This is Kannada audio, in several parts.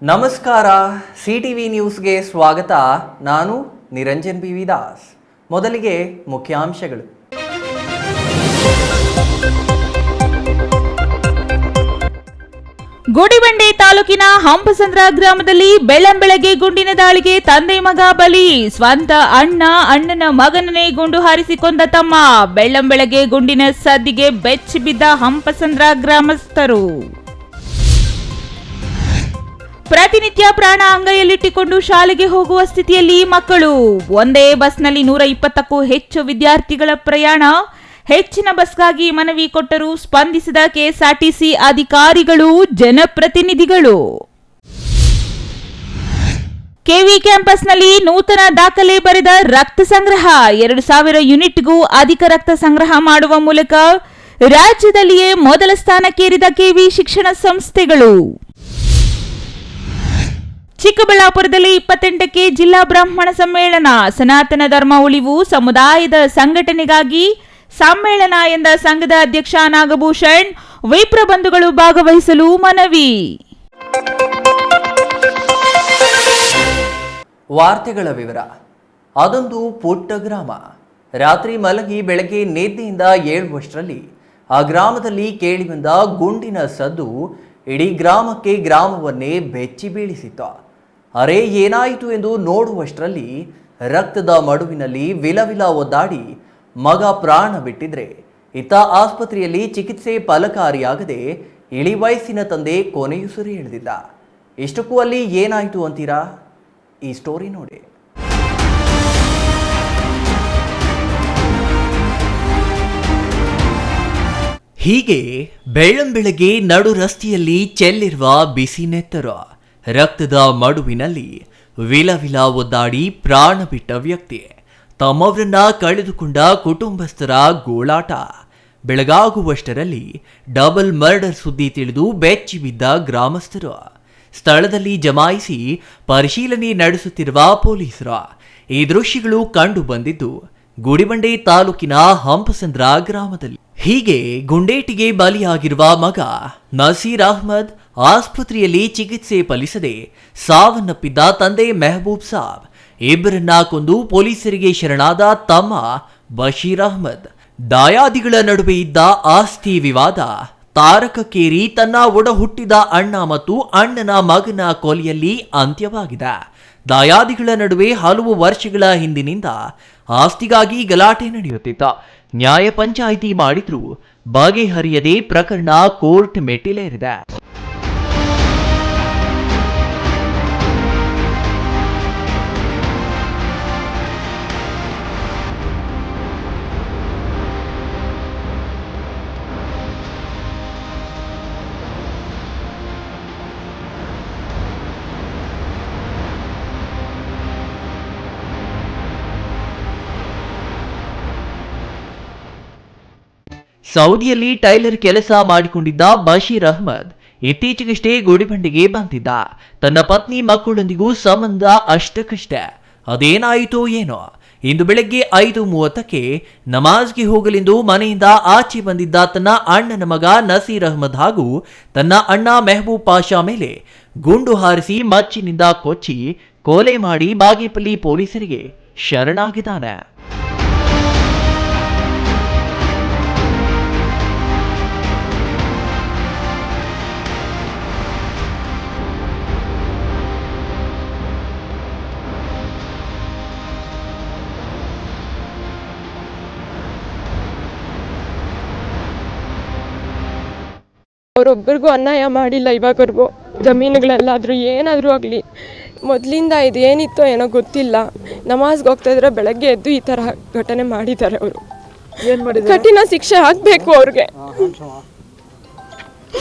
ನಮಸ್ಕಾರ, ಸಿಟಿವಿ ನ್ಯೂಸ್ಗೆ ಸ್ವಾಗತ. ನಾನು ನಿರಂಜನ್ ಬಿ ದಾಸ್. ಮೊದಲಿಗೆ ಮುಖ್ಯಾಂಶಗಳು. ಗುಡಿಬಂಡೆ ತಾಲೂಕಿನ ಹಂಪಸಂದ್ರ ಗ್ರಾಮದಲ್ಲಿ ಬೆಳ್ಳಂಬೆಳಗ್ಗೆ ಗುಂಡಿನ ದಾಳಿಗೆ ತಂದೆ ಮಗ ಬಲಿ. ಸ್ವಂತ ಅಣ್ಣನ ಮಗನನ್ನೇ ಗುಂಡು ಹಾರಿಸಿಕೊಂಡ ತಮ್ಮ. ಬೆಳ್ಳಂಬೆಳಗ್ಗೆ ಗುಂಡಿನ ಸದ್ದಿಗೆ ಬೆಚ್ಚಿ ಬಿದ್ದ ಹಂಪಸಂದ್ರ ಗ್ರಾಮಸ್ಥರು. ಪ್ರತಿನಿತ್ಯ ಪ್ರಾಣ ಅಂಗೈಯಲ್ಲಿಟ್ಟುಕೊಂಡು ಶಾಲೆಗೆ ಹೋಗುವ ಸ್ಥಿತಿಯಲ್ಲಿ ಮಕ್ಕಳು. ಒಂದೇ ಬಸ್ನಲ್ಲಿ 120ಕ್ಕೂ ಹೆಚ್ಚು ವಿದ್ಯಾರ್ಥಿಗಳ ಪ್ರಯಾಣ. ಹೆಚ್ಚಿನ ಬಸ್ಗಾಗಿ ಮನವಿ ಕೊಟ್ಟರೂ ಸ್ಪಂದಿಸಿದ ಕೆಎಸ್ಆರ್ಟಿಸಿ ಅಧಿಕಾರಿಗಳು, ಜನಪ್ರತಿನಿಧಿಗಳು. ಕೆವಿ ಕ್ಯಾಂಪಸ್ನಲ್ಲಿ ನೂತನ ದಾಖಲೆ ಬರೆದ ರಕ್ತ ಸಂಗ್ರಹ. 2000 ಯೂನಿಟ್ಗೂ ಅಧಿಕ ರಕ್ತ ಸಂಗ್ರಹ ಮಾಡುವ ಮೂಲಕ ರಾಜ್ಯದಲ್ಲಿಯೇ ಮೊದಲ ಸ್ಥಾನಕ್ಕೇರಿದ ಕೆವಿ ಶಿಕ್ಷಣ ಸಂಸ್ಥೆಗಳು. ಚಿಕ್ಕಬಳ್ಳಾಪುರದಲ್ಲಿ 28ಕ್ಕೆ ಜಿಲ್ಲಾ ಬ್ರಾಹ್ಮಣ ಸಮ್ಮೇಳನ. ಸನಾತನ ಧರ್ಮ ಉಳಿವು ಸಮುದಾಯದ ಸಂಘಟನೆಗಾಗಿ ಸಮ್ಮೇಳನ ಎಂದ ಸಂಘದ ಅಧ್ಯಕ್ಷ ನಾಗಭೂಷಣ್. ವಿಪ್ರ ಬಂಧುಗಳು ಭಾಗವಹಿಸಲು ಮನವಿ. ವಾರ್ತೆಗಳ ವಿವರ. ಅದೊಂದು ಪುಟ್ಟ ಗ್ರಾಮ. ರಾತ್ರಿ ಮಲಗಿ ಬೆಳಗ್ಗೆ ನಿದ್ದೆಯಿಂದ ಏಳುವಷ್ಟರಲ್ಲಿ ಆ ಗ್ರಾಮದಲ್ಲಿ ಕೇಳಿಬಂದ ಗುಂಡಿನ ಸದ್ದು ಇಡೀ ಗ್ರಾಮವನ್ನೇ ಬೆಚ್ಚಿ ಬೀಳಿಸಿತ್ತು. ಅರೆ, ಏನಾಯಿತು ಎಂದು ನೋಡುವಷ್ಟರಲ್ಲಿ ರಕ್ತದ ಮಡುವಿನಲ್ಲಿ ವಿಲವಿಲ ಒದ್ದಾಡಿ ಮಗ ಪ್ರಾಣ ಬಿಟ್ಟಿದ್ರೆ, ಇತ್ತ ಆಸ್ಪತ್ರೆಯಲ್ಲಿ ಚಿಕಿತ್ಸೆ ಫಲಕಾರಿಯಾಗದೆ ಇಳಿ ವಯಸ್ಸಿನ ತಂದೆ ಕೊನೆಯುಸಿರು ಎಳೆದಿದ್ದ. ಇಷ್ಟಕ್ಕೂ ಅಲ್ಲಿ ಏನಾಯಿತು ಅಂತೀರಾ? ಈ ಸ್ಟೋರಿ ನೋಡಿ. ಹೀಗೆ ಬೆಳ್ಳಂಬೆಳಗ್ಗೆ ನಡು ರಸ್ತೆಯಲ್ಲಿ ಚೆಲ್ಲಿರುವ ಬಿಸಿ ನೆತ್ತರ, ರಕ್ತದ ಮಡುವಿನಲ್ಲಿ ವಿಲವಿಲ ಒದ್ದಾಡಿ ಪ್ರಾಣ ಬಿಟ್ಟ ವ್ಯಕ್ತಿ, ತಮ್ಮವರನ್ನ ಕಳೆದುಕೊಂಡ ಕುಟುಂಬಸ್ಥರ ಗೋಳಾಟ. ಬೆಳಗಾಗುವಷ್ಟರಲ್ಲಿ ಡಬಲ್ ಮರ್ಡರ್ ಸುದ್ದಿ ತಿಳಿದು ಬೆಚ್ಚಿ ಬಿದ್ದ ಗ್ರಾಮಸ್ಥರು. ಸ್ಥಳದಲ್ಲಿ ಜಮಾಯಿಸಿ ಪರಿಶೀಲನೆ ನಡೆಸುತ್ತಿರುವ ಪೊಲೀಸರು. ಈ ದೃಶ್ಯಗಳು ಕಂಡು ಬಂದಿದ್ದು ಗುಡಿಬಂಡೆ ತಾಲೂಕಿನ ಹಂಪಸಂದ್ರ ಗ್ರಾಮದಲ್ಲಿ. ಹೀಗೆ ಗುಂಡೇಟಿಗೆ ಬಲಿಯಾಗಿರುವ ಮಗ ನಸೀರ್ ಅಹ್ಮದ್ ಆಸ್ಪತ್ರೆಯಲ್ಲಿ ಚಿಕಿತ್ಸೆ ಫಲಿಸದೆ ಸಾವನ್ನಪ್ಪಿದ್ದ ತಂದೆ ಮೆಹಬೂಬ್ ಸಾಬ್, ಇಬ್ಬರನ್ನ ಕೊಂದು ಪೊಲೀಸರಿಗೆ ಶರಣಾದ ತಮ್ಮ ಬಶೀರ್ ಅಹ್ಮದ್. ದಾಯಾದಿಗಳ ನಡುವೆ ಇದ್ದ ಆಸ್ತಿ ವಿವಾದ ತಾರಕಕ್ಕೇರಿ ತನ್ನ ಒಡ ಹುಟ್ಟಿದ ಅಣ್ಣ ಮತ್ತು ಅಣ್ಣನ ಮಗನ ಕೊಲೆಯಲ್ಲಿ ಅಂತ್ಯವಾಗಿದೆ. ದಾಯಾದಿಗಳ ನಡುವೆ ಹಲವು ವರ್ಷಗಳ ಹಿಂದಿನಿಂದ ಆಸ್ತಿಗಾಗಿ ಗಲಾಟೆ ನಡೆಯುತ್ತಿತ್ತು. ನ್ಯಾಯ ಪಂಚಾಯಿತಿ ಮಾಡಿದ್ರೂ ಬಗೆಹರಿಯದೆ ಪ್ರಕರಣ ಕೋರ್ಟ್ ಮೆಟ್ಟಿಲೇರಿದೆ. ಸೌದಿಯಲ್ಲಿ ಟೈಲರ್ ಕೆಲಸ ಮಾಡಿಕೊಂಡಿದ್ದ ಬಶೀರ್ ಅಹ್ಮದ್ ಇತ್ತೀಚೆಗಷ್ಟೇ ಗುಡಿಬಂಡೆಗೆ ಬಂದಿದ್ದ. ತನ್ನ ಪತ್ನಿ ಮಕ್ಕಳೊಂದಿಗೂ ಸಂಬಂಧ ಅಷ್ಟಕ್ಕಷ್ಟೇ. ಅದೇನಾಯಿತೋ ಏನೋ, ಇಂದು ಬೆಳಗ್ಗೆ 5:30ಕ್ಕೆ ನಮಾಜ್ಗೆ ಹೋಗಲೆಂದು ಮನೆಯಿಂದ ಆಚೆ ಬಂದಿದ್ದ ತನ್ನ ಅಣ್ಣನ ಮಗ ನಸೀರ್ ಅಹ್ಮದ್ ಹಾಗೂ ತನ್ನ ಅಣ್ಣ ಮೆಹಬೂಬ್ ಪಾಷಾ ಮೇಲೆ ಗುಂಡು ಹಾರಿಸಿ ಮಚ್ಚಿನಿಂದ ಕೊಚ್ಚಿ ಕೊಲೆ ಮಾಡಿ ಬಾಗೇಪಲ್ಲಿ ಪೊಲೀಸರಿಗೆ ಶರಣಾಗಿದ್ದಾನೆ. ಅವರೊಬ್ಬರಿಗೂ ಅನ್ಯಾಯ ಮಾಡಿಲ್ಲ ಇವಾಗವರೆಗೂ. ಜಮೀನುಗಳಲ್ಲಾದರೂ ಏನಾದರೂ ಆಗಲಿ, ಮೊದಲಿಂದ ಇದು ಏನಿತ್ತೋ ಏನೋ ಗೊತ್ತಿಲ್ಲ. ನಮಾಜ್ಗೆ ಹೋಗ್ತಾ ಇದ್ರೆ ಬೆಳಗ್ಗೆ ಎದ್ದು ಈ ಥರ ಘಟನೆ ಮಾಡಿದ್ದಾರೆ. ಅವರು ಕಠಿಣ ಶಿಕ್ಷೆ ಆಗಬೇಕು ಅವ್ರಿಗೆ.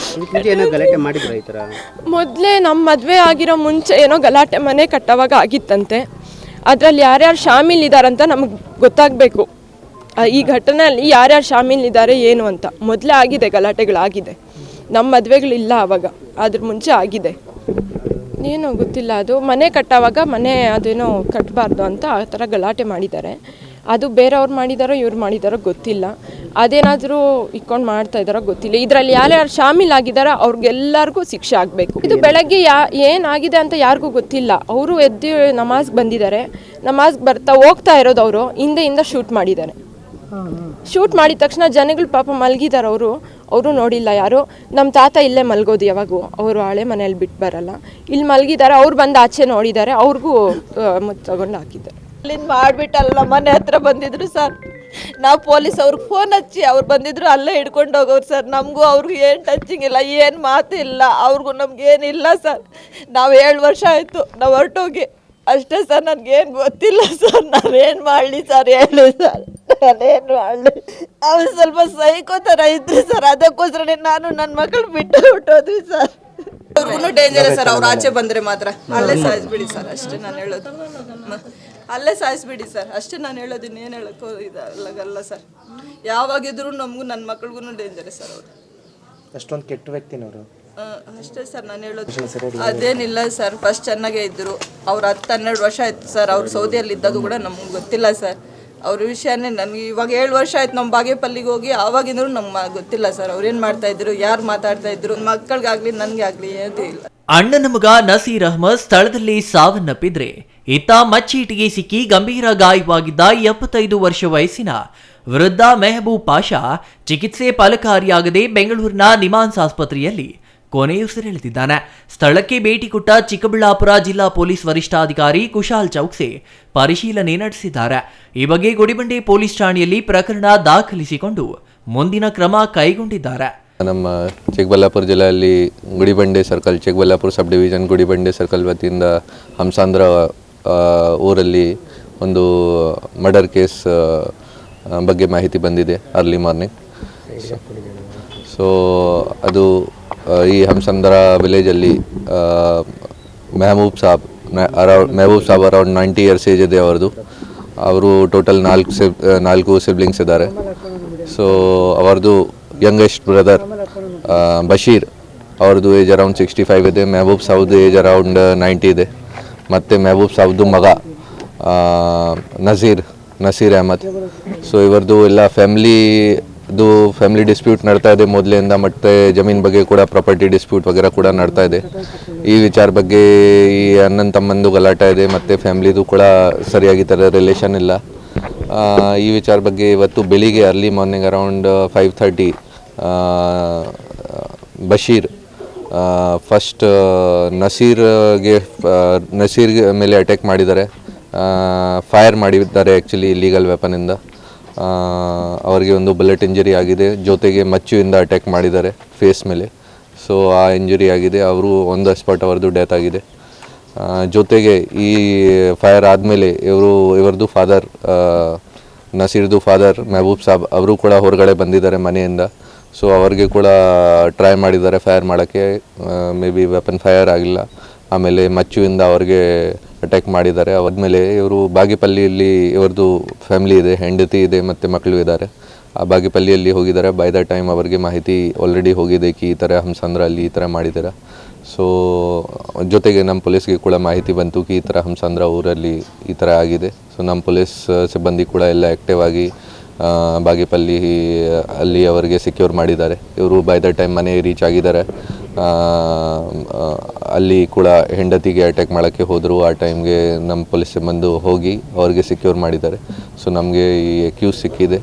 ಮೊದಲೇ ನಮ್ಮ ಮದುವೆ ಆಗಿರೋ ಮುಂಚೆ ಏನೋ ಗಲಾಟೆ ಮನೆ ಕಟ್ಟೋವಾಗ ಆಗಿತ್ತಂತೆ. ಅದರಲ್ಲಿ ಯಾರ್ಯಾರು ಶಾಮೀಲಿದ್ದಾರಂತ ನಮಗೆ ಗೊತ್ತಾಗಬೇಕು. ಈ ಘಟನೆಯಲ್ಲಿ ಯಾರ್ಯಾರು ಶಾಮೀಲಿದ್ದಾರೆ ಏನು ಅಂತ. ಮೊದಲೇ ಆಗಿದೆ, ಗಲಾಟೆಗಳಾಗಿದೆ. ನಮ್ಮ ಮದುವೆಗಳಿಲ್ಲ ಆವಾಗ, ಅದ್ರ ಮುಂಚೆ ಆಗಿದೆ. ಏನೋ ಗೊತ್ತಿಲ್ಲ, ಅದು ಮನೆ ಕಟ್ಟೋವಾಗ ಮನೆ ಅದೇನೋ ಕಟ್ಟಬಾರ್ದು ಅಂತ ಆ ಥರ ಗಲಾಟೆ ಮಾಡಿದ್ದಾರೆ. ಅದು ಬೇರೆಯವ್ರು ಮಾಡಿದಾರೋ ಇವ್ರು ಮಾಡಿದಾರೋ ಗೊತ್ತಿಲ್ಲ. ಅದೇನಾದರೂ ಇಟ್ಕೊಂಡು ಮಾಡ್ತಾ ಇದ್ದಾರೋ ಗೊತ್ತಿಲ್ಲ. ಇದರಲ್ಲಿ ಯಾರ್ಯಾರು ಶಾಮೀಲಾಗಿದ್ದಾರೋ ಅವ್ರಿಗೆಲ್ಲರಿಗೂ ಶಿಕ್ಷೆ ಆಗಬೇಕು. ಇದು ಬೆಳಗ್ಗೆ ಏನಾಗಿದೆ ಅಂತ ಯಾರಿಗೂ ಗೊತ್ತಿಲ್ಲ. ಅವರು ಎದ್ದು ನಮಾಜ್ಗೆ ಬಂದಿದ್ದಾರೆ. ನಮಾಜ್ಗೆ ಹೋಗ್ತಾ ಇರೋದು ಅವರು ಹಿಂದೆಯಿಂದ ಶೂಟ್ ಮಾಡಿದ್ದಾರೆ. ಶೂಟ್ ಮಾಡಿದ ತಕ್ಷಣ ಜನಗಳು ಪಾಪ ಮಲಗಿದ್ದಾರೆ. ಅವರು ನೋಡಿಲ್ಲ ಯಾರು. ನಮ್ಮ ತಾತ ಇಲ್ಲೇ ಮಲಗೋದು ಯಾವಾಗೂ, ಅವರು ಹಳೆ ಮನೇಲಿ ಬಿಟ್ಟು ಬರಲ್ಲ. ಇಲ್ಲಿ ಮಲಗಿದ್ದಾರೆ. ಅವ್ರು ಬಂದು ಆಚೆ ನೋಡಿದ್ದಾರೆ. ಅವ್ರಿಗೂ ತಗೊಂಡು ಹಾಕಿದ್ದಾರೆ. ಅಲ್ಲಿಂದ ಮಾಡಿಬಿಟ್ಟಲ್ಲ ನಮ್ಮ ಮನೆ ಹತ್ರ ಬಂದಿದ್ರು ಸರ್. ನಾವು ಪೊಲೀಸ್ ಅವ್ರಿಗೆ ಫೋನ್ ಹಚ್ಚಿ ಅವ್ರು ಬಂದಿದ್ರು, ಅಲ್ಲೇ ಹಿಡ್ಕೊಂಡು ಹೋಗೋರು ಸರ್. ನಮಗೂ ಅವ್ರಿಗೂ ಏನು ಟಚಿಂಗ್ ಇಲ್ಲ, ಏನು ಮಾತು ಇಲ್ಲ, ಅವ್ರಿಗೂ ನಮಗೇನಿಲ್ಲ ಸರ್. ನಾವು 7 ವರ್ಷ ಆಯಿತು ನಾವು ಹೊರಟೋಗಿ. ಅಷ್ಟೇ ಸರ್, ನನಗೇನು ಗೊತ್ತಿಲ್ಲ ಸರ್. ನಾವೇನು ಮಾಡಲಿ ಸರ್, ಹೇಳಿ ಸರ್, ನಾನೇನು ಮಾಡಲಿ. ಅವ್ರು ಸ್ವಲ್ಪ ಸೈಕೋ ಥರ ಇದ್ರು ಸರ್. ಅದಕ್ಕೋಸ್ಕರ ನಾನು ನನ್ನ ಮಕ್ಕಳು ಬಿಟ್ಟು ಹೊಟ್ಟೋದ್ವಿ ಸರ್. ಅವ್ರಿಗೂ ಡೇಂಜರ್ ಸರ್. ಅವ್ರು ಆಚೆ ಬಂದರೆ ಮಾತ್ರ ಅಲ್ಲೇ ಸಾಯಿಸ್ಬಿಡಿ ಸರ್, ಅಷ್ಟೇ ನಾನು ಹೇಳೋದು. ಅಲ್ಲೇ ಸಾಯಿಸ್ಬಿಡಿ ಸರ್, ಅಷ್ಟೇ ನಾನು ಹೇಳೋದು. ಇನ್ನೇನು ಹೇಳೋಕ್ಕೋ ಇದಲ್ಲ ಸರ್. ಯಾವಾಗಿದ್ರು ನಮಗೂ ನನ್ನ ಮಕ್ಳಿಗೂ ಡೇಂಜರೇ ಸರ್. ಅವರು ಅಷ್ಟೊಂದು ಕೆಟ್ಟ ವ್ಯಕ್ತಿನವರು. ಅಷ್ಟೇ ಸರ್ ನಾನು ಹೇಳೋದು. ಅದೇನಿಲ್ಲ ಸರ್, ಫಸ್ಟ್ ಚೆನ್ನಾಗೇ ಇದ್ದರು. ಅವ್ರು 10-12 ವರ್ಷ ಆಯ್ತು ಸರ್. ಅವ್ರು ಸೌದಿಯಲ್ಲಿ ಇದ್ದಾಗ ಕೂಡ ನಮ್ಗೆ ಗೊತ್ತಿಲ್ಲ ಸರ್. ಅವ್ರ ವಿಷಯನೇ ನನಗೆ ಇವಾಗ 7 ವರ್ಷ ಆಯ್ತು ನಮ್ಮ ಬಾಗೇಪಲ್ಲಿಗೆ ಹೋಗಿ. ಆವಾಗಿಂದ್ರೂ ನಮ್ಗೆ ಗೊತ್ತಿಲ್ಲ ಸರ್ ಅವ್ರು ಏನು ಮಾಡ್ತಾಯಿದ್ರು, ಯಾರು ಮಾತಾಡ್ತಾಯಿದ್ರು. ಮಕ್ಕಳಿಗಾಗಲಿ ನನಗೆ ಆಗಲಿ ಏನೂ ಇಲ್ಲ. ಅಣ್ಣನ ಮಗ ನಸೀರ್ ಅಹ್ಮದ್ ಸ್ಥಳದಲ್ಲಿ ಸಾವನ್ನಪ್ಪಿದ್ರೆ, ಇತ್ತ ಮಚ್ಚೀಟಿಗೆ ಸಿಕ್ಕಿ ಗಂಭೀರ ಗಾಯವಾಗಿದ್ದ 75 ವರ್ಷ ವಯಸ್ಸಿನ ವೃದ್ಧ ಮೆಹಬೂಬ್ ಪಾಷಾ ಚಿಕಿತ್ಸೆ ಫಲಕಾರಿಯಾಗದೆ ಬೆಂಗಳೂರಿನ ನಿಮಾನ್ಸ್ ಆಸ್ಪತ್ರೆಯಲ್ಲಿ ಕೊನೆಯುಸಿರೆಳೆದಿದ್ದಾನೆ. ಸ್ಥಳಕ್ಕೆ ಭೇಟಿ ಕೊಟ್ಟ ಚಿಕ್ಕಬಳ್ಳಾಪುರ ಜಿಲ್ಲಾ ಪೊಲೀಸ್ ವರಿಷ್ಠಾಧಿಕಾರಿ ಕುಶಾಲ್ ಚೌಕ್ಸೆ ಪರಿಶೀಲನೆ ನಡೆಸಿದ್ದಾರೆ. ಈ ಬಗ್ಗೆ ಗುಡಿಬಂಡೆ ಪೊಲೀಸ್ ಠಾಣೆಯಲ್ಲಿ ಪ್ರಕರಣ ದಾಖಲಿಸಿಕೊಂಡು ಮುಂದಿನ ಕ್ರಮ ಕೈಗೊಂಡಿದ್ದಾರೆ. ನಮ್ಮ ಚಿಕ್ಕಬಳ್ಳಾಪುರ ಜಿಲ್ಲೆಯಲ್ಲಿ Gudibande circle, Chikkaballapur sub division Gudibande circle ವತಿಯಿಂದ ಹಂಸಾಂದ್ರ ಊರಲ್ಲಿ ಒಂದು ಮರ್ಡರ್ ಕೇಸ್ ಬಗ್ಗೆ ಮಾಹಿತಿ ಬಂದಿದೆ ಅರ್ಲಿ ಮಾರ್ನಿಂಗ್. ಸೊ ಅದು ಈ ಹಂಸಂದ್ರ ವಿಲೇಜಲ್ಲಿ Mehboob Sab around 90 years age ಇದೆ ಅವ್ರದ್ದು. ಅವರು ಟೋಟಲ್ 4 ಸಿಬ್ಲಿಂಗ್ಸ್ ಇದ್ದಾರೆ. ಸೊ ಅವ್ರದ್ದು ಯಂಗೆಸ್ಟ್ ಬ್ರದರ್ ಬಶೀರ್, ಅವ್ರದ್ದು ಏಜ್ ಅರೌಂಡ್ 65 ಇದೆ. ಮೆಹಬೂಬ್ ಸಾಬ್ದು ಏಜ್ ಅರೌಂಡ್ 90 ಇದೆ. ಮತ್ತು ಮೆಹಬೂಬ್ ಸಾಬ್ದು ಮಗ ನಸೀರ್ ಅಹಮದ್. ಸೊ ಇವರದು ಎಲ್ಲ ಫ್ಯಾಮಿಲಿ ಡಿಸ್ಪ್ಯೂಟ್ ನಡ್ತಾ ಇದೆ ಮೊದಲಿಂದ. ಮತ್ತು ಜಮೀನು ಬಗ್ಗೆ ಕೂಡ ಪ್ರಾಪರ್ಟಿ ಡಿಸ್ಪ್ಯೂಟ್ ವಗೇರೆ ಕೂಡ ನಡ್ತಾ ಇದೆ. ಈ ವಿಚಾರ ಬಗ್ಗೆ ಈ ಅಣ್ಣನ ತಮ್ಮಂದು ಗಲಾಟೆ ಇದೆ ಮತ್ತು ಫ್ಯಾಮಿಲಿದು ಕೂಡ ಸರಿಯಾಗಿ ಥರ ರಿಲೇಷನ್ ಇಲ್ಲ. ಈ ವಿಚಾರ ಬಗ್ಗೆ ಇವತ್ತು ಬೆಳಿಗ್ಗೆ early morning around 5:30 Bashir first Nasir ಮೇಲೆ ಅಟ್ಯಾಕ್ ಮಾಡಿದ್ದಾರೆ. ಫೈರ್ ಮಾಡಿದ್ದಾರೆ ಆ್ಯಕ್ಚುಲಿ ಇಲ್ಲೀಗಲ್ ವೆಪನಿಂದ. ಅವರಿಗೆ ಒಂದು ಬುಲೆಟ್ ಇಂಜರಿ ಆಗಿದೆ. ಜೊತೆಗೆ ಮಚ್ಚುವಿಂದ ಅಟ್ಯಾಕ್ ಮಾಡಿದ್ದಾರೆ ಫೇಸ್ ಮೇಲೆ. ಸೊ ಆ ಇಂಜರಿ ಆಗಿದೆ. ಅವರು ಆನ್ ದ ಸ್ಪಾಟ್ ಅವ್ರದ್ದು ಡೆತ್ ಆಗಿದೆ. ಜೊತೆಗೆ ಈ ಫೈರ್ ಆದಮೇಲೆ ಇವರದು ಫಾದರ್ ನಸೀರ್ದು ಫಾದರ್ ಮೆಹಬೂಬ್ ಸಾಬ್ ಅವರು ಕೂಡ ಹೊರಗಡೆ ಬಂದಿದ್ದಾರೆ ಮನೆಯಿಂದ. ಸೊ ಅವ್ರಿಗೆ ಕೂಡ ಟ್ರೈ ಮಾಡಿದ್ದಾರೆ ಫೈರ್ ಮಾಡೋಕ್ಕೆ. ಮೇ ಬಿ ವೆಪನ್ ಫೈರ್ ಆಗಿಲ್ಲ. ಆಮೇಲೆ ಮಚ್ಚುವಿಂದ ಅವ್ರಿಗೆ ಅಟ್ಯಾಕ್ ಮಾಡಿದ್ದಾರೆ. ಆದಮೇಲೆ ಇವರು ಬಾಗೇಪಲ್ಲಿಯಲ್ಲಿ ಇವ್ರದ್ದು ಫ್ಯಾಮಿಲಿ ಇದೆ, ಹೆಂಡತಿ ಇದೆ ಮತ್ತು ಮಕ್ಕಳು ಇದ್ದಾರೆ. ಆ ಬಾಗೇಪಲ್ಲಿಯಲ್ಲಿ ಹೋಗಿದ್ದಾರೆ. ಬೈ ದ ಟೈಮ್ ಅವರಿಗೆ ಮಾಹಿತಿ ಆಲ್ರೆಡಿ ಹೋಗಿದೆ ಕಿ ಈ ಥರ ಹಂಸಂದ್ರ ಅಲ್ಲಿ ಈ ಥರ ಮಾಡಿದ್ದಾರೆ. ಸೊ ಜೊತೆಗೆ ನಮ್ಮ ಪೊಲೀಸ್ಗೆ ಕೂಡ ಮಾಹಿತಿ ಬಂತು ಕಿ ಈ ಥರ ಹಂಸಂದ್ರ ಊರಲ್ಲಿ ಈ ಥರ ಆಗಿದೆ. ಸೊ ನಮ್ಮ ಪೊಲೀಸ್ ಸಿಬ್ಬಂದಿ ಕೂಡ ಎಲ್ಲ ಆ್ಯಕ್ಟಿವ್ ಆಗಿ ಬಾಗೇಪಲ್ಲಿ ಅಲ್ಲಿ ಅವರಿಗೆ ಸೆಕ್ಯೂರ್ ಮಾಡಿದ್ದಾರೆ. ಇವರು ಬೈ ದ ಟೈಮ್ ಮನೆ ರೀಚ್ ಆಗಿದ್ದಾರೆ. ಅಲ್ಲಿ ಕೂಡ ಹೆಂಡತಿಗೆ ಅಟ್ಯಾಕ್ ಮಾಡೋಕ್ಕೆ ಹೋದರು. ಆ ಟೈಮ್ಗೆ ನಮ್ಮ ಪೊಲೀಸ್ ಬಂದು ಹೋಗಿ ಅವ್ರಿಗೆ ಸೆಕ್ಯೂರ್ ಮಾಡಿದ್ದಾರೆ. ಸೊ ನಮಗೆ ಈ ಅಕ್ಯೂಸ್ ಸಿಕ್ಕಿದೆ.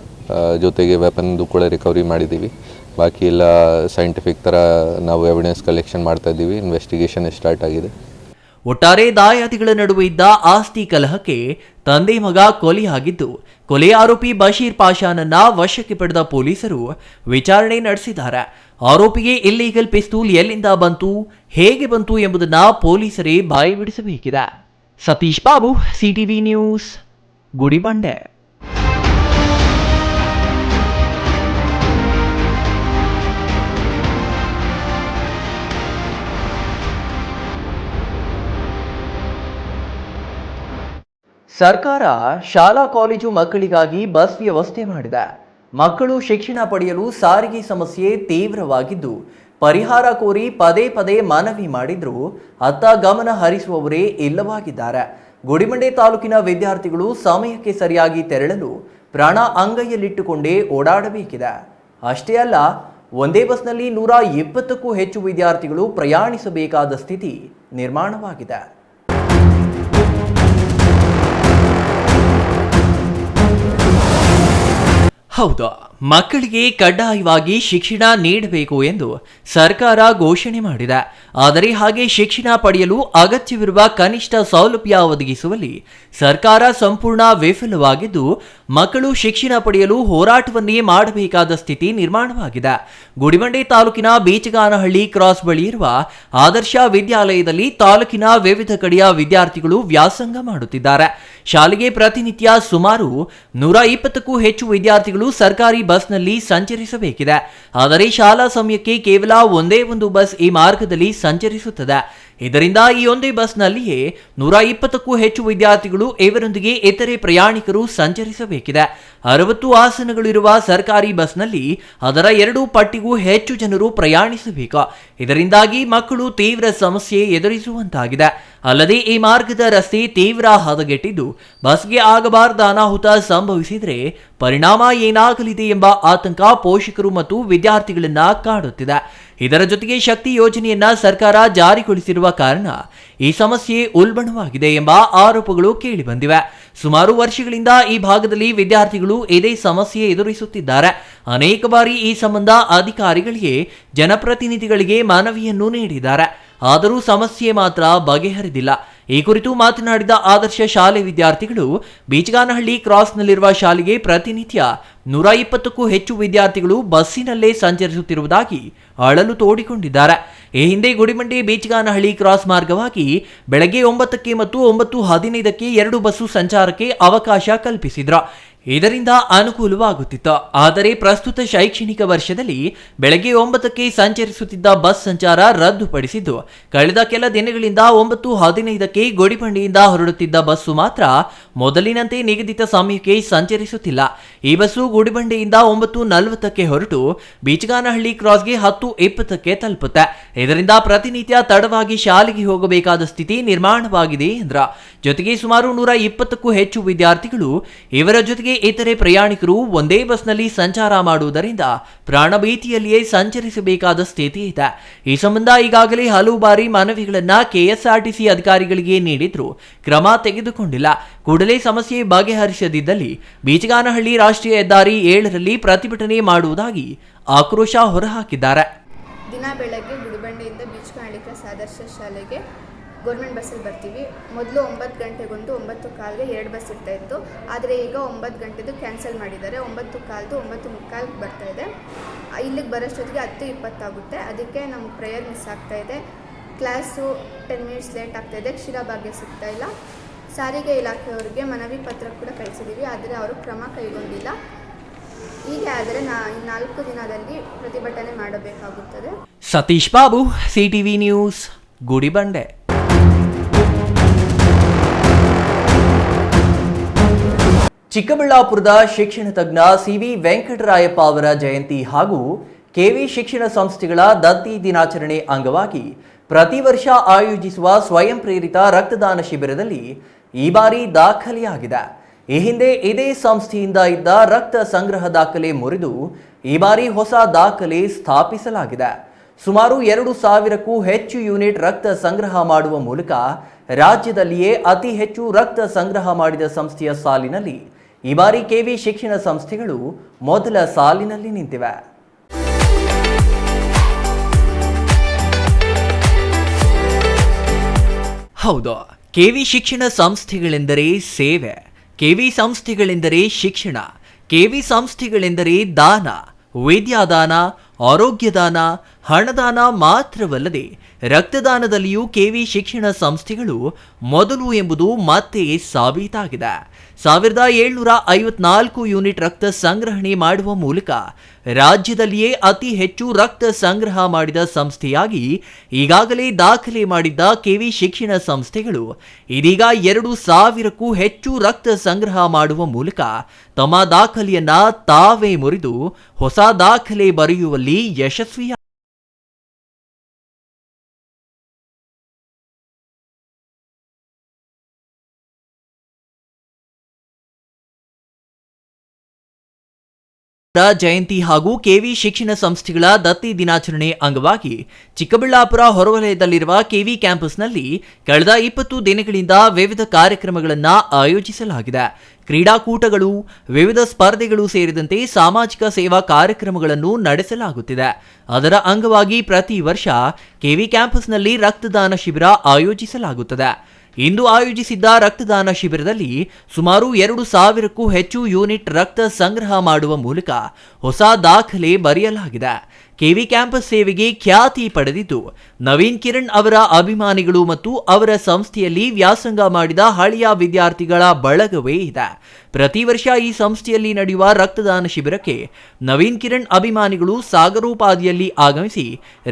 ಜೊತೆಗೆ ವೆಪನ್ದು ಕೂಡ ರಿಕವರಿ ಮಾಡಿದ್ದೀವಿ. ಬಾಕಿ ಎಲ್ಲ ಸೈಂಟಿಫಿಕ್ ಥರ ನಾವು ಎವಿಡೆನ್ಸ್ ಕಲೆಕ್ಷನ್ ಮಾಡ್ತಾ ಇದ್ದೀವಿ. ಇನ್ವೆಸ್ಟಿಗೇಷನ್ ಸ್ಟಾರ್ಟ್ ಆಗಿದೆ. ಒಟ್ಟಾರೆ ದಾಯಾದಿಗಳ ನಡುವೆ ಇದ್ದ ಆಸ್ತಿ ಕಲಹಕ್ಕೆ ತಂದೆ ಮಗ ಕೊಲೆಯಾಗಿದ್ದು, ಕೊಲೆ ಆರೋಪಿ ಬಶೀರ್ ಪಾಷಾನನ್ನ ವಶಕ್ಕೆ ಪಡೆದ ಪೊಲೀಸರು ವಿಚಾರಣೆ ನಡೆಸಿದ್ದಾರೆ. ಆರೋಪಿಗೆ ಇಲ್ಲೀಗಲ್ ಪಿಸ್ತೂಲ್ ಎಲ್ಲಿಂದ ಬಂತು, ಹೇಗೆ ಬಂತು ಎಂಬುದನ್ನ ಪೊಲೀಸರೇ ಬಾಯಿ ಬಿಡಿಸಬೇಕಿದೆ. Satish Babu, CTV news, Gudibande. ಸರ್ಕಾರ ಶಾಲಾ ಕಾಲೇಜು ಮಕ್ಕಳಿಗಾಗಿ ಬಸ್ ವ್ಯವಸ್ಥೆ ಮಾಡಿದೆ. ಮಕ್ಕಳು ಶಿಕ್ಷಣ ಪಡೆಯಲು ಸಾರಿಗೆ ಸಮಸ್ಯೆ ತೀವ್ರವಾಗಿದ್ದು, ಪರಿಹಾರ ಕೋರಿ ಪದೇ ಪದೇ ಮನವಿ ಮಾಡಿದ್ರು ಅತ್ತ ಗಮನ ಹರಿಸುವವರೇ ಇಲ್ಲವಾಗಿದ್ದಾರೆ. ಗುಡಿಬಂಡೆ ತಾಲೂಕಿನ ವಿದ್ಯಾರ್ಥಿಗಳು ಸಮಯಕ್ಕೆ ಸರಿಯಾಗಿ ತೆರಳಲು ಪ್ರಾಣ ಅಂಗೈಯಲ್ಲಿಟ್ಟುಕೊಂಡೇ ಓಡಾಡಬೇಕಿದೆ. ಅಷ್ಟೇ ಅಲ್ಲ, ಒಂದೇ ಬಸ್ನಲ್ಲಿ 120ಕ್ಕೂ ಹೆಚ್ಚು ವಿದ್ಯಾರ್ಥಿಗಳು ಪ್ರಯಾಣಿಸಬೇಕಾದ ಸ್ಥಿತಿ ನಿರ್ಮಾಣವಾಗಿದೆ. ಹೌದು, ಮಕ್ಕಳಿಗೆ ಕಡ್ಡಾಯವಾಗಿ ಶಿಕ್ಷಣ ನೀಡಬೇಕು ಎಂದು ಸರ್ಕಾರ ಘೋಷಣೆ ಮಾಡಿದೆ. ಆದರೆ ಹಾಗೆ ಶಿಕ್ಷಣ ಪಡೆಯಲು ಅಗತ್ಯವಿರುವ ಕನಿಷ್ಠ ಸೌಲಭ್ಯ ಒದಗಿಸುವಲ್ಲಿ ಸರ್ಕಾರ ಸಂಪೂರ್ಣ ವಿಫಲವಾಗಿದ್ದು, ಮಕ್ಕಳು ಶಿಕ್ಷಣ ಪಡೆಯಲು ಹೋರಾಟವನ್ನೇ ಮಾಡಬೇಕಾದ ಸ್ಥಿತಿ ನಿರ್ಮಾಣವಾಗಿದೆ. ಗುಡಿಬಂಡೆ ತಾಲೂಕಿನ ಬೀಚಗಾನಹಳ್ಳಿ ಕ್ರಾಸ್ ಬಳಿ ಇರುವ ಆದರ್ಶ ವಿದ್ಯಾಲಯದಲ್ಲಿ ತಾಲೂಕಿನ ವಿವಿಧ ಕಡೆಯ ವಿದ್ಯಾರ್ಥಿಗಳು ವ್ಯಾಸಂಗ ಮಾಡುತ್ತಿದ್ದಾರೆ. ಶಾಲೆಗೆ ಪ್ರತಿನಿತ್ಯ ಸುಮಾರು 120ಕ್ಕೂ ಹೆಚ್ಚು ವಿದ್ಯಾರ್ಥಿಗಳು ಸರ್ಕಾರಿ ಬಸ್ನಲ್ಲಿ ಸಂಚರಿಸಬೇಕಿದೆ. ಆದರೆ ಶಾಲಾ ಸಮಯಕ್ಕೆ ಕೇವಲ ಒಂದೇ ಒಂದು ಬಸ್ ಈ ಮಾರ್ಗದಲ್ಲಿ ಸಂಚರಿಸುತ್ತದೆ. ಇದರಿಂದ ಈ ಒಂದೇ ಬಸ್ನಲ್ಲಿಯೇ 120ಕ್ಕೂ ಹೆಚ್ಚು ವಿದ್ಯಾರ್ಥಿಗಳು ಇವರೊಂದಿಗೆ ಇತರೆ ಪ್ರಯಾಣಿಕರು ಸಂಚರಿಸಬೇಕಿದೆ. 60 ಆಸನಗಳಿರುವ ಸರ್ಕಾರಿ ಬಸ್ನಲ್ಲಿ ಅದರ 2 ಪಟ್ಟಿಗೂ ಹೆಚ್ಚು ಜನರು ಪ್ರಯಾಣಿಸಬೇಕು. ಇದರಿಂದಾಗಿ ಮಕ್ಕಳು ತೀವ್ರ ಸಮಸ್ಯೆ ಎದುರಿಸುವಂತಾಗಿದೆ. ಅಲ್ಲದೆ ಈ ಮಾರ್ಗದ ರಸ್ತೆ ತೀವ್ರ ಹದಗೆಟ್ಟಿದ್ದು, ಬಸ್ಗೆ ಆಗಬಾರದ ಅನಾಹುತ ಸಂಭವಿಸಿದರೆ ಪರಿಣಾಮ ಏನಾಗಲಿದೆ ಎಂಬ ಆತಂಕ ಪೋಷಕರು ಮತ್ತು ವಿದ್ಯಾರ್ಥಿಗಳನ್ನ ಕಾಡುತ್ತಿದೆ. ಇದರ ಜೊತೆಗೆ ಶಕ್ತಿ ಯೋಜನೆಯನ್ನ ಸರ್ಕಾರ ಜಾರಿಗೊಳಿಸಿರುವ ಕಾರಣ ಈ ಸಮಸ್ಯೆ ಉಲ್ಬಣವಾಗಿದೆ ಎಂಬ ಆರೋಪಗಳು ಕೇಳಿಬಂದಿವೆ. ಸುಮಾರು ವರ್ಷಗಳಿಂದ ಈ ಭಾಗದಲ್ಲಿ ವಿದ್ಯಾರ್ಥಿಗಳು ಇದೇ ಸಮಸ್ಯೆ ಎದುರಿಸುತ್ತಿದ್ದಾರೆ. ಅನೇಕ ಬಾರಿ ಈ ಸಂಬಂಧ ಅಧಿಕಾರಿಗಳಿಗೆ, ಜನಪ್ರತಿನಿಧಿಗಳಿಗೆ ಮನವಿಯನ್ನು ನೀಡಿದ್ದಾರೆ. ಆದರೂ ಸಮಸ್ಯೆ ಮಾತ್ರ ಬಗೆಹರಿದಿಲ್ಲ. ಈ ಕುರಿತು ಮಾತನಾಡಿದ ಆದರ್ಶ ಶಾಲೆ ವಿದ್ಯಾರ್ಥಿಗಳು, ಬೀಚಗಾನಹಳ್ಳಿ ಕ್ರಾಸ್ನಲ್ಲಿರುವ ಶಾಲೆಗೆ ಪ್ರತಿನಿತ್ಯ 120ಕ್ಕೂ ಹೆಚ್ಚು ವಿದ್ಯಾರ್ಥಿಗಳು ಬಸ್ಸಿನಲ್ಲೇ ಸಂಚರಿಸುತ್ತಿರುವುದಾಗಿ ಅಳಲು ತೋಡಿಕೊಂಡಿದ್ದಾರೆ. ಈ ಹಿಂದೆ ಗುಡಿಬಂಡೆ ಬೀಚಗಾನಹಳ್ಳಿ ಕ್ರಾಸ್ ಮಾರ್ಗವಾಗಿ ಬೆಳಗ್ಗೆ 9ಕ್ಕೆ ಮತ್ತು 9:15ಕ್ಕೆ 2 ಬಸ್ಸು ಸಂಚಾರಕ್ಕೆ ಅವಕಾಶ ಕಲ್ಪಿಸಿದ್ರು. ಇದರಿಂದ ಅನುಕೂಲವಾಗುತ್ತಿತ್ತು. ಆದರೆ ಪ್ರಸ್ತುತ ಶೈಕ್ಷಣಿಕ ವರ್ಷದಲ್ಲಿ ಬೆಳಗ್ಗೆ 9ಕ್ಕೆ ಸಂಚರಿಸುತ್ತಿದ್ದ ಬಸ್ ಸಂಚಾರ ರದ್ದುಪಡಿಸಿದ್ದು, ಕಳೆದ ಕೆಲ ದಿನಗಳಿಂದ 9:15ಕ್ಕೆ ಗುಡಿಬಂಡೆಯಿಂದ ಹೊರಡುತ್ತಿದ್ದ ಬಸ್ಸು ಮಾತ್ರ ಮೊದಲಿನಂತೆ ನಿಗದಿತ ಸಮಯಕ್ಕೆ ಸಂಚರಿಸುತ್ತಿಲ್ಲ. ಈ ಬಸ್ಸು ಗುಡಿಬಂಡೆಯಿಂದ 9:40ಕ್ಕೆ ಹೊರಟು ಬೀಚಗಾನಹಳ್ಳಿ ಕ್ರಾಸ್ಗೆ 10:20ಕ್ಕೆ ತಲುಪುತ್ತೆ. ಇದರಿಂದ ಪ್ರತಿನಿತ್ಯ ತಡವಾಗಿ ಶಾಲೆಗೆ ಹೋಗಬೇಕಾದ ಸ್ಥಿತಿ ನಿರ್ಮಾಣವಾಗಿದೆ ಎಂದ್ರ. ಜೊತೆಗೆ ಸುಮಾರು 120ಕ್ಕೂ ಹೆಚ್ಚು ವಿದ್ಯಾರ್ಥಿಗಳು, ಇವರ ಜೊತೆಗೆ ಇತರೆ ಪ್ರಯಾಣಿಕರು ಒಂದೇ ಬಸ್ನಲ್ಲಿ ಸಂಚಾರ ಮಾಡುವುದರಿಂದ ಪ್ರಾಣಭೀತಿಯಲ್ಲಿಯೇ ಸಂಚರಿಸಬೇಕಾದ ಸ್ಥಿತಿ ಇದೆ. ಈ ಸಂಬಂಧ ಈಗಾಗಲೇ ಹಲವು ಬಾರಿ ಮನವಿಗಳನ್ನ ಕೆಎಸ್ಆರ್ಟಿಸಿ ಅಧಿಕಾರಿಗಳಿಗೆ ನೀಡಿದ್ರು ಕ್ರಮ ತೆಗೆದುಕೊಂಡಿಲ್ಲ. ಕೂಡಲೇ ಸಮಸ್ಯೆ ಬಗೆಹರಿಸದಿದ್ದಲ್ಲಿ ಬೀಚಗಾನಹಳ್ಳಿ ರಾಷ್ಟ್ರೀಯ ಹೆದ್ದಾರಿ 7ರಲ್ಲಿ ಪ್ರತಿಭಟನೆ ಮಾಡುವುದಾಗಿ ಆಕ್ರೋಶ ಹೊರಹಾಕಿದ್ದಾರೆ. ದಿನ ಬೆಳಗ್ಗೆ ಗುಡಿಬಂಡೆಯಿಂದ ಬೀಚಗಾನಹಳ್ಳಿ ಕ್ರಾಸ್ ಆದರ್ಶ ಶಾಲೆಗೆ ಗೌರ್ಮೆಂಟ್ ಬಸ್ಸಲ್ಲಿ ಬರ್ತೀವಿ. ಮೊದಲು 9 ಗಂಟೆಗೊಂದು 9:15ಗೆ 2 ಬಸ್ ಇರ್ತಾಯಿತ್ತು. ಆದರೆ ಈಗ 9 ಗಂಟೆದು ಕ್ಯಾನ್ಸಲ್ ಮಾಡಿದ್ದಾರೆ. 9:15 9:45 ಬರ್ತಾ ಇದೆ. ಇಲ್ಲಿಗೆ ಬರೋಷ್ಟೊತ್ತಿಗೆ 10:20 ಆಗುತ್ತೆ. ಅದಕ್ಕೆ ನಮ್ಮ ಪ್ರೇಯರ್ ಮಿಸ್ ಆಗ್ತಾಯಿದೆ. ಕ್ಲಾಸು 10 ಮಿನಿಟ್ಸ್ ಲೇಟ್ ಆಗ್ತಾಯಿದೆ. ಕ್ಷೀರಭಾಗ್ಯ ಸಿಗ್ತಾ ಇಲ್ಲ. ಸಾರಿಗೆ ಇಲಾಖೆಯವರಿಗೆ ಮನವಿ ಪತ್ರ ಕೂಡ ಕಳಿಸಿದ್ದೀವಿ, ಆದರೆ ಅವರು ಕ್ರಮ ಕೈಗೊಂಡಿಲ್ಲ. ಹೀಗೆ ಆದರೆ 4 ದಿನದಲ್ಲಿ ಪ್ರತಿಭಟನೆ ಮಾಡಬೇಕಾಗುತ್ತದೆ. Satish Babu, CTV news, Gudibande. ಚಿಕ್ಕಬಳ್ಳಾಪುರದ ಶಿಕ್ಷಣ ತಜ್ಞ CV ವೆಂಕಟರಾಯಪ್ಪ ಅವರ ಜಯಂತಿ ಹಾಗೂ KV ಶಿಕ್ಷಣ ಸಂಸ್ಥೆಗಳ ದತ್ತಿ ದಿನಾಚರಣೆ ಅಂಗವಾಗಿ ಪ್ರತಿ ವರ್ಷ ಆಯೋಜಿಸುವ ಸ್ವಯಂ ಪ್ರೇರಿತ ರಕ್ತದಾನ ಶಿಬಿರದಲ್ಲಿ ಈ ಬಾರಿ ದಾಖಲೆಯಾಗಿದೆ. ಈ ಹಿಂದೆ ಇದೇ ಸಂಸ್ಥೆಯಿಂದ ಇದ್ದ ರಕ್ತ ಸಂಗ್ರಹ ದಾಖಲೆ ಮುರಿದು ಈ ಬಾರಿ ಹೊಸ ದಾಖಲೆ ಸ್ಥಾಪಿಸಲಾಗಿದೆ. ಸುಮಾರು 2,000ಕ್ಕೂ ಹೆಚ್ಚು ಯೂನಿಟ್ ರಕ್ತ ಸಂಗ್ರಹ ಮಾಡುವ ಮೂಲಕ ರಾಜ್ಯದಲ್ಲಿಯೇ ಅತಿ ಹೆಚ್ಚು ರಕ್ತ ಸಂಗ್ರಹ ಮಾಡಿದ ಸಂಸ್ಥೆಯ ಸಾಲಿನಲ್ಲಿ ಈ ಬಾರಿ KV ಶಿಕ್ಷಣ ಸಂಸ್ಥೆಗಳು ಮೊದಲ ಸಾಲಿನಲ್ಲಿ ನಿಂತಿವೆ. ಹೌದು, KV ಶಿಕ್ಷಣ ಸಂಸ್ಥೆಗಳೆಂದರೆ ಸೇವೆ, KV ಸಂಸ್ಥೆಗಳೆಂದರೆ ಶಿಕ್ಷಣ, KV ಸಂಸ್ಥೆಗಳೆಂದರೆ ದಾನ, ವಿದ್ಯಾದಾನ, ಆರೋಗ್ಯದಾನ, ಹಣದಾನ ಮಾತ್ರವಲ್ಲದೆ ರಕ್ತದಾನದಲ್ಲಿಯೂ KV ಶಿಕ್ಷಣ ಸಂಸ್ಥೆಗಳು ಮೊದಲು ಎಂಬುದು ಮತ್ತೆ ಸಾಬೀತಾಗಿದೆ. 1754 ಯೂನಿಟ್ ರಕ್ತ ಸಂಗ್ರಹಣೆ ಮಾಡುವ ಮೂಲಕ ರಾಜ್ಯದಲ್ಲಿಯೇ ಅತಿ ಹೆಚ್ಚು ರಕ್ತ ಸಂಗ್ರಹ ಮಾಡಿದ ಸಂಸ್ಥೆಯಾಗಿ ಈಗಾಗಲೇ ದಾಖಲೆ ಮಾಡಿದ್ದ KV ಶಿಕ್ಷಣ ಸಂಸ್ಥೆಗಳು ಇದೀಗ 2,000ಕ್ಕೂ ಹೆಚ್ಚು ರಕ್ತ ಸಂಗ್ರಹ ಮಾಡುವ ಮೂಲಕ ತಮ್ಮ ದಾಖಲೆಯನ್ನ ತಾವೇ ಮುರಿದು ಹೊಸ ದಾಖಲೆ ಬರೆಯುವಲ್ಲಿ ಯಶಸ್ವಿಯಾಗಿದೆ. ಜಯಂತಿ ಹಾಗೂ ಕೆವಿ ಶಿಕ್ಷಣ ಸಂಸ್ಥೆಗಳ ದತ್ತಿ ದಿನಾಚರಣೆ ಅಂಗವಾಗಿ ಚಿಕ್ಕಬಳ್ಳಾಪುರ ಹೊರವಲಯದಲ್ಲಿರುವ ಕೆವಿ ಕ್ಯಾಂಪಸ್ನಲ್ಲಿ ಕಳೆದ 20 ದಿನಗಳಿಂದ ವಿವಿಧ ಕಾರ್ಯಕ್ರಮಗಳನ್ನು ಆಯೋಜಿಸಲಾಗಿದೆ. ಕ್ರೀಡಾಕೂಟಗಳು, ವಿವಿಧ ಸ್ಪರ್ಧೆಗಳು ಸೇರಿದಂತೆ ಸಾಮಾಜಿಕ ಸೇವಾ ಕಾರ್ಯಕ್ರಮಗಳನ್ನು ನಡೆಸಲಾಗುತ್ತಿದೆ. ಅದರ ಅಂಗವಾಗಿ ಪ್ರತಿ ವರ್ಷ ಕೆವಿ ಕ್ಯಾಂಪಸ್ನಲ್ಲಿ ರಕ್ತದಾನ ಶಿಬಿರ ಆಯೋಜಿಸಲಾಗುತ್ತದೆ. ಇಂದು ಆಯೋಜಿಸಿದ್ದ ರಕ್ತದಾನ ಶಿಬಿರದಲ್ಲಿ ಸುಮಾರು 2,000ಕ್ಕೂ ಹೆಚ್ಚು ಯೂನಿಟ್ ರಕ್ತ ಸಂಗ್ರಹ ಮಾಡುವ ಮೂಲಕ ಹೊಸ ದಾಖಲೆ ಬರೆಯಲಾಗಿದೆ. ಕೆವಿ ಕ್ಯಾಂಪಸ್ ಸೇವೆಗೆ ಖ್ಯಾತಿ ಪಡೆದಿದ್ದು ನವೀನ್ ಕಿರಣ್ ಅವರ ಅಭಿಮಾನಿಗಳು ಮತ್ತು ಅವರ ಸಂಸ್ಥೆಯಲ್ಲಿ ವ್ಯಾಸಂಗ ಮಾಡಿದ ಹಳೆಯ ವಿದ್ಯಾರ್ಥಿಗಳ ಬಳಗವೇ ಇದೆ. ಪ್ರತಿ ವರ್ಷ ಈ ಸಂಸ್ಥೆಯಲ್ಲಿ ನಡೆಯುವ ರಕ್ತದಾನ ಶಿಬಿರಕ್ಕೆ ನವೀನ್ ಕಿರಣ್ ಅಭಿಮಾನಿಗಳು ಸಾಗರೋಪಾದಿಯಲ್ಲಿ ಆಗಮಿಸಿ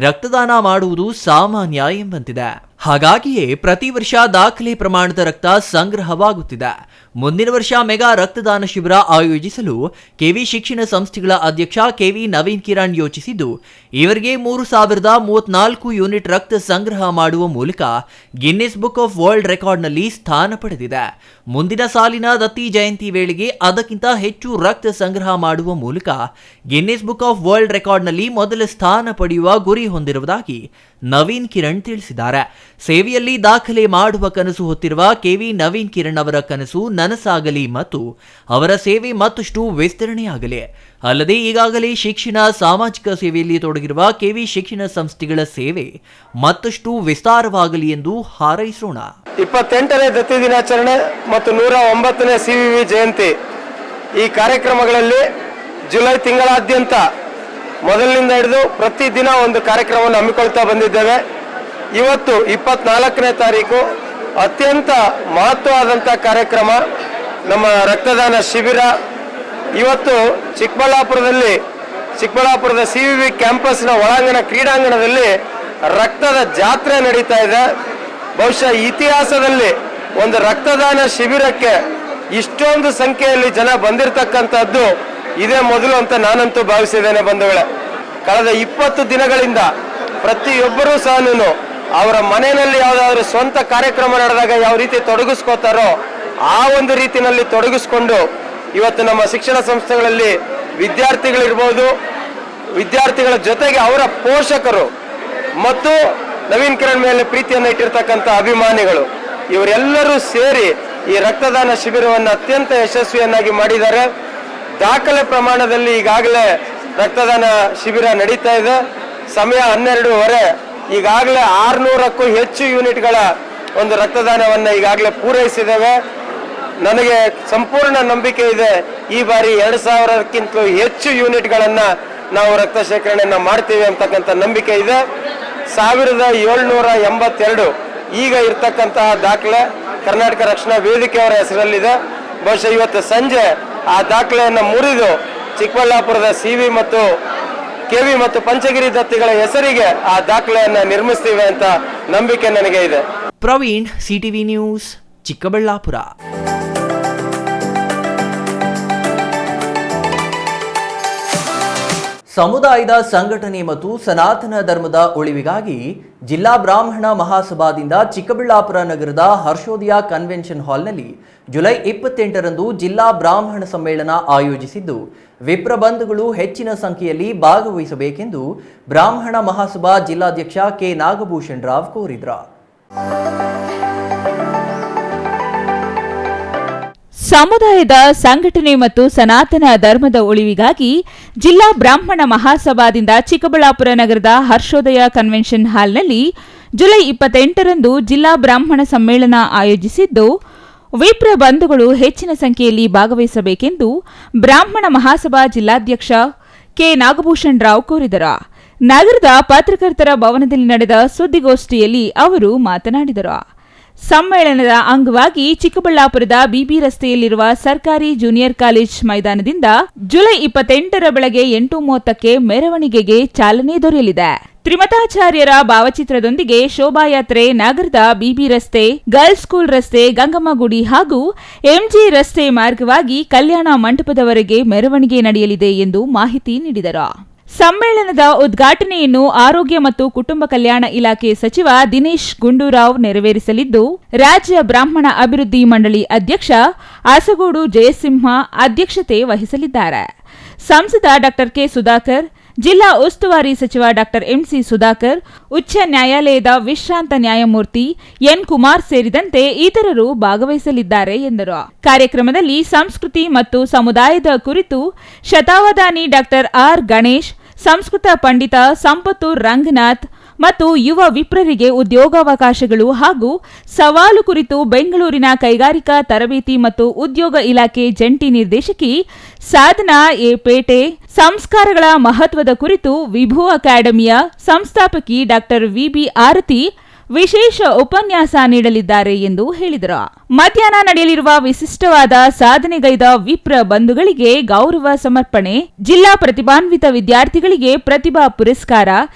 ರಕ್ತದಾನ ಮಾಡುವುದು ಸಾಮಾನ್ಯ ಎಂಬಂತಿದೆ. ಹಾಗಾಗಿಯೇ ಪ್ರತಿ ವರ್ಷ ದಾಖಲೆ ಪ್ರಮಾಣದ ರಕ್ತ ಸಂಗ್ರಹವಾಗುತ್ತಿದೆ. ಮುಂದಿನ ವರ್ಷ ಮೆಗಾ ರಕ್ತದಾನ ಶಿಬಿರ ಆಯೋಜಿಸಲು ಕೆವಿ ಶಿಕ್ಷಣ ಸಂಸ್ಥೆಗಳ ಅಧ್ಯಕ್ಷ ಕೆವಿ ನವೀನ್ ಕಿರಣ್ ಯೋಚಿಸಿದ್ದು, ಇವರಿಗೆ 3,034 ಯೂನಿಟ್ ರಕ್ತ ಸಂಗ್ರಹ ಮಾಡುವ ಮೂಲಕ ಗಿನ್ನೆಸ್ ಬುಕ್ ಆಫ್ ವರ್ಲ್ಡ್ ರೆಕಾರ್ಡ್ನಲ್ಲಿ ಸ್ಥಾನ ಪಡೆದಿದೆ. ಮುಂದಿನ ಸಾಲಿನ ದತ್ತಿ ಜಯಂತಿ ವೇಳೆಗೆ ಅದಕ್ಕಿಂತ ಹೆಚ್ಚು ರಕ್ತ ಸಂಗ್ರಹ ಮಾಡುವ ಮೂಲಕ ಗಿನ್ನೆಸ್ ಬುಕ್ ಆಫ್ ವರ್ಲ್ಡ್ ರೆಕಾರ್ಡ್ನಲ್ಲಿ ಮೊದಲ ಸ್ಥಾನ ಪಡೆಯುವ ಗುರಿ ಹೊಂದಿರುವುದಾಗಿ ನವೀನ್ ಕಿರಣ್ ತಿಳಿಸಿದ್ದಾರೆ. ಸೇವೆಯಲ್ಲಿ ದಾಖಲೆ ಮಾಡುವ ಕನಸು ಹೊತ್ತಿರುವ ಕೆವಿ ನವೀನ್ ಕಿರಣ್ ಅವರ ಕನಸು ನನಸಾಗಲಿ ಮತ್ತು ಅವರ ಸೇವೆ ಮತ್ತಷ್ಟು ವಿಸ್ತರಣೆಯಾಗಲಿ. ಅಲ್ಲದೆ ಈಗಾಗಲೇ ಶಿಕ್ಷಣ, ಸಾಮಾಜಿಕ ಸೇವೆಯಲ್ಲಿ ತೊಡಗಿರುವ ಕೆವಿ ಶಿಕ್ಷಣ ಸಂಸ್ಥೆಗಳ ಸೇವೆ ಮತ್ತಷ್ಟು ವಿಸ್ತಾರವಾಗಲಿ ಎಂದು ಹಾರೈಸೋಣ. 28ನೇ ದತ್ತಿ ದಿನಾಚರಣೆ ಮತ್ತು 109ನೇ CVV ಜಯಂತಿ ಈ ಕಾರ್ಯಕ್ರಮಗಳಲ್ಲಿ ಜುಲೈ ತಿಂಗಳಾದ್ಯಂತ ಮೊದಲಿನಿಂದ ಹಿಡಿದು ಪ್ರತಿದಿನ ಒಂದು ಕಾರ್ಯಕ್ರಮವನ್ನು ಹಮ್ಮಿಕೊಳ್ತಾ ಬಂದಿದ್ದೇವೆ. ಇವತ್ತು 24ನೇ ತಾರೀಕು ಅತ್ಯಂತ ಮಹತ್ವವಾದಂಥ ಕಾರ್ಯಕ್ರಮ, ನಮ್ಮ ರಕ್ತದಾನ ಶಿಬಿರ. ಇವತ್ತು ಚಿಕ್ಕಬಳ್ಳಾಪುರದ CVV ಕ್ಯಾಂಪಸ್ನ ಒಳಾಂಗಣ ಕ್ರೀಡಾಂಗಣದಲ್ಲಿ ರಕ್ತದ ಜಾತ್ರೆ ನಡೀತಾ ಇದೆ. ಬಹುಶಃ ಇತಿಹಾಸದಲ್ಲಿ ಒಂದು ರಕ್ತದಾನ ಶಿಬಿರಕ್ಕೆ ಇಷ್ಟೊಂದು ಸಂಖ್ಯೆಯಲ್ಲಿ ಜನ ಬಂದಿರತಕ್ಕಂಥದ್ದು ಇದೇ ಮೊದಲು ಅಂತ ನಾನಂತೂ ಭಾವಿಸಿದ್ದೇನೆ. ಬಂಧುಗಳೇ, ಕಳೆದ 20 ದಿನಗಳಿಂದ ಪ್ರತಿಯೊಬ್ಬರೂ ಸಹ ಅವರ ಮನೆಯಲ್ಲಿ ಯಾವುದಾದ್ರೂ ಸ್ವಂತ ಕಾರ್ಯಕ್ರಮ ನಡೆದಾಗ ಯಾವ ರೀತಿ ತೊಡಗಿಸ್ಕೋತಾರೋ ಆ ಒಂದು ರೀತಿಯಲ್ಲಿ ತೊಡಗಿಸ್ಕೊಂಡು ಇವತ್ತು ನಮ್ಮ ಶಿಕ್ಷಣ ಸಂಸ್ಥೆಗಳಲ್ಲಿ ವಿದ್ಯಾರ್ಥಿಗಳಿರ್ಬೋದು, ವಿದ್ಯಾರ್ಥಿಗಳ ಜೊತೆಗೆ ಅವರ ಪೋಷಕರು ಮತ್ತು ನವೀನ್ ಕಿರಣ್ ಮೇಲೆ ಪ್ರೀತಿಯನ್ನು ಇಟ್ಟಿರ್ತಕ್ಕಂಥ ಅಭಿಮಾನಿಗಳು ಇವರೆಲ್ಲರೂ ಸೇರಿ ಈ ರಕ್ತದಾನ ಶಿಬಿರವನ್ನು ಅತ್ಯಂತ ಯಶಸ್ವಿಯನ್ನಾಗಿ ಮಾಡಿದ್ದಾರೆ. ದಾಖಲೆ ಪ್ರಮಾಣದಲ್ಲಿ ಈಗಾಗಲೇ ರಕ್ತದಾನ ಶಿಬಿರ ನಡೀತಾ ಇದೆ. ಸಮಯ 12:30. ಈಗಾಗಲೇ 600ಕ್ಕೂ ಹೆಚ್ಚು ಯೂನಿಟ್ಗಳ ಒಂದು ರಕ್ತದಾನವನ್ನು ಈಗಾಗಲೇ ಪೂರೈಸಿದ್ದೇವೆ. ನನಗೆ ಸಂಪೂರ್ಣ ನಂಬಿಕೆ ಇದೆ, ಈ ಬಾರಿ 2,000ಕ್ಕಿಂತಲೂ ಹೆಚ್ಚು ಯೂನಿಟ್ಗಳನ್ನು ನಾವು ರಕ್ತ ಶೇಖರಣೆಯನ್ನು ಮಾಡ್ತೀವಿ ಅಂತಕ್ಕಂಥ ನಂಬಿಕೆ ಇದೆ. 1,782 ಈಗ ಇರ್ತಕ್ಕಂತಹ ದಾಖಲೆ ಕರ್ನಾಟಕ ರಕ್ಷಣಾ ವೇದಿಕೆಯವರ ಹೆಸರಲ್ಲಿದೆ. ಬಹುಶಃ ಇವತ್ತು ಸಂಜೆ ಆ ದಾಖಲೆಯನ್ನು ಮುರಿದು ಚಿಕ್ಕಬಳ್ಳಾಪುರದ CV ಮತ್ತು ಕೆವಿ ಮತ್ತು ಪಂಚಗಿರಿ ದತ್ತಿಗಳ ಹೆಸರಿಗೆ ಆ ದಾಖಲೆಯನ್ನು ನಿರ್ಮಿಸ್ತೀವಿ ಅಂತ ನಂಬಿಕೆ ನನಗೆ ಇದೆ. Praveen, CTV news, Chikkaballapur. ಸಮುದಾಯದ ಸಂಘಟನೆ ಮತ್ತು ಸನಾತನ ಧರ್ಮದ ಉಳಿವಿಗಾಗಿ ಜಿಲ್ಲಾ ಬ್ರಾಹ್ಮಣ ಮಹಾಸಭಾದಿಂದ ಚಿಕ್ಕಬಳ್ಳಾಪುರ ನಗರದ ಹರ್ಷೋದಯ ಕನ್ವೆನ್ಷನ್ ಹಾಲ್ನಲ್ಲಿ ಜುಲೈ 28ರಂದು ಜಿಲ್ಲಾ ಬ್ರಾಹ್ಮಣ ಸಮ್ಮೇಳನ ಆಯೋಜಿಸಿದ್ದು, ವಿಪ್ರ ಬಂಧುಗಳು ಹೆಚ್ಚಿನ ಸಂಖ್ಯೆಯಲ್ಲಿ ಭಾಗವಹಿಸಬೇಕೆಂದು ಬ್ರಾಹ್ಮಣ ಮಹಾಸಭಾ ಜಿಲ್ಲಾಧ್ಯಕ್ಷ ಕೆ ನಾಗಭೂಷಣ್ ರಾವ್ ಕೋರಿದರು. ಸಮುದಾಯದ ಸಂಘಟನೆ ಮತ್ತು ಸನಾತನ ಧರ್ಮದ ಉಳಿವಿಗಾಗಿ ಜಿಲ್ಲಾ ಬ್ರಾಹ್ಮಣ ಮಹಾಸಭಾದಿಂದ ಚಿಕ್ಕಬಳ್ಳಾಪುರ ನಗರದ ಹರ್ಷೋದಯ ಕನ್ವೆನ್ಷನ್ ಹಾಲ್ನಲ್ಲಿ ಜುಲೈ 28ರಂದು ಜಿಲ್ಲಾ ಬ್ರಾಹ್ಮಣ ಸಮ್ಮೇಳನ ಆಯೋಜಿಸಿದ್ದು, ವಿಪ್ರ ಬಂಧುಗಳು ಹೆಚ್ಚಿನ ಸಂಖ್ಯೆಯಲ್ಲಿ ಭಾಗವಹಿಸಬೇಕೆಂದು ಬ್ರಾಹ್ಮಣ ಮಹಾಸಭಾ ಜಿಲ್ಲಾಧ್ಯಕ್ಷ ಕೆ ನಾಗಭೂಷಣ್ ರಾವ್ ಕೋರಿದರು. ನಗರದ ಪತ್ರಕರ್ತರ ಭವನದಲ್ಲಿ ನಡೆದ ಸುದ್ದಿಗೋಷ್ಠಿಯಲ್ಲಿ ಅವರು ಮಾತನಾಡಿದರು. ಸಮ್ಮೇಳನದ ಅಂಗವಾಗಿ ಚಿಕ್ಕಬಳ್ಳಾಪುರದ ಬಿಬಿ ರಸ್ತೆಯಲ್ಲಿರುವ ಸರ್ಕಾರಿ ಜೂನಿಯರ್ ಕಾಲೇಜ್ ಮೈದಾನದಿಂದ ಜುಲೈ 28ರ ಬೆಳಗ್ಗೆ 8:30ಕ್ಕೆ ಮೆರವಣಿಗೆಗೆ ಚಾಲನೆ ದೊರೆಯಲಿದೆ. ತ್ರಿಮತಾಚಾರ್ಯರ ಭಾವಚಿತ್ರದೊಂದಿಗೆ ಶೋಭಾಯಾತ್ರೆ ನಗರದ ಬಿಬಿ ರಸ್ತೆ, ಗರ್ಲ್ಸ್ ಸ್ಕೂಲ್ ರಸ್ತೆ, ಗಂಗಮ್ಮ ಗುಡಿ ಹಾಗೂ ಎಂಜಿ ರಸ್ತೆ ಮಾರ್ಗವಾಗಿ ಕಲ್ಯಾಣ ಮಂಟಪದವರೆಗೆ ಮೆರವಣಿಗೆ ನಡೆಯಲಿದೆ ಎಂದು ಮಾಹಿತಿ ನೀಡಿದರು. ಸಮ್ಮೇಳನದ ಉದ್ಘಾಟನೆಯನ್ನು ಆರೋಗ್ಯ ಮತ್ತು ಕುಟುಂಬ ಕಲ್ಯಾಣ ಇಲಾಖೆ ಸಚಿವ ದಿನೇಶ್ ಗುಂಡೂರಾವ್ ನೆರವೇರಿಸಲಿದ್ದು, ರಾಜ್ಯ ಬ್ರಾಹ್ಮಣ ಅಭಿವೃದ್ಧಿ ಮಂಡಳಿ ಅಧ್ಯಕ್ಷ ಆಸಗೋಡು ಜಯಸಿಂಹ ಅಧ್ಯಕ್ಷತೆ ವಹಿಸಲಿದ್ದಾರೆ. ಸಂಸದ ಡಾಕ್ಟರ್ ಕೆ ಸುಧಾಕರ್, ಜಿಲ್ಲಾ ಉಸ್ತುವಾರಿ ಸಚಿವ ಡಾಕ್ಟರ್ ಎಂಸಿ ಸುಧಾಕರ್, ಉಚ್ಚ ನ್ಯಾಯಾಲಯದ ವಿಶ್ರಾಂತ ನ್ಯಾಯಮೂರ್ತಿ ಎನ್ ಕುಮಾರ್ ಸೇರಿದಂತೆ ಇತರರು ಭಾಗವಹಿಸಲಿದ್ದಾರೆ ಎಂದರು. ಕಾರ್ಯಕ್ರಮದಲ್ಲಿ ಸಂಸ್ಕೃತಿ ಮತ್ತು ಸಮುದಾಯದ ಕುರಿತು ಶತಾವಧಾನಿ ಡಾಕ್ಟರ್ ಆರ್ ಗಣೇಶ್, ಸಂಸ್ಕೃತ ಪಂಡಿತ ಸಂಪತ್ತು ರಂಗನಾಥ್ ಮತ್ತು ಯುವ ವಿಪ್ರರಿಗೆ ಉದ್ಯೋಗಾವಕಾಶಗಳು ಹಾಗೂ ಸವಾಲು ಕುರಿತು ಬೆಂಗಳೂರಿನ ಕೈಗಾರಿಕಾ ತರಬೇತಿ ಮತ್ತು ಉದ್ಯೋಗ ಇಲಾಖೆ ಜಂಟಿ ನಿರ್ದೇಶಕಿ ಸಾಧನಾ ಎ ಪೇಟೆ, ಸಂಸ್ಕಾರಗಳ ಮಹತ್ವದ ಕುರಿತು ವಿಭು ಅಕಾಡೆಮಿಯ ಸಂಸ್ಥಾಪಕಿ ಡಾಕ್ಟರ್ ವಿಬಿ ಆರತಿ ವಿಶೇಷ ಉಪನ್ಯಾಸ ನೀಡಲಿದ್ದಾರೆ ಎಂದು ಹೇಳಿದರು. ಮಧ್ಯಾಹ್ನ ನಡೆಯಲಿರುವ ವಿಶಿಷ್ಟವಾದ ಸಾಧನೆಗೈದ ವಿಪ್ರ ಬಂಧುಗಳಿಗೆ ಗೌರವ ಸಮರ್ಪಣೆ, ಜಿಲ್ಲಾ ಪ್ರತಿಭಾನ್ವಿತ ವಿದ್ಯಾರ್ಥಿಗಳಿಗೆ ಪ್ರತಿಭಾ ಪುರಸ್ಕಾರ,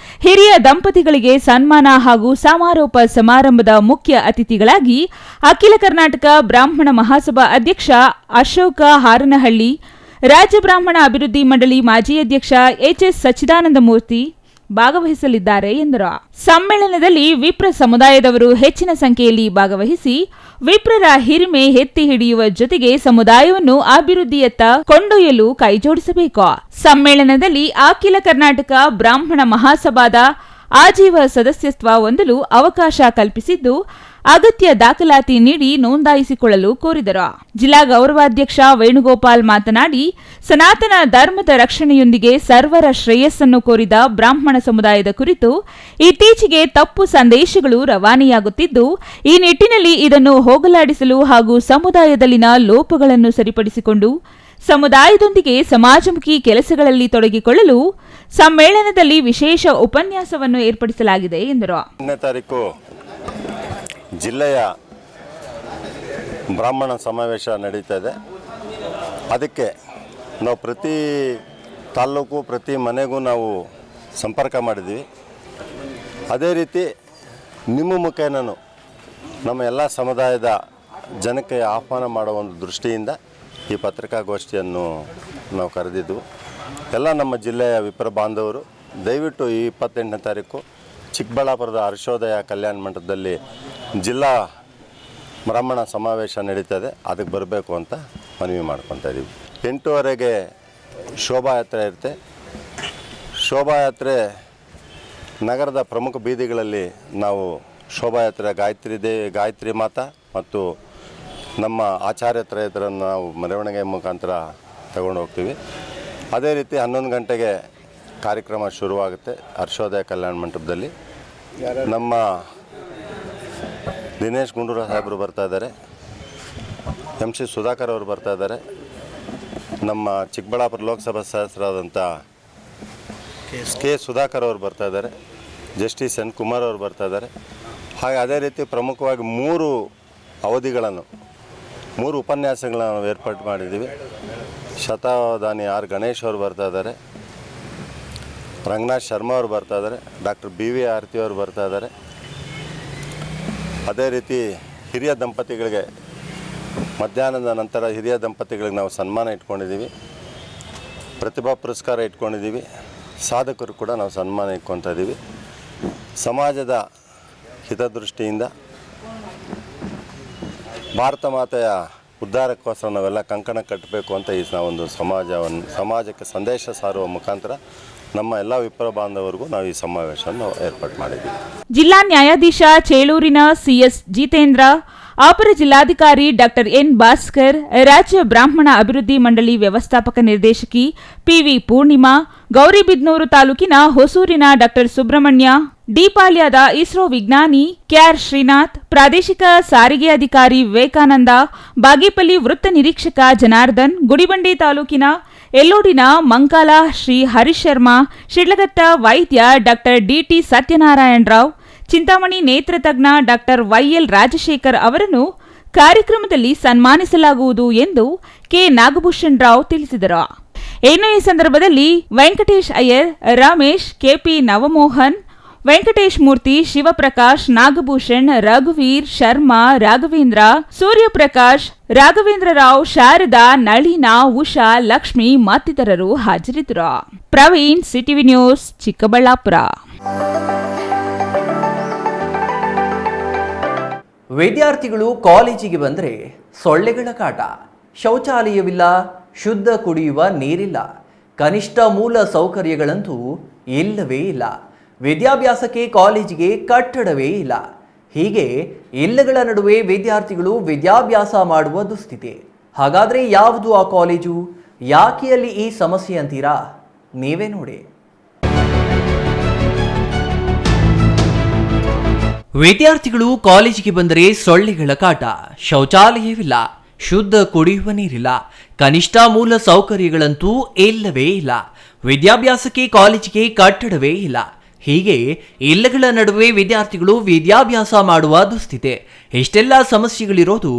ಹಿರಿಯ ದಂಪತಿಗಳಿಗೆ ಸನ್ಮಾನ ಹಾಗೂ ಸಮಾರೋಪ ಸಮಾರಂಭದ ಮುಖ್ಯ ಅತಿಥಿಗಳಾಗಿ ಅಖಿಲ ಕರ್ನಾಟಕ ಬ್ರಾಹ್ಮಣ ಮಹಾಸಭಾ ಅಧ್ಯಕ್ಷ ಅಶೋಕ ಹಾರನಹಳ್ಳಿ, ರಾಜ್ಯ ಬ್ರಾಹ್ಮಣ ಅಭಿವೃದ್ಧಿ ಮಂಡಳಿ ಮಾಜಿ ಅಧ್ಯಕ್ಷ ಎಚ್ಎಸ್ ಸಚ್ಚಿದಾನಂದಮೂರ್ತಿ ಭಾಗವಹಿಸಲಿದ್ದಾರೆ ಎಂದರು. ಸಮ್ಮೇಳನದಲ್ಲಿ ವಿಪ್ರ ಸಮುದಾಯದವರು ಹೆಚ್ಚಿನ ಸಂಖ್ಯೆಯಲ್ಲಿ ಭಾಗವಹಿಸಿ ವಿಪ್ರರ ಹಿರಿಮೆ ಎತ್ತಿ ಹಿಡಿಯುವ ಜೊತೆಗೆ ಸಮುದಾಯವನ್ನು ಅಭಿವೃದ್ಧಿಯತ್ತ ಕೊಂಡೊಯ್ಯಲು ಕೈಜೋಡಿಸಬೇಕು. ಸಮ್ಮೇಳನದಲ್ಲಿ ಅಖಿಲ ಕರ್ನಾಟಕ ಬ್ರಾಹ್ಮಣ ಮಹಾಸಭಾದ ಆಜೀವ ಸದಸ್ಯತ್ವ ಹೊಂದಲು ಅವಕಾಶ ಕಲ್ಪಿಸಿದ್ದು, ಅಗತ್ಯ ದಾಖಲಾತಿ ನೀಡಿ ನೋಂದಾಯಿಸಿಕೊಳ್ಳಲು ಕೋರಿದರು. ಜಿಲ್ಲಾ ಗೌರವಾಧ್ಯಕ್ಷ ವೇಣುಗೋಪಾಲ್ ಮಾತನಾಡಿ, ಸನಾತನ ಧರ್ಮದ ರಕ್ಷಣೆಯೊಂದಿಗೆ ಸರ್ವರ ಶ್ರೇಯಸ್ಸನ್ನು ಕೋರಿದ ಬ್ರಾಹ್ಮಣ ಸಮುದಾಯದ ಕುರಿತು ಇತ್ತೀಚೆಗೆ ತಪ್ಪು ಸಂದೇಶಗಳು ರವಾನೆಯಾಗುತ್ತಿದ್ದು, ಈ ನಿಟ್ಟಿನಲ್ಲಿ ಇದನ್ನು ಹೋಗಲಾಡಿಸಲು ಹಾಗೂ ಸಮುದಾಯದಲ್ಲಿನ ಲೋಪಗಳನ್ನು ಸರಿಪಡಿಸಿಕೊಂಡು ಸಮುದಾಯದೊಂದಿಗೆ ಸಮಾಜಮುಖಿ ಕೆಲಸಗಳಲ್ಲಿ ತೊಡಗಿಕೊಳ್ಳಲು ಸಮ್ಮೇಳನದಲ್ಲಿ ವಿಶೇಷ ಉಪನ್ಯಾಸವನ್ನು ಏರ್ಪಡಿಸಲಾಗಿದೆ ಎಂದರು. 2ನೇ ತಾರೀಕು ಜಿಲ್ಲೆಯ ಬ್ರಾಹ್ಮಣ ಸಮಾವೇಶ ನಡೀತಾ ಇದೆ. ಅದಕ್ಕೆ ನಾವು ಪ್ರತಿ ತಾಲ್ಲೂಕು ಪ್ರತಿ ಮನೆಗೂ ನಾವು ಸಂಪರ್ಕ ಮಾಡಿದ್ದೀವಿ. ಅದೇ ರೀತಿ ನಿಮ್ಮ ಮುಖೇನೂ ನಮ್ಮ ಎಲ್ಲ ಸಮುದಾಯದ ಜನಕ್ಕೆ ಆಹ್ವಾನ ಮಾಡೋ ಒಂದು ದೃಷ್ಟಿಯಿಂದ ಈ ಪತ್ರಿಕಾಗೋಷ್ಠಿಯನ್ನು ನಾವು ಕರೆದಿದ್ದೆವು. ಎಲ್ಲ ನಮ್ಮ ಜಿಲ್ಲೆಯ ವಿಪ್ರ ಬಾಂಧವರು ದಯವಿಟ್ಟು ಈ 28ನೇ ತಾರೀಕು ಚಿಕ್ಕಬಳ್ಳಾಪುರದ ಹರ್ಷೋದಯ ಕಲ್ಯಾಣ ಮಂಟಪದಲ್ಲಿ ಜಿಲ್ಲಾ ಬ್ರಾಹ್ಮಣ ಸಮಾವೇಶ ನಡೀತದೆ, ಅದಕ್ಕೆ ಬರಬೇಕು ಅಂತ ಮನವಿ ಮಾಡ್ಕೊತಾ ಇದ್ದೀವಿ. 8:30ಗೆ ಶೋಭಾಯಾತ್ರೆ ಇರುತ್ತೆ. ಶೋಭಾಯಾತ್ರೆ ನಗರದ ಪ್ರಮುಖ ಬೀದಿಗಳಲ್ಲಿ ನಾವು ಶೋಭಾಯಾತ್ರೆ ಗಾಯತ್ರಿ ಮಾತಾ ಮತ್ತು ನಮ್ಮ ಆಚಾರ್ಯತ್ರಯರನ್ನು ನಾವು ಮೆರವಣಿಗೆ ಮುಖಾಂತರ ತಗೊಂಡು ಹೋಗ್ತೀವಿ. ಅದೇ ರೀತಿ 11 ಗಂಟೆಗೆ ಕಾರ್ಯಕ್ರಮ ಶುರುವಾಗುತ್ತೆ ಹರ್ಷೋದಯ ಕಲ್ಯಾಣ ಮಂಟಪದಲ್ಲಿ. ನಮ್ಮ ದಿನೇಶ್ ಗುಂಡೂರಾವ್ ಸಾಹೇಬರು ಬರ್ತಾ ಇದ್ದಾರೆ, ಎಂ ಸಿ ಸುಧಾಕರ್ ಅವರು ಬರ್ತಾ ಇದ್ದಾರೆ, ನಮ್ಮ ಚಿಕ್ಕಬಳ್ಳಾಪುರ ಲೋಕಸಭಾ ಸದಸ್ಯರಾದಂಥ ಕೆ ಸುಧಾಕರ್ ಅವರು ಬರ್ತಾ ಇದ್ದಾರೆ, ಜಸ್ಟಿಸ್ ಎನ್ ಕುಮಾರ್ ಅವರು ಬರ್ತಾ ಇದ್ದಾರೆ. ಹಾಗೆ ಅದೇ ರೀತಿ ಪ್ರಮುಖವಾಗಿ 3 ಅವಧಿಗಳನ್ನು 3 ಉಪನ್ಯಾಸಗಳನ್ನು ನಾವು ಏರ್ಪಾಡು ಮಾಡಿದ್ದೀವಿ. ಶತಾವಧಾನಿ ಆರ್ ಗಣೇಶ್ ಅವರು ಬರ್ತಾ ಇದ್ದಾರೆ, ರಂಗನಾಥ್ ಶರ್ಮಾ ಅವರು ಬರ್ತಾ ಇದ್ದಾರೆ, ಡಾಕ್ಟರ್ ಬಿ ವಿ ಆರತಿ ಅವರು ಬರ್ತಾ ಇದ್ದಾರೆ. ಅದೇ ರೀತಿ ಹಿರಿಯ ದಂಪತಿಗಳಿಗೆ ಮಧ್ಯಾಹ್ನದ ನಂತರ ಹಿರಿಯ ದಂಪತಿಗಳಿಗೆ ನಾವು ಸನ್ಮಾನ ಇಟ್ಕೊಂಡಿದ್ದೀವಿ, ಪ್ರತಿಭಾ ಪುರಸ್ಕಾರ ಇಟ್ಕೊಂಡಿದ್ದೀವಿ, ಸಾಧಕರು ಕೂಡ ನಾವು ಸನ್ಮಾನ ಇಟ್ಕೊತಾ ಇದ್ದೀವಿ. ಸಮಾಜದ ಹಿತದೃಷ್ಟಿಯಿಂದ ಭಾರತ ಮಾತೆಯ ಉದ್ಧಾರಕ್ಕೋಸ್ಕರ ನಾವೆಲ್ಲ ಕಂಕಣ ಕಟ್ಟಬೇಕು ಅಂತ ಈ ನಾವೊಂದು ಸಮಾಜಕ್ಕೆ ಸಂದೇಶ ಸಾರುವ ಮುಖಾಂತರ ನಮ್ಮ ಎಲ್ಲ ವಿಪ್ರ ಬಾಂಧವರಿಗೂ ನಾವು ಈ ಸಮಾವೇಶವನ್ನು ಏರ್ಪಾಡು ಮಾಡಿದ್ದೀವಿ. ಜಿಲ್ಲಾ ನ್ಯಾಯಾಧೀಶ ಚೇಳೂರಿನ ಸಿಎಸ್ ಜಿತೇಂದ್ರ, ಅಪರ ಜಿಲ್ಲಾಧಿಕಾರಿ ಡಾಕ್ಟರ್ ಎನ್ ಭಾಸ್ಕರ್, ರಾಜ್ಯ ಬ್ರಾಹ್ಮಣ ಅಭಿವೃದ್ಧಿ ಮಂಡಳಿ ವ್ಯವಸ್ಥಾಪಕ ನಿರ್ದೇಶಕಿ ಪಿವಿ ಪೂರ್ಣಿಮಾ, ಗೌರಿಬಿದನೂರು ತಾಲೂಕಿನ ಹೊಸೂರಿನ ಡಾಕ್ಟರ್ ಸುಬ್ರಹ್ಮಣ್ಯ, ಡಿಪಾಳ್ಯದ ಇಸ್ರೋ ವಿಜ್ಞಾನಿ ಕೆಆರ್ ಶ್ರೀನಾಥ್, ಪ್ರಾದೇಶಿಕ ಸಾರಿಗೆ ಅಧಿಕಾರಿ ವಿವೇಕಾನಂದ, ಬಾಗೇಪಲ್ಲಿ ವೃತ್ತ ನಿರೀಕ್ಷಕ ಜನಾರ್ದನ್, ಗುಡಿಬಂಡೆ ತಾಲೂಕಿನ ಎಲ್ಲೋಡಿನ ಮಂಕಾಲ ಶ್ರೀ ಹರೀಶ್ ಶರ್ಮಾ, ಶಿಡ್ಲಘಟ್ಟ ವೈದ್ಯ ಡಾಕ್ಟರ್ ಡಿಟಿ ಸತ್ಯನಾರಾಯಣರಾವ್, ಚಿಂತಾಮಣಿ ನೇತ್ರ ತಜ್ಞ ಡಾಕ್ಟರ್ ವೈಎಲ್ ರಾಜಶೇಖರ್ ಅವರನ್ನು ಕಾರ್ಯಕ್ರಮದಲ್ಲಿ ಸನ್ಮಾನಿಸಲಾಗುವುದು ಎಂದು ಕೆ ನಾಗಭೂಷಣ್ ರಾವ್ ತಿಳಿಸಿದರು. ಇನ್ನು ಈ ಸಂದರ್ಭದಲ್ಲಿ ವೆಂಕಟೇಶ್ ಅಯ್ಯರ್, ರಮೇಶ್, ಕೆಪಿ ನವಮೋಹನ್, ವೆಂಕಟೇಶ್ ಮೂರ್ತಿ, ಶಿವಪ್ರಕಾಶ್, ನಾಗಭೂಷಣ್, ರಘುವೀರ್, ಶರ್ಮಾ, ರಾಘವೇಂದ್ರ, ಸೂರ್ಯಪ್ರಕಾಶ್, ರಾಘವೇಂದ್ರ ರಾವ್, ಶಾರದಾ, ನಳಿನಾ, ಉಷಾ, ಲಕ್ಷ್ಮಿ ಮತ್ತಿತರರು ಹಾಜರಿದ್ದರು. Praveen, CTV news, Chikkaballapur. ವಿದ್ಯಾರ್ಥಿಗಳು ಕಾಲೇಜಿಗೆ ಬಂದರೆ ಸೊಳ್ಳೆಗಳ ಕಾಟ, ಶೌಚಾಲಯವಿಲ್ಲ, ಶುದ್ಧ ಕುಡಿಯುವ ನೀರಿಲ್ಲ, ಕನಿಷ್ಠ ಮೂಲ ಸೌಕರ್ಯಗಳಂತೂ ಇಲ್ಲವೇ ಇಲ್ಲ. ವಿದ್ಯಾಭ್ಯಾಸಕ್ಕೆ ಕಾಲೇಜಿಗೆ ಕಟ್ಟಡವೇ ಇಲ್ಲ. ಹೀಗೆ ಇಲ್ಲಗಳ ನಡುವೆ ವಿದ್ಯಾರ್ಥಿಗಳು ವಿದ್ಯಾಭ್ಯಾಸ ಮಾಡುವ ದುಸ್ಥಿತಿ. ಹಾಗಾದರೆ ಯಾವುದು ಆ ಕಾಲೇಜು? ಯಾಕೆ ಅಲ್ಲಿ ಈ ಸಮಸ್ಯೆ ಅಂತೀರಾ? ನೀವೇ ನೋಡಿ. ವಿದ್ಯಾರ್ಥಿಗಳು ಕಾಲೇಜಿಗೆ ಬಂದರೆ ಸೊಳ್ಳೆಗಳ ಕಾಟ, ಶೌಚಾಲಯವಿಲ್ಲ, ಶುದ್ಧ ಕುಡಿಯುವ ನೀರಿಲ್ಲ, ಕನಿಷ್ಠ ಮೂಲ ಸೌಕರ್ಯಗಳಂತೂ ಇಲ್ಲವೇ ಇಲ್ಲ. ವಿದ್ಯಾಭ್ಯಾಸಕ್ಕೆ ಕಾಲೇಜಿಗೆ ಕಟ್ಟಡವೇ ಇಲ್ಲ. ಹೀಗೆ ಇಲ್ಲಗಳ ನಡುವೆ ವಿದ್ಯಾರ್ಥಿಗಳು ವಿದ್ಯಾಭ್ಯಾಸ ಮಾಡುವ ದುಸ್ಥಿತಿ. ಇಷ್ಟೆಲ್ಲ ಸಮಸ್ಯೆಗಳಿರೋದು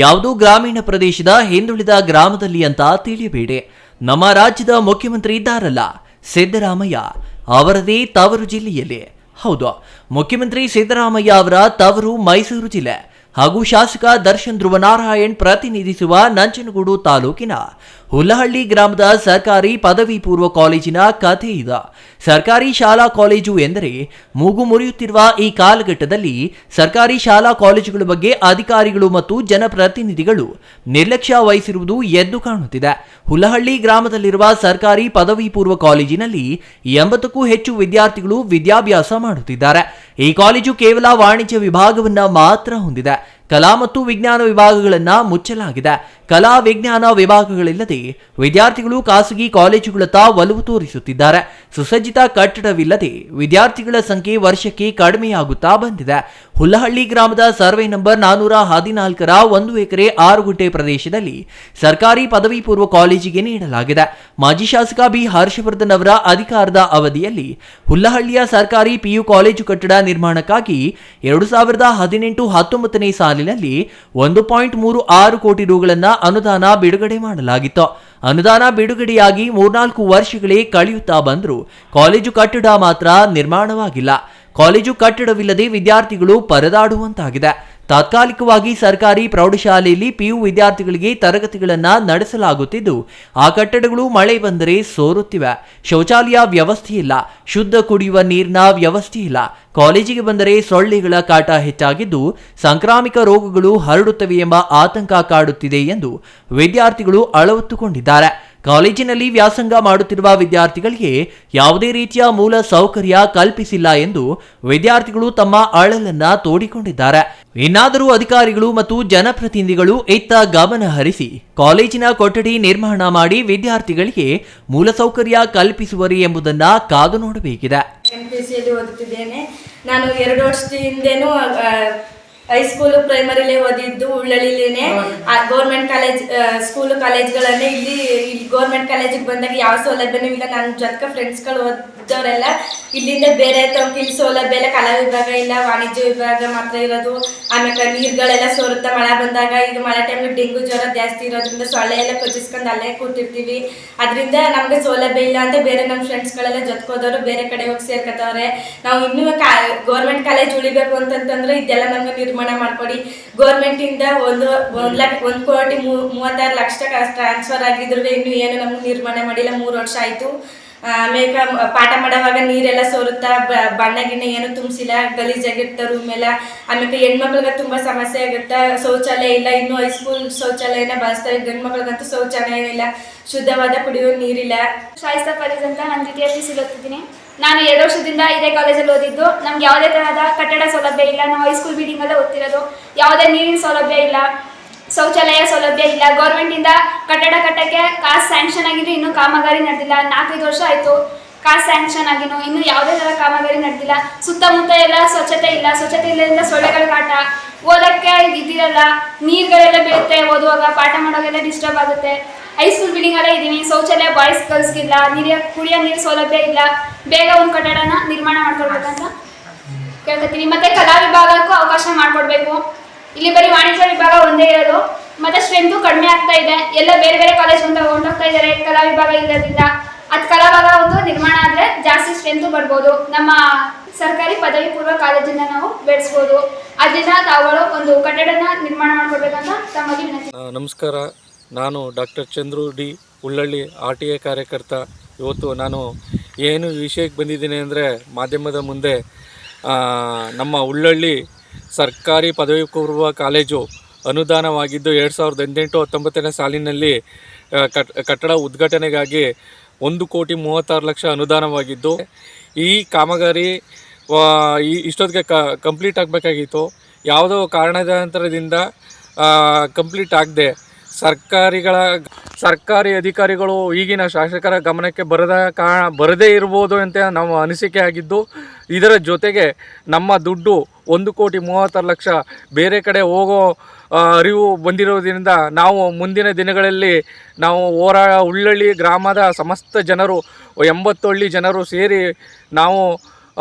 ಯಾವುದೋ ಗ್ರಾಮೀಣ ಪ್ರದೇಶದ ಹಿಂದುಳಿದ ಗ್ರಾಮದಲ್ಲಿ ಅಂತ ತಿಳಿಯಬೇಡಿ. ನಮ್ಮ ರಾಜ್ಯದ ಮುಖ್ಯಮಂತ್ರಿ ಇದ್ದಾರಲ್ಲ ಸಿದ್ದರಾಮಯ್ಯ, ಅವರದೇ ತವರು ಜಿಲ್ಲೆಯಲ್ಲಿ. ಹೌದು, ಮುಖ್ಯಮಂತ್ರಿ ಸಿದ್ದರಾಮಯ್ಯ ಅವರ ತವರು ಮೈಸೂರು ಜಿಲ್ಲೆ ಹಾಗೂ ಶಾಸಕ ದರ್ಶನ್ ಧ್ರುವನಾರಾಯಣ್ ಪ್ರತಿನಿಧಿಸುವ ನಂಜನಗೂಡು ತಾಲೂಕಿನ ಹುಲ್ಲಹಳ್ಳಿ ಗ್ರಾಮದ ಸರ್ಕಾರಿ ಪದವಿ ಪೂರ್ವ ಕಾಲೇಜಿನ ಕಥೆ ಇದೆ. ಸರ್ಕಾರಿ ಶಾಲಾ ಕಾಲೇಜು ಎಂದರೆ ಮೂಗು ಮುರಿಯುತ್ತಿರುವ ಈ ಕಾಲಘಟ್ಟದಲ್ಲಿ ಸರ್ಕಾರಿ ಶಾಲಾ ಕಾಲೇಜುಗಳ ಬಗ್ಗೆ ಅಧಿಕಾರಿಗಳು ಮತ್ತು ಜನಪ್ರತಿನಿಧಿಗಳು ನಿರ್ಲಕ್ಷ್ಯ ವಹಿಸಿರುವುದು ಎದ್ದು ಕಾಣುತ್ತಿದೆ. ಹುಲ್ಲಹಳ್ಳಿ ಗ್ರಾಮದಲ್ಲಿರುವ ಸರ್ಕಾರಿ ಪದವಿ ಪೂರ್ವ ಕಾಲೇಜಿನಲ್ಲಿ 80ಕ್ಕೂ ಹೆಚ್ಚು ವಿದ್ಯಾರ್ಥಿಗಳು ವಿದ್ಯಾಭ್ಯಾಸ ಮಾಡುತ್ತಿದ್ದಾರೆ. ಈ ಕಾಲೇಜು ಕೇವಲ ವಾಣಿಜ್ಯ ವಿಭಾಗವನ್ನ ಮಾತ್ರ ಹೊಂದಿದೆ. ಕಲಾ ಮತ್ತು ವಿಜ್ಞಾನ ವಿಭಾಗಗಳನ್ನ ಮುಚ್ಚಲಾಗಿದೆ. ಕಲಾ ವಿಜ್ಞಾನ ವಿಭಾಗಗಳಿಲ್ಲದೆ ವಿದ್ಯಾರ್ಥಿಗಳು ಖಾಸಗಿ ಕಾಲೇಜುಗಳತ್ತ ಒಲವು ತೋರಿಸುತ್ತಿದ್ದಾರೆ. ಸುಸಜ್ಜಿತ ಕಟ್ಟಡವಿಲ್ಲದೆ ವಿದ್ಯಾರ್ಥಿಗಳ ಸಂಖ್ಯೆ ವರ್ಷಕ್ಕೆ ಕಡಿಮೆಯಾಗುತ್ತಾ ಬಂದಿದೆ. ಹುಲ್ಲಹಳ್ಳಿ ಗ್ರಾಮದ ಸರ್ವೆ ನಂಬರ್ 414ರ 1 ಎಕರೆ 6 ಗುಂಟೆ ಪ್ರದೇಶದಲ್ಲಿ ಸರ್ಕಾರಿ ಪದವಿ ಪೂರ್ವ ಕಾಲೇಜಿಗೆ ನೀಡಲಾಗಿದೆ. ಮಾಜಿ ಶಾಸಕ ಬಿ ಹರ್ಷವರ್ಧನ್ ಅವರ ಅಧಿಕಾರದ ಅವಧಿಯಲ್ಲಿ ಹುಲ್ಲಹಳ್ಳಿಯ ಸರ್ಕಾರಿ ಪಿಯು ಕಾಲೇಜು ಕಟ್ಟಡ ನಿರ್ಮಾಣಕ್ಕಾಗಿ 2018-19ನೇ ಸಾಲಿನಲ್ಲಿ 1.36 ಕೋಟಿ ರುಗಳನ್ನು ಅನುದಾನ ಬಿಡುಗಡೆ ಮಾಡಲಾಗಿತ್ತು. ಅನುದಾನ ಬಿಡುಗಡೆಯಾಗಿ 3-4 ವರ್ಷಗಳೇ ಕಳೆಯುತ್ತಾ ಬಂದರೂ ಕಾಲೇಜು ಕಟ್ಟಡ ಮಾತ್ರ ನಿರ್ಮಾಣವಾಗಿಲ್ಲ. ಕಾಲೇಜು ಕಟ್ಟಡವಿಲ್ಲದೆ ವಿದ್ಯಾರ್ಥಿಗಳು ಪರದಾಡುವಂತಾಗಿದೆ. ತಾತ್ಕಾಲಿಕವಾಗಿ ಸರ್ಕಾರಿ ಪ್ರೌಢಶಾಲೆಯಲ್ಲಿ ಪಿಯು ವಿದ್ಯಾರ್ಥಿಗಳಿಗೆ ತರಗತಿಗಳನ್ನು ನಡೆಸಲಾಗುತ್ತಿದ್ದು ಆ ಕಟ್ಟಡಗಳು ಮಳೆ ಬಂದರೆ ಸೋರುತ್ತಿವೆ. ಶೌಚಾಲಯ ವ್ಯವಸ್ಥೆ ಇಲ್ಲ, ಶುದ್ಧ ಕುಡಿಯುವ ನೀರಿನ ವ್ಯವಸ್ಥೆ ಇಲ್ಲ. ಕಾಲೇಜಿಗೆ ಬಂದರೆ ಸೊಳ್ಳೆಗಳ ಕಾಟ ಹೆಚ್ಚಾಗಿದ್ದು ಸಾಂಕ್ರಾಮಿಕ ರೋಗಗಳು ಹರಡುತ್ತವೆ ಎಂಬ ಆತಂಕ ಕಾಡುತ್ತಿದೆ ಎಂದು ವಿದ್ಯಾರ್ಥಿಗಳು ಅಳವತ್ತುಕೊಂಡಿದ್ದಾರೆ. ಕಾಲೇಜಿನಲ್ಲಿ ವ್ಯಾಸಂಗ ಮಾಡುತ್ತಿರುವ ವಿದ್ಯಾರ್ಥಿಗಳಿಗೆ ಯಾವುದೇ ರೀತಿಯ ಮೂಲ ಸೌಕರ್ಯ ಕಲ್ಪಿಸಿಲ್ಲ ಎಂದು ವಿದ್ಯಾರ್ಥಿಗಳು ತಮ್ಮ ಅಳಲನ್ನ ತೋಡಿಕೊಂಡಿದ್ದಾರೆ. ಇನ್ನಾದರೂ ಅಧಿಕಾರಿಗಳು ಮತ್ತು ಜನಪ್ರತಿನಿಧಿಗಳು ಇತ್ತ ಗಮನ ಹರಿಸಿ ಕಾಲೇಜಿನ ಕೊಠಡಿ ನಿರ್ಮಾಣ ಮಾಡಿ ವಿದ್ಯಾರ್ಥಿಗಳಿಗೆ ಮೂಲಸೌಕರ್ಯ ಕಲ್ಪಿಸುವರಿ ಎಂಬುದನ್ನ ಕಾದು ನೋಡಬೇಕಿದೆ. MPCಯಲ್ಲಿ ಓದುತ್ತಿದ್ದೇನೆ. ನಾನು 2 ವರ್ಷದ ಹಿಂದೆನೂ ಹೈಸ್ಕೂಲು ಪ್ರೈಮರಿಲೇ ಓದಿದ್ದು ಹುಳ್ಳಳ್ಳಿಲೇನೆ. ಗೌರ್ಮೆಂಟ್ ಕಾಲೇಜ್ ಸ್ಕೂಲು ಕಾಲೇಜ್ಗಳನ್ನೇ ಇಲ್ಲಿ ಗೌರ್ಮೆಂಟ್ ಕಾಲೇಜಿಗೆ ಬಂದಾಗ ಯಾವ ಸೌಲಭ್ಯನೂ ಇಲ್ಲ. ನನ್ನ ಜೊತೆ ಫ್ರೆಂಡ್ಸ್ಗಳು ಓದೋರೆಲ್ಲ ಇಲ್ಲಿಂದ ಬೇರೆ ತಗೊಂಡು ಇಲ್ಲಿ ಸೌಲಭ್ಯ ಇಲ್ಲ. ಕಲಾ ವಿಭಾಗ ಇಲ್ಲ, ವಾಣಿಜ್ಯ ವಿಭಾಗ ಮಾತ್ರ ಇರೋದು. ಆಮೇಲೆ ನೀರುಗಳೆಲ್ಲ ಸೋರುತ್ತಾ ಮಳೆ ಬಂದಾಗ, ಈಗ ಮಳೆ ಟೈಮಲ್ಲಿ ಡೆಂಗು ಜ್ವರ ಜಾಸ್ತಿ ಇರೋದ್ರಿಂದ ಸೊಳ್ಳೆ ಎಲ್ಲ ಕೊಚ್ಚಿಸ್ಕೊಂಡು ಅಲ್ಲೇ ಕೂತಿರ್ತೀವಿ. ಅದರಿಂದ ನಮಗೆ ಸೌಲಭ್ಯ ಇಲ್ಲ ಅಂತ ಬೇರೆ ನಮ್ಮ ಫ್ರೆಂಡ್ಸ್ಗಳೆಲ್ಲ ಜೊತೆಗೋದವರು ಬೇರೆ ಕಡೆ ಹೋಗಿ ಸೇರ್ಕೊತವ್ರೆ. ನಾವು ಇನ್ನೂ ಗೌರ್ಮೆಂಟ್ ಕಾಲೇಜ್ ಉಳಿಬೇಕು ಅಂತಂತಂದ್ರೆ ಇದೆಲ್ಲ ನಮ್ಗೆ ನಿರ್ಮಾಣ ಮಾಡ್ಕೊಡಿ. ಗೌರ್ಮೆಂಟಿಂದ 1,36,00,000 ಟ್ರಾನ್ಸ್ಫರ್ ಆಗಿದ್ರು ಇನ್ನೂ ಏನು ನಮ್ಗೆ ನಿರ್ಮಾಣ ಮಾಡಿಲ್ಲ. 3 ವರ್ಷ ಆಯಿತು. ಆಮೇಲೆ ಪಾಠ ಮಾಡೋವಾಗ ನೀರೆಲ್ಲ ಸೋರುತ್ತಾ, ಬಣ್ಣ ಗಿಣ್ಣ ಏನು ತುಂಬಿಸಿಲ್ಲ, ಗಲೀಜಾಗಿರ್ತಾ ರೂಮ್ ಎಲ್ಲ. ಆಮೇಲೆ ಹೆಣ್ಮಕ್ಳಿಗೆ ತುಂಬ ಸಮಸ್ಯೆ ಆಗುತ್ತೆ. ಶೌಚಾಲಯ ಇಲ್ಲ, ಇನ್ನೂ ಹೈಸ್ಕೂಲ್ ಶೌಚಾಲಯನ ಬಳಸ್ತಾರೆ. ಗಂಡು ಮಕ್ಳಿಗಂತೂ ಶೌಚಾಲಯ ಇಲ್ಲ, ಶುದ್ಧವಾದ ಕುಡಿಯುವ ನೀರಿಲ್ಲ. ಶಾಯಿಸ್ತಾ ಕಾಲೇಜ್ ಅಂತ ನಾನು ದ್ವಿತೀಯ PUC ಓದ್ತಿದ್ದೀನಿ. ನಾನು 2 ವರ್ಷದಿಂದ ಇದೇ ಕಾಲೇಜಲ್ಲಿ ಓದಿದ್ದು. ನಮ್ಗೆ ಯಾವುದೇ ತರಹದ ಕಟ್ಟಡ ಸೌಲಭ್ಯ ಇಲ್ಲ. ನಾವು ಹೈಸ್ಕೂಲ್ ಬಿಲ್ಡಿಂಗಲ್ಲೇ ಓದ್ತಿರೋದು. ಯಾವುದೇ ನೀರಿನ ಸೌಲಭ್ಯ ಇಲ್ಲ, ಶೌಚಾಲಯ ಸೌಲಭ್ಯ ಇಲ್ಲ. ಗೌರ್ಮೆಂಟಿಂದ ಕಟ್ಟಡ ಕಟ್ಟಕ್ಕೆ ಕಾಸು ಸ್ಯಾಂಕ್ಷನ್ ಆಗಿದ್ದು ಇನ್ನೂ ಕಾಮಗಾರಿ ನಡೆದಿಲ್ಲ. 4-5 ವರ್ಷ ಆಯಿತು ಕಾಸು ಸ್ಯಾಂಕ್ಷನ್ ಆಗಿನೂ ಇನ್ನೂ ಯಾವುದೇ ಥರ ಕಾಮಗಾರಿ ನಡೆದಿಲ್ಲ. ಸುತ್ತಮುತ್ತ ಎಲ್ಲ ಸ್ವಚ್ಛತೆ ಇಲ್ಲ. ಸ್ವಚ್ಛತೆ ಇಲ್ಲದಿಂದ ಸೊಳ್ಳೆಗಳ ಕಾಟ, ಓದೋಕ್ಕೆ ಇದಿರಲ್ಲ, ನೀರುಗಳೆಲ್ಲ ಬೀಳುತ್ತೆ, ಓದುವಾಗ ಪಾಠ ಮಾಡೋಗೆಲ್ಲ ಡಿಸ್ಟರ್ಬ್ ಆಗುತ್ತೆ. ಹೈಸ್ಕೂಲ್ ಬಿಲ್ಡಿಂಗಲ್ಲೇ ಇದ್ದೀನಿ. ಶೌಚಾಲಯ ಬಾಯ್ಸ್ ಗರ್ಲ್ಸ್ಗಿಲ್ಲ, ಕುಡಿಯೋ ನೀರು ಸೌಲಭ್ಯ ಇಲ್ಲ. ಬೇಗ ಒಂದು ಕಟ್ಟಡನ ನಿರ್ಮಾಣ ಮಾಡ್ಕೊಡ್ಬೇಕಂತ ಕೇಳ್ಕೊತೀನಿ. ಮತ್ತು ಕಲಾ ವಿಭಾಗಕ್ಕೂ ಅವಕಾಶ ಮಾಡಿಕೊಡ್ಬೇಕು. ಇಲ್ಲಿ ಬರೀ ವಾಣಿಜ್ಯ ವಿಭಾಗ ಒಂದೇ ಇರೋದು. ಮತ್ತು ಸ್ಟ್ರೆಂತು ಕಡಿಮೆ ಆಗ್ತಾ ಇದೆ. ಎಲ್ಲ ಬೇರೆ ಬೇರೆ ಕಾಲೇಜ್ ಹೊಂಟೋಗ್ತಾ ಇದ್ದಾರೆ ಕಲಾ ವಿಭಾಗ ಇಲ್ಲದ್ರಿಂದ. ಅದು ಕಲಾ ವಿಭಾಗ ಒಂದು ನಿರ್ಮಾಣ ಆದರೆ ಜಾಸ್ತಿ ಸ್ಟ್ರೆಂತು ಬರ್ಬೋದು. ನಮ್ಮ ಸರ್ಕಾರಿ ಪದವಿ ಪೂರ್ವ ಕಾಲೇಜನ್ನ ನಾವು ಬೆಳೆಸ್ಬೋದು. ಅದರಿಂದ ತಾವುಗಳು ಒಂದು ಕಟ್ಟಡನ ನಿರ್ಮಾಣ ಮಾಡಿಕೊಡ್ಬೇಕಂತ ತಮ್ಮಲ್ಲಿ ವಿನಂತಿ. ನಮಸ್ಕಾರ, ನಾನು ಡಾಕ್ಟರ್ ಚಂದ್ರು ಡಿ, ಹುಳ್ಳಳ್ಳಿ RTA ಕಾರ್ಯಕರ್ತ. ಇವತ್ತು ನಾನು ಏನು ವಿಷಯಕ್ಕೆ ಬಂದಿದ್ದೀನಿ ಅಂದರೆ, ಮಾಧ್ಯಮದ ಮುಂದೆ ನಮ್ಮ ಹುಳ್ಳಳ್ಳಿ ಸರ್ಕಾರಿ ಪದವಿ ಪೂರ್ವ ಕಾಲೇಜು ಅನುದಾನವಾಗಿದ್ದು 2018-19ನೇ ಸಾಲಿನಲ್ಲಿ ಕಟ್ಟಡ ಉದ್ಘಾಟನೆಗಾಗಿ 1,36,00,000 ಅನುದಾನವಾಗಿದ್ದು ಈ ಕಾಮಗಾರಿ ಇಷ್ಟೊತ್ತಿಗೆ ಕಂಪ್ಲೀಟ್ ಆಗಬೇಕಾಗಿತ್ತು. ಯಾವುದೋ ಕಾರಣಾಂತರದಿಂದ ಕಂಪ್ಲೀಟ್ ಆಗದೆ ಸರ್ಕಾರಿ ಅಧಿಕಾರಿಗಳು ಈಗಿನ ಶಾಸಕರ ಗಮನಕ್ಕೆ ಬರದೇ ಇರ್ಬೋದು ಅಂತ ನಾವು ಅನಿಸಿಕೆ ಆಗಿದ್ದು, ಇದರ ಜೊತೆಗೆ ನಮ್ಮ ದುಡ್ಡು 1,36,00,000 ಬೇರೆ ಕಡೆ ಹೋಗೋ ಅರಿವು ಬಂದಿರೋದ್ರಿಂದ ನಾವು ಮುಂದಿನ ದಿನಗಳಲ್ಲಿ ನಾವು ಉಳ್ಳಳ್ಳಿ ಗ್ರಾಮದ ಸಮಸ್ತ ಜನರು 80 ಹಳ್ಳಿ ಜನರು ಸೇರಿ ನಾವು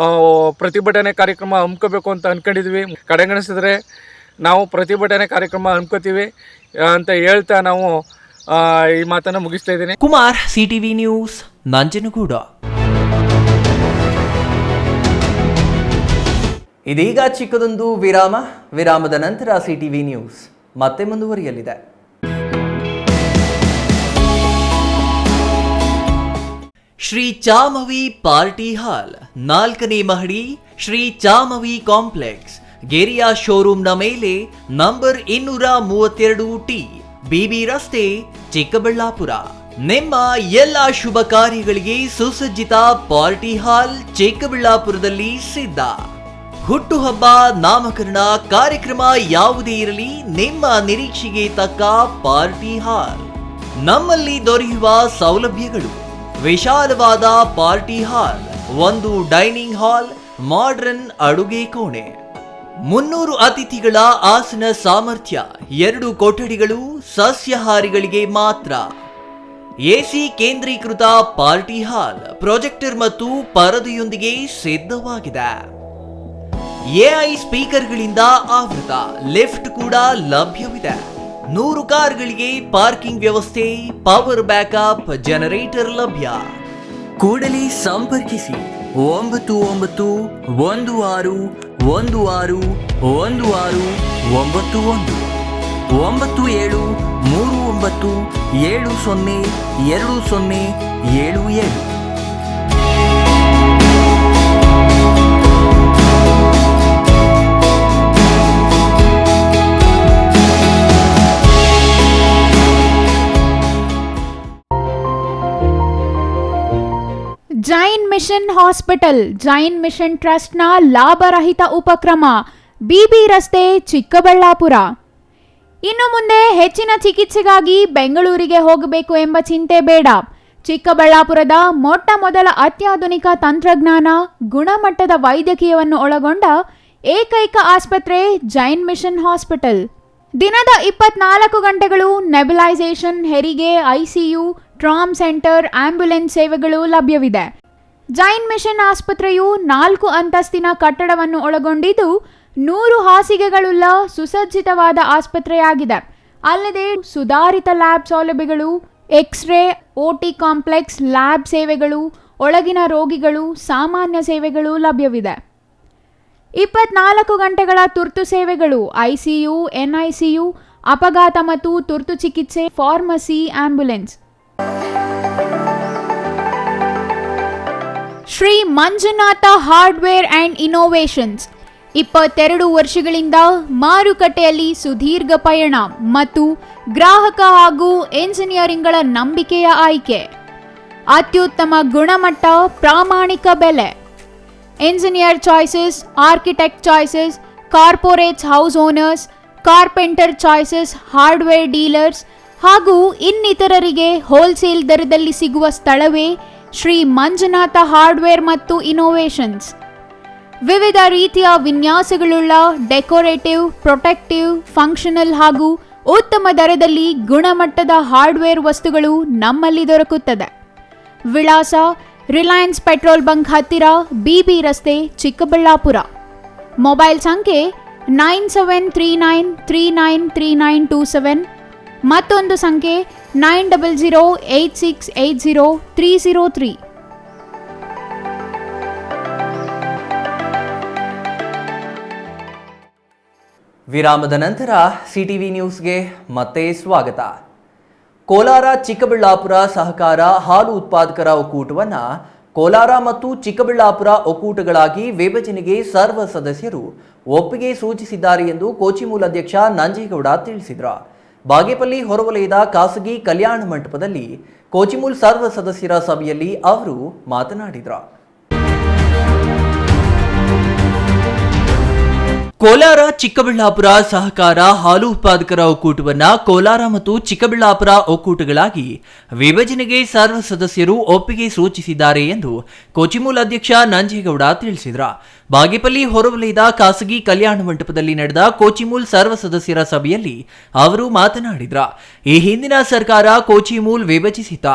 ಪ್ರತಿಭಟನೆ ಕಾರ್ಯಕ್ರಮ ಹಮ್ಮಿಕೋಬೇಕು ಅಂತ ಅಂದ್ಕೊಂಡಿದ್ವಿ. ಕಡೆಗಣಿಸಿದ್ರೆ ನಾವು ಪ್ರತಿಭಟನೆ ಕಾರ್ಯಕ್ರಮ ಹಮ್ಮಿಕೋತೀವಿ ಅಂತ ಹೇಳ್ತಾ ನಾವು ಈ ಮಾತನ್ನು ಮುಗಿಸ್ತಾ ಇದ್ದೀನಿ. Kumar, CTV news, ನಂಜನಗೂಡ. ಇದೀಗ ಚಿಕ್ಕದೊಂದು ವಿರಾಮದ ನಂತರ CTV ನ್ಯೂಸ್ ಮತ್ತೆ ಮುಂದುವರಿಯಲಿದೆ. ಶ್ರೀ ಚಾಮವಿ ಪಾರ್ಟಿ ಹಾಲ್, 4ನೇ ಮಹಡಿ, ಶ್ರೀ ಚಾಮವಿ ಕಾಂಪ್ಲೆಕ್ಸ್, ಗೆರಿಯಾ ಶೋರೂಮ್ನ ಮೇಲೆ, ನಂಬರ್ 232T, BB ರಸ್ತೆ, ಚಿಕ್ಕಬಳ್ಳಾಪುರ. ನಿಮ್ಮ ಎಲ್ಲ ಶುಭ ಕಾರ್ಯಗಳಿಗೆ ಸುಸಜ್ಜಿತ ಪಾರ್ಟಿ ಹಾಲ್ ಚಿಕ್ಕಬಳ್ಳಾಪುರದಲ್ಲಿ ಸಿದ್ಧ. ಹುಟ್ಟುಹಬ್ಬ, ನಾಮಕರಣ ಕಾರ್ಯಕ್ರಮ ಯಾವುದೇ ಇರಲಿ, ನಿಮ್ಮ ನಿರೀಕ್ಷೆಗೆ ತಕ್ಕ ಪಾರ್ಟಿ ಹಾಲ್. ನಮ್ಮಲ್ಲಿ ದೊರೆಯುವ ಸೌಲಭ್ಯಗಳು: ವಿಶಾಲವಾದ party hall, 1 dining hall, modern ಅಡುಗೆ ಕೋಣೆ, 300 ಅತಿಥಿಗಳ ಆಸನ ಸಾಮರ್ಥ್ಯ, 2 ಕೊಠಡಿಗಳು ಸಸ್ಯಾಹಾರಿಗಳಿಗೆ ಮಾತ್ರ, AC ಕೇಂದ್ರೀಕೃತ ಪಾರ್ಟಿ ಹಾಲ್, ಪ್ರೊಜೆಕ್ಟರ್ ಮತ್ತು ಪರದೆಯೊಂದಿಗೆ ಸಿದ್ಧವಾಗಿದೆ. AI ಸ್ಪೀಕರ್ಗಳಿಂದ ಆವೃತ, ಲಿಫ್ಟ್ ಕೂಡ ಲಭ್ಯವಿದೆ. 100 ಕಾರ್ಗಳಿಗೆ ಪಾರ್ಕಿಂಗ್ ವ್ಯವಸ್ಥೆ, ಪವರ್ ಬ್ಯಾಕಪ್ ಜನರೇಟರ್ ಲಭ್ಯ. ಕೂಡಲೇ ಸಂಪರ್ಕಿಸಿ 9916161691 9739702077. Jain mission hospital, Jain mission ಟ್ರಸ್ಟ್ನ ಲಾಭರಹಿತ ಉಪಕ್ರಮ, BB ರಸ್ತೆ, ಚಿಕ್ಕಬಳ್ಳಾಪುರ. ಇನ್ನು ಮುಂದೆ ಹೆಚ್ಚಿನ ಚಿಕಿತ್ಸೆಗಾಗಿ ಬೆಂಗಳೂರಿಗೆ ಹೋಗಬೇಕು ಎಂಬ ಚಿಂತೆ ಬೇಡ. ಚಿಕ್ಕಬಳ್ಳಾಪುರದ ಮೊಟ್ಟ ಮೊದಲ ಅತ್ಯಾಧುನಿಕ ತಂತ್ರಜ್ಞಾನ, ಗುಣಮಟ್ಟದ ವೈದ್ಯಕೀಯವನ್ನು ಒಳಗೊಂಡ ಏಕೈಕ ಆಸ್ಪತ್ರೆ ಜೈನ್ ಮಿಷನ್ ಹಾಸ್ಪಿಟಲ್. ದಿನದ 24 ಗಂಟೆಗಳು ನೆಬುಲೈಸೇಷನ್, ಹೆರಿಗೆ, ICU, ಟ್ರಾಮ್ ಸೆಂಟರ್, ಆಂಬ್ಯುಲೆನ್ಸ್ ಸೇವೆಗಳು ಲಭ್ಯವಿದೆ. ಜೈನ್ ಮಿಷನ್ ಆಸ್ಪತ್ರೆಯು 4 ಅಂತಸ್ತಿನ ಕಟ್ಟಡವನ್ನು ಒಳಗೊಂಡಿದ್ದು 100 ಹಾಸಿಗೆಗಳುಳ್ಳ ಸುಸಜ್ಜಿತವಾದ ಆಸ್ಪತ್ರೆಯಾಗಿದೆ. ಅಲ್ಲದೆ ಸುಧಾರಿತ ಲ್ಯಾಬ್ ಸೌಲಭ್ಯಗಳು, ಎಕ್ಸ್ರೇ, OT ಕಾಂಪ್ಲೆಕ್ಸ್, ಲ್ಯಾಬ್ ಸೇವೆಗಳು, ಒಳಗಿನ ರೋಗಿಗಳು, ಸಾಮಾನ್ಯ ಸೇವೆಗಳು ಲಭ್ಯವಿದೆ. 24 ಗಂಟೆಗಳ ತುರ್ತು ಸೇವೆಗಳು, ICU, NICU, ಅಪಘಾತ ಮತ್ತು ತುರ್ತು ಚಿಕಿತ್ಸೆ, pharmacy, ambulance. Shri Manjunatha hardware and innovations 22 ವರ್ಷಗಳಿಂದ ಮಾರುಕಟ್ಟೆಯಲ್ಲಿ ಸುದೀರ್ಘ ಪಯಣ ಮತ್ತು ಗ್ರಾಹಕ ಹಾಗೂ ಎಂಜಿನಿಯರಿಂಗ್ಗಳ ನಂಬಿಕೆಯ ಆಯ್ಕೆ. ಅತ್ಯುತ್ತಮ ಗುಣಮಟ್ಟ, ಪ್ರಾಮಾಣಿಕ ಬೆಲೆ. Engineer choices, architect choices, corporates, house owners, carpenter choices, hardware dealers ಹಾಗೂ ಇನ್ನಿತರರಿಗೆ ಹೋಲ್ಸೇಲ್ ದರದಲ್ಲಿ ಸಿಗುವ ಸ್ಥಳವೇ ಶ್ರೀ ಮಂಜುನಾಥ ಹಾರ್ಡ್ವೇರ್ ಮತ್ತು ಇನ್ನೋವೇಷನ್ಸ್. ವಿವಿಧ ರೀತಿಯ ವಿನ್ಯಾಸಗಳುಳ್ಳ ಡೆಕೋರೇಟಿವ್, ಪ್ರೊಟೆಕ್ಟಿವ್, ಫಂಕ್ಷನಲ್ ಹಾಗೂ ಉತ್ತಮ ದರದಲ್ಲಿ ಗುಣಮಟ್ಟದ ಹಾರ್ಡ್ವೇರ್ ವಸ್ತುಗಳು ನಮ್ಮಲ್ಲಿ ದೊರಕುತ್ತದೆ. ವಿಳಾಸ: ರಿಲಯನ್ಸ್ ಪೆಟ್ರೋಲ್ ಬಂಕ್ ಹತ್ತಿರ, BB ರಸ್ತೆ, ಚಿಕ್ಕಬಳ್ಳಾಪುರ. ಮೊಬೈಲ್ ಸಂಖ್ಯೆ 9739393927, ಮತ್ತೊಂದು ಸಂಖ್ಯೆ 9008680303. ವಿರಾಮದ ನಂತರ CTV ನ್ಯೂಸ್ಗೆ ಮತ್ತೆ ಸ್ವಾಗತ. ಕೋಲಾರ ಚಿಕ್ಕಬಳ್ಳಾಪುರ ಸಹಕಾರ ಹಾಲು ಉತ್ಪಾದಕರ ಒಕ್ಕೂಟವನ್ನು ಕೋಲಾರ ಮತ್ತು ಚಿಕ್ಕಬಳ್ಳಾಪುರ ಒಕ್ಕೂಟಗಳಾಗಿ ವಿಭಜನೆಗೆ ಸರ್ವ ಸದಸ್ಯರು ಒಪ್ಪಿಗೆ ಸೂಚಿಸಿದ್ದಾರೆ ಎಂದು ಕೋಚಿಮೂಲ ಅಧ್ಯಕ್ಷ ನಂಜೇಗೌಡ ತಿಳಿಸಿದರು. ಬಾಗೇಪಲ್ಲಿ ಹೊರವಲಯದ ಖಾಸಗಿ ಕಲ್ಯಾಣ ಮಂಟಪದಲ್ಲಿ ಕೋಚಿಮೂಲ್ ಸರ್ವ ಸದಸ್ಯರ ಸಭೆಯಲ್ಲಿ ಅವರು ಮಾತನಾಡಿದರು. ಕೋಲಾರ ಚಿಕ್ಕಬಳ್ಳಾಪುರ ಸಹಕಾರ ಹಾಲು ಉತ್ಪಾದಕರ ಒಕ್ಕೂಟವನ್ನ ಕೋಲಾರ ಮತ್ತು ಚಿಕ್ಕಬಳ್ಳಾಪುರ ಒಕ್ಕೂಟಗಳಾಗಿ ವಿಭಜನೆಗೆ ಸರ್ವ ಸದಸ್ಯರು ಒಪ್ಪಿಗೆ ಸೂಚಿಸಿದ್ದಾರೆ ಎಂದು ಕೋಚಿಮೂಲ್ ಅಧ್ಯಕ್ಷ ನಂಜೇಗೌಡ ತಿಳಿಸಿದರು. ಬಾಗೇಪಲ್ಲಿ ಹೊರವಲಯದ ಖಾಸಗಿ ಕಲ್ಯಾಣ ಮಂಟಪದಲ್ಲಿ ನಡೆದ ಕೋಚಿಮೂಲ್ ಸರ್ವ ಸದಸ್ಯರ ಸಭೆಯಲ್ಲಿ ಅವರು ಮಾತನಾಡಿದರು. ಈ ಹಿಂದಿನ ಸರ್ಕಾರ ಕೋಚಿಮೂಲ್ ವಿಭಜಿಸಿತ್ತ,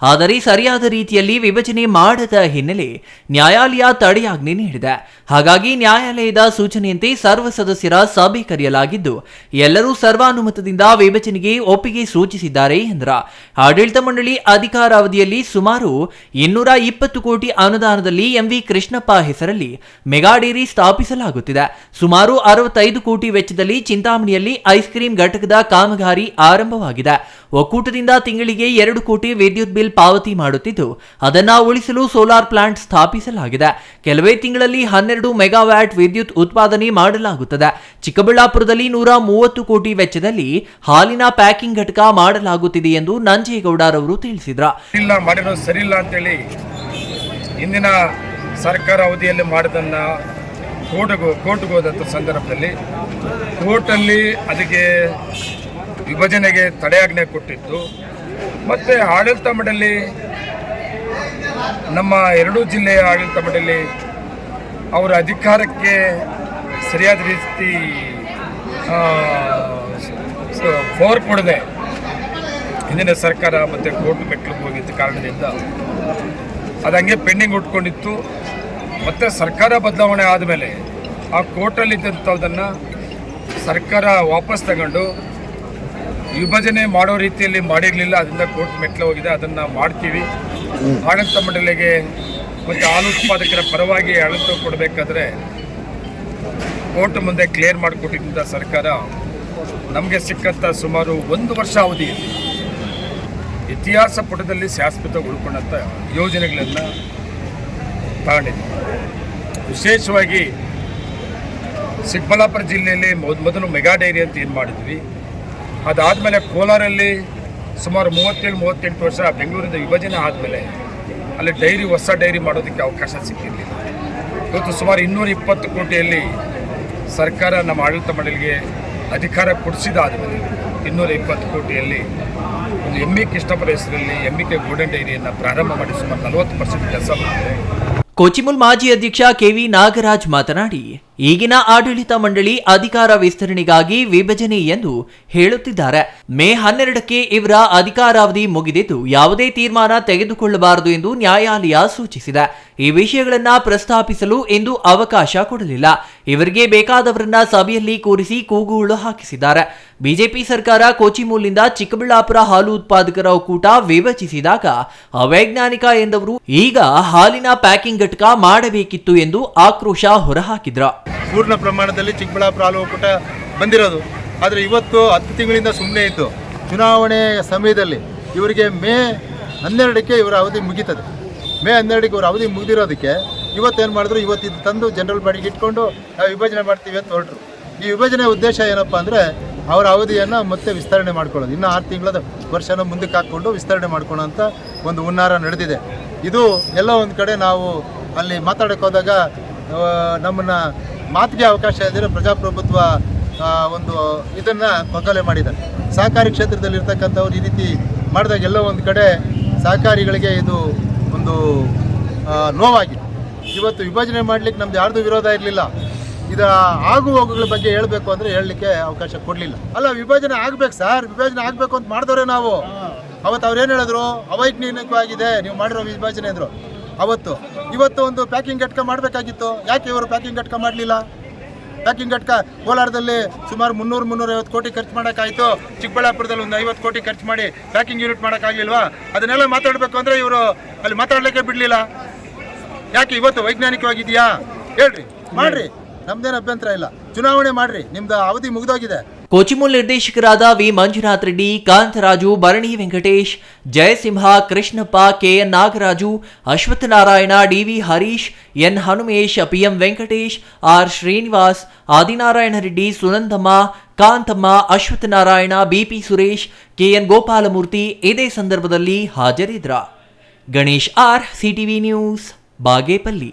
ಆದರೆ ಸರಿಯಾದ ರೀತಿಯಲ್ಲಿ ವಿಭಜನೆ ಮಾಡದ ಹಿನ್ನೆಲೆ ನ್ಯಾಯಾಲಯ ತಡೆಯಾಜ್ಞೆ ನೀಡಿದೆ. ಹಾಗಾಗಿ ನ್ಯಾಯಾಲಯದ ಸೂಚನೆಯಂತೆ ಸರ್ವ ಸದಸ್ಯರ ಸಭೆ ಕರೆಯಲಾಗಿದ್ದು ಎಲ್ಲರೂ ಸರ್ವಾನುಮತದಿಂದ ವಿಭಜನೆಗೆ ಒಪ್ಪಿಗೆ ಸೂಚಿಸಿದ್ದಾರೆ ಎಂದರು. ಆಡಳಿತ ಮಂಡಳಿ ಅಧಿಕಾರಾವಧಿಯಲ್ಲಿ ಸುಮಾರು 220 ಕೋಟಿ ಅನುದಾನದಲ್ಲಿ ಎಂವಿ ಕೃಷ್ಣಪ್ಪ ಹೆಸರಲ್ಲಿ ಮೆಗಾ ಡೈರಿ ಸ್ಥಾಪಿಸಲಾಗುತ್ತಿದೆ. ಸುಮಾರು 65 ಕೋಟಿ ವೆಚ್ಚದಲ್ಲಿ ಚಿಂತಾಮಣಿಯಲ್ಲಿ ಐಸ್ ಕ್ರೀಂ ಘಟಕದ ಕಾಮಗಾರಿ ಆರಂಭವಾಗಿದೆ. ಒಕ್ಕೂಟದಿಂದ ತಿಂಗಳಿಗೆ 2 ಕೋಟಿ ವಿದ್ಯುತ್ ಬಿಲ್ ಪಾವತಿ ಮಾಡುತ್ತಿದ್ದು ಅದನ್ನು ಉಳಿಸಲು ಸೋಲಾರ್ ಪ್ಲಾಂಟ್ ಸ್ಥಾಪಿಸಲಾಗಿದೆ. ಕೆಲವೇ ತಿಂಗಳಲ್ಲಿ 12 ಮೆಗಾವ್ಯಾಟ್ ವಿದ್ಯುತ್ ಉತ್ಪಾದನೆ ಮಾಡಲಾಗುತ್ತದೆ. ಚಿಕ್ಕಬಳ್ಳಾಪುರದಲ್ಲಿ 130 ಕೋಟಿ ವೆಚ್ಚದಲ್ಲಿ ಹಾಲಿನ ಪ್ಯಾಕಿಂಗ್ ಘಟಕ ಮಾಡಲಾಗುತ್ತಿದೆ ಎಂದು ನಂಜೇಗೌಡರವರು ತಿಳಿಸಿದರು. ಮಾಡಿರೋದು ಸರಿ ಇಲ್ಲ ಅಂತೇಳಿ ಇಂದಿನ ಸರ್ಕಾರ ಅವಧಿಯಲ್ಲಿ ಮಾಡಿದನ್ನ ಕೋರ್ಟ್ಗೆ ಹೋದಂಥ ಸಂದರ್ಭದಲ್ಲಿ ಕೋರ್ಟಲ್ಲಿ ಅದಕ್ಕೆ ವಿಭಜನೆಗೆ ತಡೆಯಾಜ್ಞೆ ಕೊಟ್ಟಿದ್ದು, ಮತ್ತು ಆಡಳಿತ ಮಂಡಳಿ ನಮ್ಮ ಎರಡೂ ಜಿಲ್ಲೆಯ ಆಡಳಿತ ಮಂಡಳಿ ಅವರ ಅಧಿಕಾರಕ್ಕೆ ಸರಿಯಾದ ರೀತಿ ಪವರ್ ಕೊಡದೆ ಹಿಂದಿನ ಸರ್ಕಾರ ಮತ್ತು ಕೋರ್ಟ್ ಮೆಟ್ಲಿಗೆ ಹೋಗಿದ್ದ ಕಾರಣದಿಂದ ಅದು ಹಂಗೆ ಪೆಂಡಿಂಗ್ ಉಟ್ಕೊಂಡಿತ್ತು. ಮತ್ತು ಸರ್ಕಾರ ಬದಲಾವಣೆ ಆದಮೇಲೆ ಆ ಕೋರ್ಟಲ್ಲಿದ್ದಂಥದ್ದನ್ನು ಸರ್ಕಾರ ವಾಪಸ್ ತಗೊಂಡು ವಿಭಜನೆ ಮಾಡೋ ರೀತಿಯಲ್ಲಿ ಮಾಡಿರಲಿಲ್ಲ. ಅದರಿಂದ ಕೋರ್ಟ್ ಮೆಟ್ಲು ಹೋಗಿದೆ. ಅದನ್ನು ಮಾಡ್ತೀವಿ. ಆಡಳಿತ ಮಂಡಳಿಗೆ ಮತ್ತು ಹಾಲು ಉತ್ಪಾದಕರ ಪರವಾಗಿ ಆಡಳಿತ ಕೊಡಬೇಕಾದ್ರೆ ಕೋರ್ಟ್ ಮುಂದೆ ಕ್ಲಿಯರ್ ಮಾಡಿಕೊಟ್ಟಿದ್ದ ಸರ್ಕಾರ ನಮಗೆ ಸಿಕ್ಕಂಥ ಸುಮಾರು 1 ವರ್ಷ ಅವಧಿಯಲ್ಲಿ ಇತಿಹಾಸ ಪುಟದಲ್ಲಿ ಶಾಶ್ವತ ಉಳ್ಕೊಂಡಂಥ ಯೋಜನೆಗಳನ್ನು ತಗೊಂಡಿದ್ವಿ. ವಿಶೇಷವಾಗಿ ಚಿಕ್ಕಬಳ್ಳಾಪುರ ಜಿಲ್ಲೆಯಲ್ಲಿ ಮೊದಲು ಮೆಗಾ ಡೈರಿ ಅಂತ ಏನು ಮಾಡಿದ್ವಿ. ಅದಾದಮೇಲೆ ಕೋಲಾರಲ್ಲಿ ಸುಮಾರು 37-38 ವರ್ಷ ಬೆಂಗಳೂರಿಂದ ವಿಭಜನೆ ಆದಮೇಲೆ ಅಲ್ಲಿ ಹೊಸ ಡೈರಿ ಮಾಡೋದಕ್ಕೆ ಅವಕಾಶ ಸಿಕ್ಕಿರಲಿಲ್ಲ. ಇವತ್ತು ಸುಮಾರು 220 ಕೋಟಿಯಲ್ಲಿ ಸರ್ಕಾರ ನಮ್ಮ ಆಡಳಿತ ಮಂಡಳಿಗೆ ಅಧಿಕಾರ ಕೊಡಿಸಿದಾದಮೇಲೆ 220 ಕೋಟಿಯಲ್ಲಿ ಒಂದು ಎಮ್ಮಿ ಕೃಷ್ಣಪ್ಪರ ಹೆಸರಲ್ಲಿ ಎಮ್ಮಿಕೆ ಗೋಲ್ಡನ್ ಡೈರಿಯನ್ನು ಪ್ರಾರಂಭ ಮಾಡಿ ಸುಮಾರು 40% ಕೆಲಸ ಮಾಡಿದೆ. ಕೋಚಿಮೂಲ್ ಮಾಜಿ ಅಧ್ಯಕ್ಷ ಕೆವಿ ನಾಗರಾಜ್ ಮಾತನಾಡಿ, ಈಗಿನ ಆಡಳಿತ ಮಂಡಳಿ ಅಧಿಕಾರ ವಿಸ್ತರಣೆಗಾಗಿ ವಿಭಜನೆ ಎಂದು ಹೇಳುತ್ತಿದ್ದಾರೆ. ಮೇ 12ಕ್ಕೆ ಇವರ ಅಧಿಕಾರಾವಧಿ ಮುಗಿದಿದ್ದು ಯಾವುದೇ ತೀರ್ಮಾನ ತೆಗೆದುಕೊಳ್ಳಬಾರದು ಎಂದು ನ್ಯಾಯಾಲಯ ಸೂಚಿಸಿದೆ. ಈ ವಿಷಯಗಳನ್ನ ಪ್ರಸ್ತಾಪಿಸಲು ಎಂದು ಅವಕಾಶ ಕೊಡಲಿಲ್ಲ. ಇವರಿಗೆ ಬೇಕಾದವರನ್ನ ಸಭೆಯಲ್ಲಿ ಕೂರಿಸಿ ಕೂಗುಗಳು ಹಾಕಿಸಿದ್ದಾರೆ. ಬಿಜೆಪಿ ಸರ್ಕಾರ ಕೋಚಿಮೂಲ್ನಿಂದ ಚಿಕ್ಕಬಳ್ಳಾಪುರ ಹಾಲು ಉತ್ಪಾದಕರ ಒಕ್ಕೂಟ ವಿಭಜಿಸಿದಾಗ ಅವೈಜ್ಞಾನಿಕ ಎಂದವರು ಈಗ ಹಾಲಿನ ಪ್ಯಾಕಿಂಗ್ ಘಟಕ ಮಾಡಬೇಕಿತ್ತು ಎಂದು ಆಕ್ರೋಶ ಹೊರಹಾಕಿದ್ರು. ಪೂರ್ಣ ಪ್ರಮಾಣದಲ್ಲಿ ಚಿಕ್ಕಬಳ್ಳಾಪುರ ಹಾಲು ಒಕ್ಕೂಟ ಬಂದಿರೋದು. ಆದರೆ ಇವತ್ತು 10 ತಿಂಗಳಿಂದ ಸುಮ್ಮನೆ ಇದ್ದು ಚುನಾವಣೆ ಸಮಯದಲ್ಲಿ ಇವರಿಗೆ ಮೇ 12ಕ್ಕೆ ಇವರ ಅವಧಿ ಮುಗೀತದೆ. ಮೇ 12ಕ್ಕೆ ಇವರ ಅವಧಿ ಮುಗಿದಿರೋದಕ್ಕೆ ಇವತ್ತೇನು ಮಾಡಿದ್ರು, ಇವತ್ತಿದ್ದು ತಂದು ಜನರಲ್ ಬಾಡಿಗೆ ಇಟ್ಕೊಂಡು ವಿಭಜನೆ ಮಾಡ್ತೀವಿ ಅಂತ ಹೊರಟರು. ಈ ವಿಭಜನೆ ಉದ್ದೇಶ ಏನಪ್ಪ ಅಂದರೆ ಅವರ ಅವಧಿಯನ್ನು ಮತ್ತೆ ವಿಸ್ತರಣೆ ಮಾಡ್ಕೊಳ್ಳೋದು. ಇನ್ನು 6 ತಿಂಗಳ ವರ್ಷನ ಮುಂದಕ್ಕೆ ಹಾಕ್ಕೊಂಡು ವಿಸ್ತರಣೆ ಮಾಡ್ಕೊಳ್ಳೋ ಅಂತ ಒಂದು ಹುನ್ನಾರ ನಡೆದಿದೆ. ಇದು ಎಲ್ಲ ಒಂದು ಕಡೆ ನಾವು ಅಲ್ಲಿ ಮಾತಾಡೋಕೆ ಹೋದಾಗ ನಮ್ಮನ್ನು ಮಾತಿಗೆ ಅವಕಾಶ ಇದ್ದರೆ ಪ್ರಜಾಪ್ರಭುತ್ವ ಒಂದು ಇದನ್ನು ಕೊಗ್ಗಲೆ ಮಾಡಿದ್ದಾರೆ. ಸಹಕಾರಿ ಕ್ಷೇತ್ರದಲ್ಲಿರ್ತಕ್ಕಂಥವ್ರು ಈ ರೀತಿ ಮಾಡಿದಾಗ ಎಲ್ಲೋ ಒಂದು ಕಡೆ ಸಹಕಾರಿಗಳಿಗೆ ಇದು ಒಂದು ನೋವಾಗಿದೆ. ಇವತ್ತು ವಿಭಜನೆ ಮಾಡಲಿಕ್ಕೆ ನಮ್ದು ಯಾರ್ದು ವಿರೋಧ ಇರಲಿಲ್ಲ. ಇದರ ಆಗು ಹೋಗುಗಳ ಬಗ್ಗೆ ಹೇಳಬೇಕು ಅಂದರೆ ಹೇಳಲಿಕ್ಕೆ ಅವಕಾಶ ಕೊಡಲಿಲ್ಲ. ಅಲ್ಲ, ವಿಭಜನೆ ಆಗಬೇಕು ಸರ್, ವಿಭಜನೆ ಆಗಬೇಕು ಅಂತ ಮಾಡಿದವ್ರೆ ನಾವು. ಅವತ್ತು ಅವ್ರು ಏನು ಹೇಳಿದ್ರು, ಅವೈಜ್ಞಾನಿಕವಾಗಿದೆ ನೀವು ಮಾಡಿರೋ ವಿಭಜನೆ ಅಂದರು ಅವತ್ತು. ಇವತ್ತು ಒಂದು ಪ್ಯಾಕಿಂಗ್ ಘಟಕ ಮಾಡಬೇಕಾಗಿತ್ತು, ಯಾಕೆ ಇವರು ಪ್ಯಾಕಿಂಗ್ ಘಟಕ ಮಾಡಲಿಲ್ಲ? ಪ್ಯಾಕಿಂಗ್ ಘಟಕ ಕೋಲಾರದಲ್ಲಿ ಸುಮಾರು 300-350 ಕೋಟಿ ಖರ್ಚು ಮಾಡೋಕ್ಕಾಯಿತು. ಚಿಕ್ಕಬಳ್ಳಾಪುರದಲ್ಲಿ ಒಂದು 50 ಕೋಟಿ ಖರ್ಚು ಮಾಡಿ ಪ್ಯಾಕಿಂಗ್ ಯೂನಿಟ್ ಮಾಡೋಕ್ಕಾಗಲಿಲ್ವಾ? ಅದನ್ನೆಲ್ಲ ಮಾತಾಡಬೇಕು ಅಂದರೆ ಇವರು ಅಲ್ಲಿ ಮಾತಾಡಲಿಕ್ಕೆ ಬಿಡಲಿಲ್ಲ. ಯಾಕೆ? ಇವತ್ತು ವೈಜ್ಞಾನಿಕವಾಗಿದೆಯಾ ಹೇಳ್ರಿ, ಮಾಡಿರಿ, ನಮ್ದೇನು ಅಭ್ಯಂತರ ಇಲ್ಲ. ಚುನಾವಣೆ ಮಾಡಿರಿ, ನಿಮ್ದು ಅವಧಿ ಮುಗಿದೋಗಿದೆ. ಕೋಚಿಮುಲ್ ನಿರ್ದೇಶಕರಾದ V Manjunath Reddy, Kantharaju, Bharani Venkatesh, Jayasimha, Krishnappa, KN Nagaraju, Ashwathanarayana, DV Harish, N Hanumesh, PM Venkatesh, R Srinivas, Adinarayana Reddy, Sunandamma, Kanthamma, Ashwathanarayana, BP Suresh, KN Gopalamurthy ಇದೇ ಸಂದರ್ಭದಲ್ಲಿ ಹಾಜರಿದ್ರ. Ganesh R, CTV news, Bagepalli.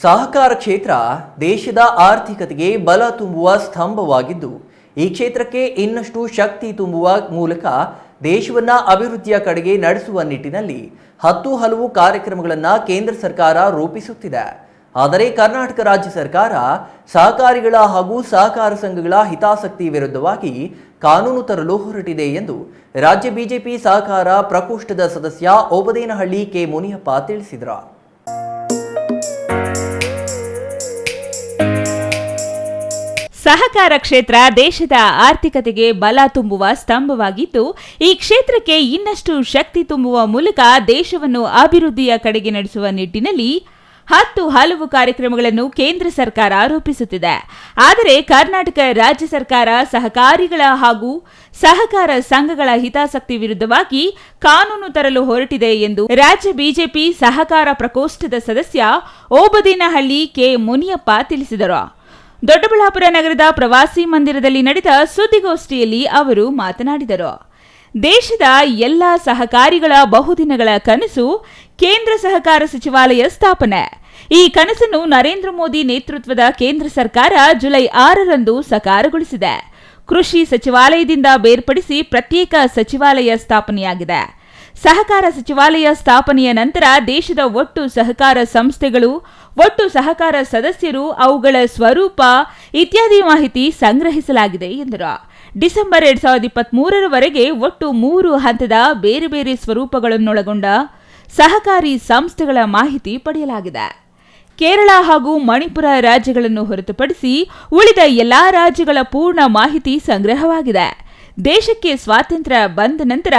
ಸಹಕಾರ ಕ್ಷೇತ್ರ ದೇಶದ ಆರ್ಥಿಕತೆಗೆ ಬಲ ತುಂಬುವ ಸ್ತಂಭವಾಗಿದ್ದು, ಈ ಕ್ಷೇತ್ರಕ್ಕೆ ಇನ್ನಷ್ಟು ಶಕ್ತಿ ತುಂಬುವ ಮೂಲಕ ದೇಶವನ್ನ ಅಭಿವೃದ್ಧಿಯ ಕಡೆಗೆ ನಡೆಸುವ ನಿಟ್ಟಿನಲ್ಲಿ 10 ಹಲವು ಕಾರ್ಯಕ್ರಮಗಳನ್ನು ಕೇಂದ್ರ ಸರ್ಕಾರ ರೂಪಿಸುತ್ತಿದೆ. ಆದರೆ ಕರ್ನಾಟಕ ರಾಜ್ಯ ಸರ್ಕಾರ ಸಹಕಾರಿಗಳ ಹಾಗೂ ಸಹಕಾರ ಸಂಘಗಳ ಹಿತಾಸಕ್ತಿ ವಿರುದ್ಧವಾಗಿ ಕಾನೂನು ತರಲು ಹೊರಟಿದೆ ಎಂದು ರಾಜ್ಯ ಬಿಜೆಪಿ ಸಹಕಾರ ಪ್ರಕೋಷ್ಠದ ಸದಸ್ಯ ಓಬದೇನಹಳ್ಳಿ ಕೆ ಮುನಿಯಪ್ಪ ತಿಳಿಸಿದರು. ಸಹಕಾರ ಕ್ಷೇತ್ರ ದೇಶದ ಆರ್ಥಿಕತೆಗೆ ಬಲ ತುಂಬುವ ಸ್ತಂಭವಾಗಿದ್ದು, ಈ ಕ್ಷೇತ್ರಕ್ಕೆ ಇನ್ನಷ್ಟು ಶಕ್ತಿ ತುಂಬುವ ಮೂಲಕ ದೇಶವನ್ನು ಅಭಿವೃದ್ಧಿಯ ಕಡೆಗೆ ನಡೆಸುವ ನಿಟ್ಟಿನಲ್ಲಿ 10 ಹಲವು ಕಾರ್ಯಕ್ರಮಗಳನ್ನು ಕೇಂದ್ರ ಸರ್ಕಾರ ರೂಪಿಸುತ್ತಿದೆ. ಆದರೆ ಕರ್ನಾಟಕ ರಾಜ್ಯ ಸರ್ಕಾರ ಸಹಕಾರಿಗಳ ಹಾಗೂ ಸಹಕಾರ ಸಂಘಗಳ ಹಿತಾಸಕ್ತಿ ವಿರುದ್ಧವಾಗಿ ಕಾನೂನು ತರಲು ಹೊರಟಿದೆ ಎಂದು ರಾಜ್ಯ ಬಿಜೆಪಿ ಸಹಕಾರ ಪ್ರಕೋಷ್ಠದ ಸದಸ್ಯ ಓಬದೇನಹಳ್ಳಿ ಕೆ ಮುನಿಯಪ್ಪ ತಿಳಿಸಿದರು. ದೊಡ್ಡಬಳ್ಳಾಪುರ ನಗರದ ಪ್ರವಾಸಿ ಮಂದಿರದಲ್ಲಿ ನಡೆದ ಸುದ್ದಿಗೋಷ್ಠಿಯಲ್ಲಿ ಅವರು ಮಾತನಾಡಿದರು. ದೇಶದ ಎಲ್ಲ ಸಹಕಾರಿಗಳ ಬಹುದಿನಗಳ ಕನಸು ಕೇಂದ್ರ ಸಹಕಾರ ಸಚಿವಾಲಯ ಸ್ಥಾಪನೆ. ಈ ಕನಸನ್ನು ನರೇಂದ್ರ ಮೋದಿ ನೇತೃತ್ವದ ಕೇಂದ್ರ ಸರ್ಕಾರ ಜುಲೈ 6ರಂದು ಸಾಕಾರಗೊಳಿಸಿದೆ. ಕೃಷಿ ಸಚಿವಾಲಯದಿಂದ ಬೇರ್ಪಡಿಸಿ ಪ್ರತ್ಯೇಕ ಸಚಿವಾಲಯ ಸ್ಥಾಪನೆಯಾಗಿದೆ. ಸಹಕಾರ ಸಚಿವಾಲಯ ಸ್ಥಾಪನೆಯ ನಂತರ ದೇಶದ ಒಟ್ಟು ಸಹಕಾರ ಸಂಸ್ಥೆಗಳು, ಒಟ್ಟು ಸಹಕಾರ ಸದಸ್ಯರು, ಅವುಗಳ ಸ್ವರೂಪ ಇತ್ಯಾದಿ ಮಾಹಿತಿ ಸಂಗ್ರಹಿಸಲಾಗಿದೆ ಎಂದರು. ಡಿಸೆಂಬರ್ 2023ರವರೆಗೆ ಒಟ್ಟು 3 ಹಂತದ ಬೇರೆ ಬೇರೆ ಸ್ವರೂಪಗಳನ್ನೊಳಗೊಂಡ ಸಹಕಾರಿ ಸಂಸ್ಥೆಗಳ ಮಾಹಿತಿ ಪಡೆಯಲಾಗಿದೆ. ಕೇರಳ ಹಾಗೂ ಮಣಿಪುರ ರಾಜ್ಯಗಳನ್ನು ಹೊರತುಪಡಿಸಿ ಉಳಿದ ಎಲ್ಲಾ ರಾಜ್ಯಗಳ ಪೂರ್ಣ ಮಾಹಿತಿ ಸಂಗ್ರಹವಾಗಿದೆ. ದೇಶಕ್ಕೆ ಸ್ವಾತಂತ್ರ್ಯ ಬಂದ ನಂತರ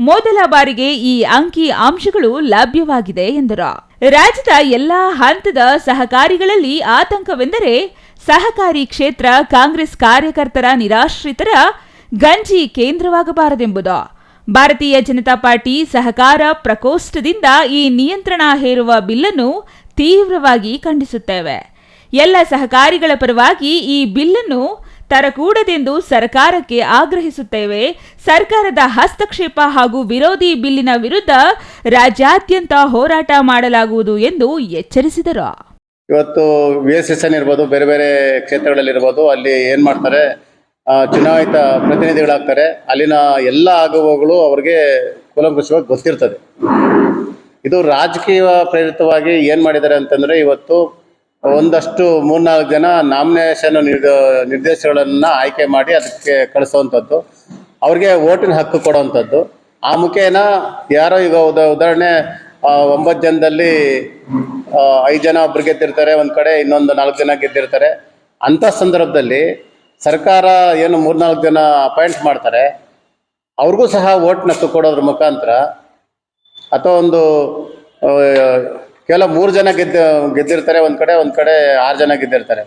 ಮೊದಲ ಬಾರಿಗೆ ಈ ಅಂಕಿ ಅಂಶಗಳು ಲಭ್ಯವಾಗಿದೆ ಎಂದರು. ರಾಜ್ಯದ ಎಲ್ಲಾ ಹಂತದ ಸಹಕಾರಿಗಳಲ್ಲಿ ಆತಂಕವೆಂದರೆ ಸಹಕಾರಿ ಕ್ಷೇತ್ರ ಕಾಂಗ್ರೆಸ್ ಕಾರ್ಯಕರ್ತರ ನಿರಾಶ್ರಿತರ ಗಂಜಿ ಕೇಂದ್ರವಾಗಬಾರದೆಂಬುದು. ಭಾರತೀಯ ಜನತಾ ಪಾರ್ಟಿ ಸಹಕಾರ ಪ್ರಕೋಷ್ಠದಿಂದ ಈ ನಿಯಂತ್ರಣ ಹೇರುವ ಬಿಲ್ಲನ್ನು ತೀವ್ರವಾಗಿ ಖಂಡಿಸುತ್ತೇವೆ. ಎಲ್ಲ ಸಹಕಾರಿಗಳ ಪರವಾಗಿ ಈ ಬಿಲ್ಲನ್ನು ತರಕೂಡದೆಂದು ಸರ್ಕಾರಕ್ಕೆ ಆಗ್ರಹಿಸುತ್ತೇವೆ. ಸರ್ಕಾರದ ಹಸ್ತಕ್ಷೇಪ ಹಾಗೂ ವಿರೋಧಿ ಬಿಲ್ಲಿನ ವಿರುದ್ಧ ರಾಜ್ಯಾದ್ಯಂತ ಹೋರಾಟ ಮಾಡಲಾಗುವುದು ಎಂದು ಎಚ್ಚರಿಸಿದರು. ಇವತ್ತು VSSN ಇರ್ಬೋದು, ಬೇರೆ ಬೇರೆ ಕ್ಷೇತ್ರಗಳಲ್ಲಿರ್ಬೋದು, ಅಲ್ಲಿ ಏನು ಮಾಡ್ತಾರೆ, ಚುನಾಯಿತ ಪ್ರತಿನಿಧಿಗಳಾಗ್ತಾರೆ. ಅಲ್ಲಿನ ಎಲ್ಲ ಆಗುವಗಳು ಅವ್ರಿಗೆ ಕೂಲಂಕುಷವಾಗಿ ಗೊತ್ತಿರ್ತದೆ. ಇದು ರಾಜಕೀಯ ಪ್ರೇರಿತವಾಗಿ ಏನು ಮಾಡಿದ್ದಾರೆ ಅಂತಂದರೆ, ಇವತ್ತು ಒಂದಷ್ಟು 3-4 ಜನ ನಾಮಿನೇಷನ್ ನಿರ್ದೇಶಕಗಳನ್ನು ಆಯ್ಕೆ ಮಾಡಿ ಅದಕ್ಕೆ ಕಳಿಸೋವಂಥದ್ದು, ಅವ್ರಿಗೆ ವೋಟಿನ ಹಕ್ಕು ಕೊಡೋವಂಥದ್ದು. ಆ ಮುಖೇನ ಯಾರೋ ಈಗ ಉದಾಹರಣೆ 9 ಜನದಲ್ಲಿ 5 ಜನ ಒಬ್ರು ಗೆದ್ದಿರ್ತಾರೆ, ಒಂದು ಕಡೆ ಇನ್ನೊಂದು 4 ಜನ ಗೆದ್ದಿರ್ತಾರೆ. ಅಂಥ ಸಂದರ್ಭದಲ್ಲಿ ಸರ್ಕಾರ ಏನು 3-4 ಜನ ಅಪಾಯಿಂಟ್ ಮಾಡ್ತಾರೆ, ಅವ್ರಿಗೂ ಸಹ ವೋಟ್ನ ಹಕ್ಕು ಕೊಡೋದ್ರ ಮುಖಾಂತರ, ಅಥವಾ ಒಂದು ಕೇವಲ 3 ಜನ ಗೆದ್ದಿರ್ತಾರೆ, ಒಂದು ಕಡೆ 6 ಜನ ಗೆದ್ದಿರ್ತಾರೆ.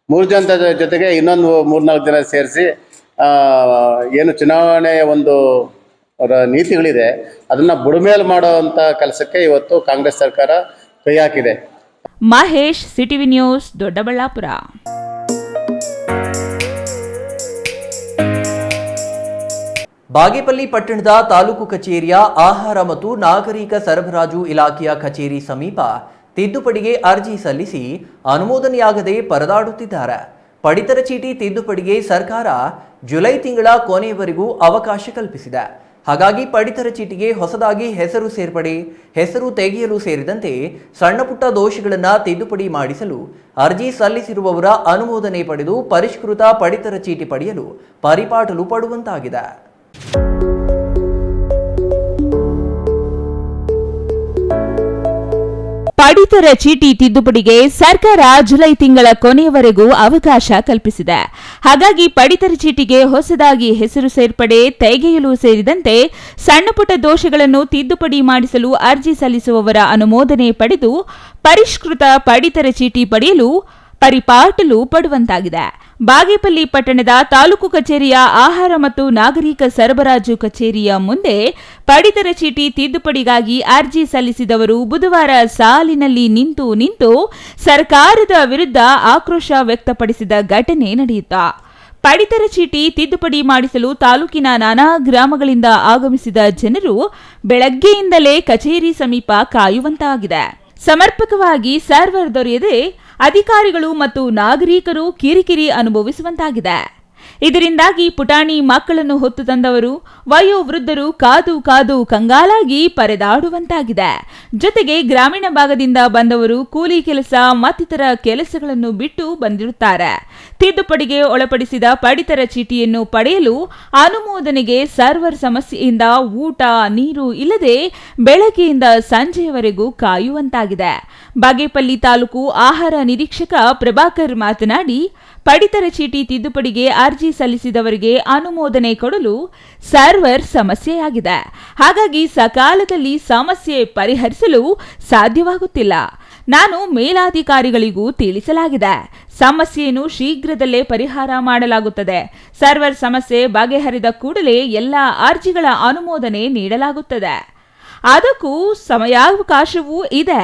3 ಜನ ಜೊತೆಗೆ ಇನ್ನೊಂದು 3-4 ಜನ ಸೇರಿಸಿ ಏನು ಚುನಾವಣೆಯ ಒಂದು ನೀತಿಗಳಿದೆ ಅದನ್ನು ಬುಡಮೇಲು ಮಾಡುವಂಥ ಕೆಲಸಕ್ಕೆ ಇವತ್ತು ಕಾಂಗ್ರೆಸ್ ಸರ್ಕಾರ ಕೈ ಹಾಕಿದೆ. Mahesh, CTV news, Doddaballapur. ಬಾಗೇಪಲ್ಲಿ ಪಟ್ಟಣದ ತಾಲೂಕು ಕಚೇರಿಯ ಆಹಾರ ಮತ್ತು ನಾಗರಿಕ ಸರಬರಾಜು ಇಲಾಖೆಯ ಕಚೇರಿ ಸಮೀಪ ತಿದ್ದುಪಡಿಗೆ ಅರ್ಜಿ ಸಲ್ಲಿಸಿ ಅನುಮೋದನೆಯಾಗದೆ ಪರದಾಡುತ್ತಿದ್ದಾರೆ. ಪಡಿತರ ಚೀಟಿ ತಿದ್ದುಪಡಿಗೆ ಸರ್ಕಾರ ಜುಲೈ ತಿಂಗಳ ಕೊನೆಯವರೆಗೂ ಅವಕಾಶ ಕಲ್ಪಿಸಿದೆ. ಹಾಗಾಗಿ ಪಡಿತರ ಚೀಟಿಗೆ ಹೊಸದಾಗಿ ಹೆಸರು ಸೇರ್ಪಡೆ, ಹೆಸರು ತೆಗೆಯಲು ಸೇರಿದಂತೆ ಸಣ್ಣಪುಟ್ಟ ದೋಷಗಳನ್ನು ತಿದ್ದುಪಡಿ ಮಾಡಿಸಲು ಅರ್ಜಿ ಸಲ್ಲಿಸಿರುವವರ ಅನುಮೋದನೆ ಪಡೆದು ಪರಿಷ್ಕೃತ ಪಡಿತರ ಚೀಟಿ ಪಡೆಯಲು ಪರಿಪಾಟಲು ಪಡುವಂತಾಗಿದೆ. ಪಡಿತರ ಚೀಟಿ ತಿದ್ದುಪಡಿಗೆ ಸರ್ಕಾರ ಜುಲೈ ತಿಂಗಳ ಕೊನೆಯವರೆಗೂ ಅವಕಾಶ ಕಲ್ಪಿಸಿದೆ. ಹಾಗಾಗಿ ಪಡಿತರ ಚೀಟಿಗೆ ಹೊಸದಾಗಿ ಹೆಸರು ಸೇರ್ಪಡೆ, ತೆಗೆಯಲು ಸೇರಿದಂತೆ ಸಣ್ಣಪುಟ್ಟ ದೋಷಗಳನ್ನು ತಿದ್ದುಪಡಿ ಮಾಡಿಸಲು ಅರ್ಜಿ ಸಲ್ಲಿಸುವವರ ಅನುಮೋದನೆ ಪಡೆದು ಪರಿಷ್ಕೃತ ಪಡಿತರ ಚೀಟಿ ಪಡೆಯಲು ಪರಿಪಾಟಲು ಪಡುವಂತಾಗಿದೆ. ಬಾಗೇಪಲ್ಲಿ ಪಟ್ಟಣದ ತಾಲೂಕು ಕಚೇರಿಯ ಆಹಾರ ಮತ್ತು ನಾಗರಿಕ ಸರಬರಾಜು ಕಚೇರಿಯ ಮುಂದೆ ಪಡಿತರ ಚೀಟಿ ತಿದ್ದುಪಡಿಗಾಗಿ ಅರ್ಜಿ ಸಲ್ಲಿಸಿದವರು ಬುಧವಾರ ಸಾಲಿನಲ್ಲಿ ನಿಂತು ಸರ್ಕಾರದ ವಿರುದ್ಧ ಆಕ್ರೋಶ ವ್ಯಕ್ತಪಡಿಸಿದ ಘಟನೆ ನಡೆಯಿತು. ಪಡಿತರ ಚೀಟಿ ತಿದ್ದುಪಡಿ ಮಾಡಿಸಲು ತಾಲೂಕಿನ ನಾನಾ ಗ್ರಾಮಗಳಿಂದ ಆಗಮಿಸಿದ ಜನರು ಬೆಳಗ್ಗೆಯಿಂದಲೇ ಕಚೇರಿ ಸಮೀಪ ಕಾಯುವಂತಾಗಿದೆ. ಸಮರ್ಪಕವಾಗಿ ಸರ್ವರ್ ದೊರೆಯದೆ ಅಧಿಕಾರಿಗಳು ಮತ್ತು ನಾಗರಿಕರು ಕಿರಿಕಿರಿ ಅನುಭವಿಸುವಂತಾಗಿದೆ. ಇದರಿಂದಾಗಿ ಪುಟಾಣಿ ಮಕ್ಕಳನ್ನು ಹೊತ್ತು ತಂದವರು ವಯೋವೃದ್ಧರು ಕಾದು ಕಂಗಾಲಾಗಿ ಪರದಾಡುವಂತಾಗಿದೆ. ಜೊತೆಗೆ ಗ್ರಾಮೀಣ ಭಾಗದಿಂದ ಬಂದವರು ಕೂಲಿ ಕೆಲಸ ಮತ್ತಿತರ ಕೆಲಸಗಳನ್ನು ಬಿಟ್ಟು ಬಂದಿರುತ್ತಾರೆ. ತಿದ್ದುಪಡಿಗೆ ಒಳಪಡಿಸಿದ ಪಡಿತರ ಚೀಟಿಯನ್ನು ಪಡೆಯಲು ಅನುಮೋದನೆಗೆ ಸರ್ವರ್ ಸಮಸ್ಯೆಯಿಂದ ಊಟ ನೀರು ಇಲ್ಲದೆ ಬೆಳಗ್ಗೆಯಿಂದ ಸಂಜೆಯವರೆಗೂ ಕಾಯುವಂತಾಗಿದೆ. ಬಾಗೇಪಲ್ಲಿ ತಾಲೂಕು ಆಹಾರ ನಿರೀಕ್ಷಕ ಪ್ರಭಾಕರ್ ಮಾತನಾಡಿ, ಪಡಿತರ ಚೀಟಿ ತಿದ್ದುಪಡಿಗೆ ಅರ್ಜಿ ಸಲ್ಲಿಸಿದವರಿಗೆ ಅನುಮೋದನೆ ಕೊಡಲು ಸರ್ವರ್ ಸಮಸ್ಯೆಯಾಗಿದೆ. ಹಾಗಾಗಿ ಸಕಾಲದಲ್ಲಿ ಸಮಸ್ಯೆ ಪರಿಹರಿಸಲು ಸಾಧ್ಯವಾಗುತ್ತಿಲ್ಲ. ನಾನು ಮೇಲಾಧಿಕಾರಿಗಳಿಗೂ ತಿಳಿಸಲಾಗಿದೆ. ಸಮಸ್ಯೆಯನ್ನು ಶೀಘ್ರದಲ್ಲೇ ಪರಿಹಾರ ಮಾಡಲಾಗುತ್ತದೆ. ಸರ್ವರ್ ಸಮಸ್ಯೆ ಬಗೆಹರಿದ ಕೂಡಲೇ ಎಲ್ಲ ಅರ್ಜಿಗಳ ಅನುಮೋದನೆ ನೀಡಲಾಗುತ್ತದೆ. ಅದಕ್ಕೂ ಸಮಯಾವಕಾಶವೂ ಇದೆ.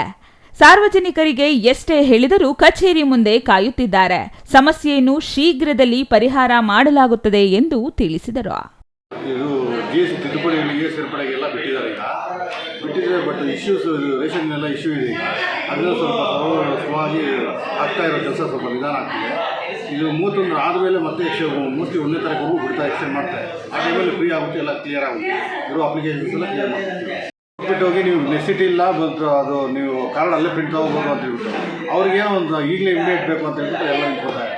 ಸಾರ್ವಜನಿಕರಿಗೆ ಎಷ್ಟೇ ಹೇಳಿದರೂ ಕಚೇರಿ ಮುಂದೆ ಕಾಯುತ್ತಿದ್ದಾರೆ. ಸಮಸ್ಯೆಯನ್ನು ಶೀಘ್ರದಲ್ಲಿ ಪರಿಹಾರ ಮಾಡಲಾಗುತ್ತದೆ ಎಂದು ತಿಳಿಸಿದರು. ಇದು GST ತಿದ್ದುಪಡಿಗಳಿಗೆ ಸೇರ್ಪಡೆಗೆಲ್ಲ ಬಿಟ್ಟಿದ್ದಾರೆ. ಬಿಟ್ಟಿದ್ದಾರೆ, ಬಟ್ ಇಶ್ಯೂಸ್ ರೇಷನ್ ಎಲ್ಲ ಇಶ್ಯೂ ಇದೆ. ಅದನ್ನು ಸ್ವಲ್ಪ ಸುಲಭವಾಗಿ ಆಗ್ತಾ ಇರೋ ಕೆಲಸ ಸ್ವಲ್ಪ ನಿಧಾನ ಆಗ್ತಿದೆ. ಇದು 31 ಆದಮೇಲೆ ಮತ್ತೆ ಮೋಸ್ಟ್ಲಿ 1ನೇ ತಾರೀಕು ಬಿಡ್ತಾ ಎಕ್ಸ್ಟೆಂಡ್ ಮಾಡ್ತಾರೆ. ಆ ಟೈಮಲ್ಲಿ ಫ್ರೀ ಆಗುತ್ತೆ, ಎಲ್ಲ ಕ್ಲಿಯರ್ ಆಗುತ್ತೆ. ಇರೋ ಅಪ್ಲಿಕೇಶನ್ಸ್ ಎಲ್ಲ ಕ್ಲಿಯರ್ ಮಾಡ್ತೀವಿ. ಹೋಗಿ ನೀವು ನೆಸಿಟಿ ಇಲ್ಲ, ಅದು ನೀವು ಕಾರ್ಡ್ ಅಲ್ಲೇ ಪ್ರಿಂಟ್ ತಗೋಬೋದು ಅಂತ ಹೇಳ್ಬಿಟ್ಟು ಅವ್ರಿಗೇನೋ ಒಂದು ಈಗಲೇ ಇಮಿಡಿಯೇಟ್ ಬೇಕು ಅಂತ ಹೇಳ್ಬಿಟ್ಟು ಎಲ್ಲ ಕೊಡ್ತಾರೆ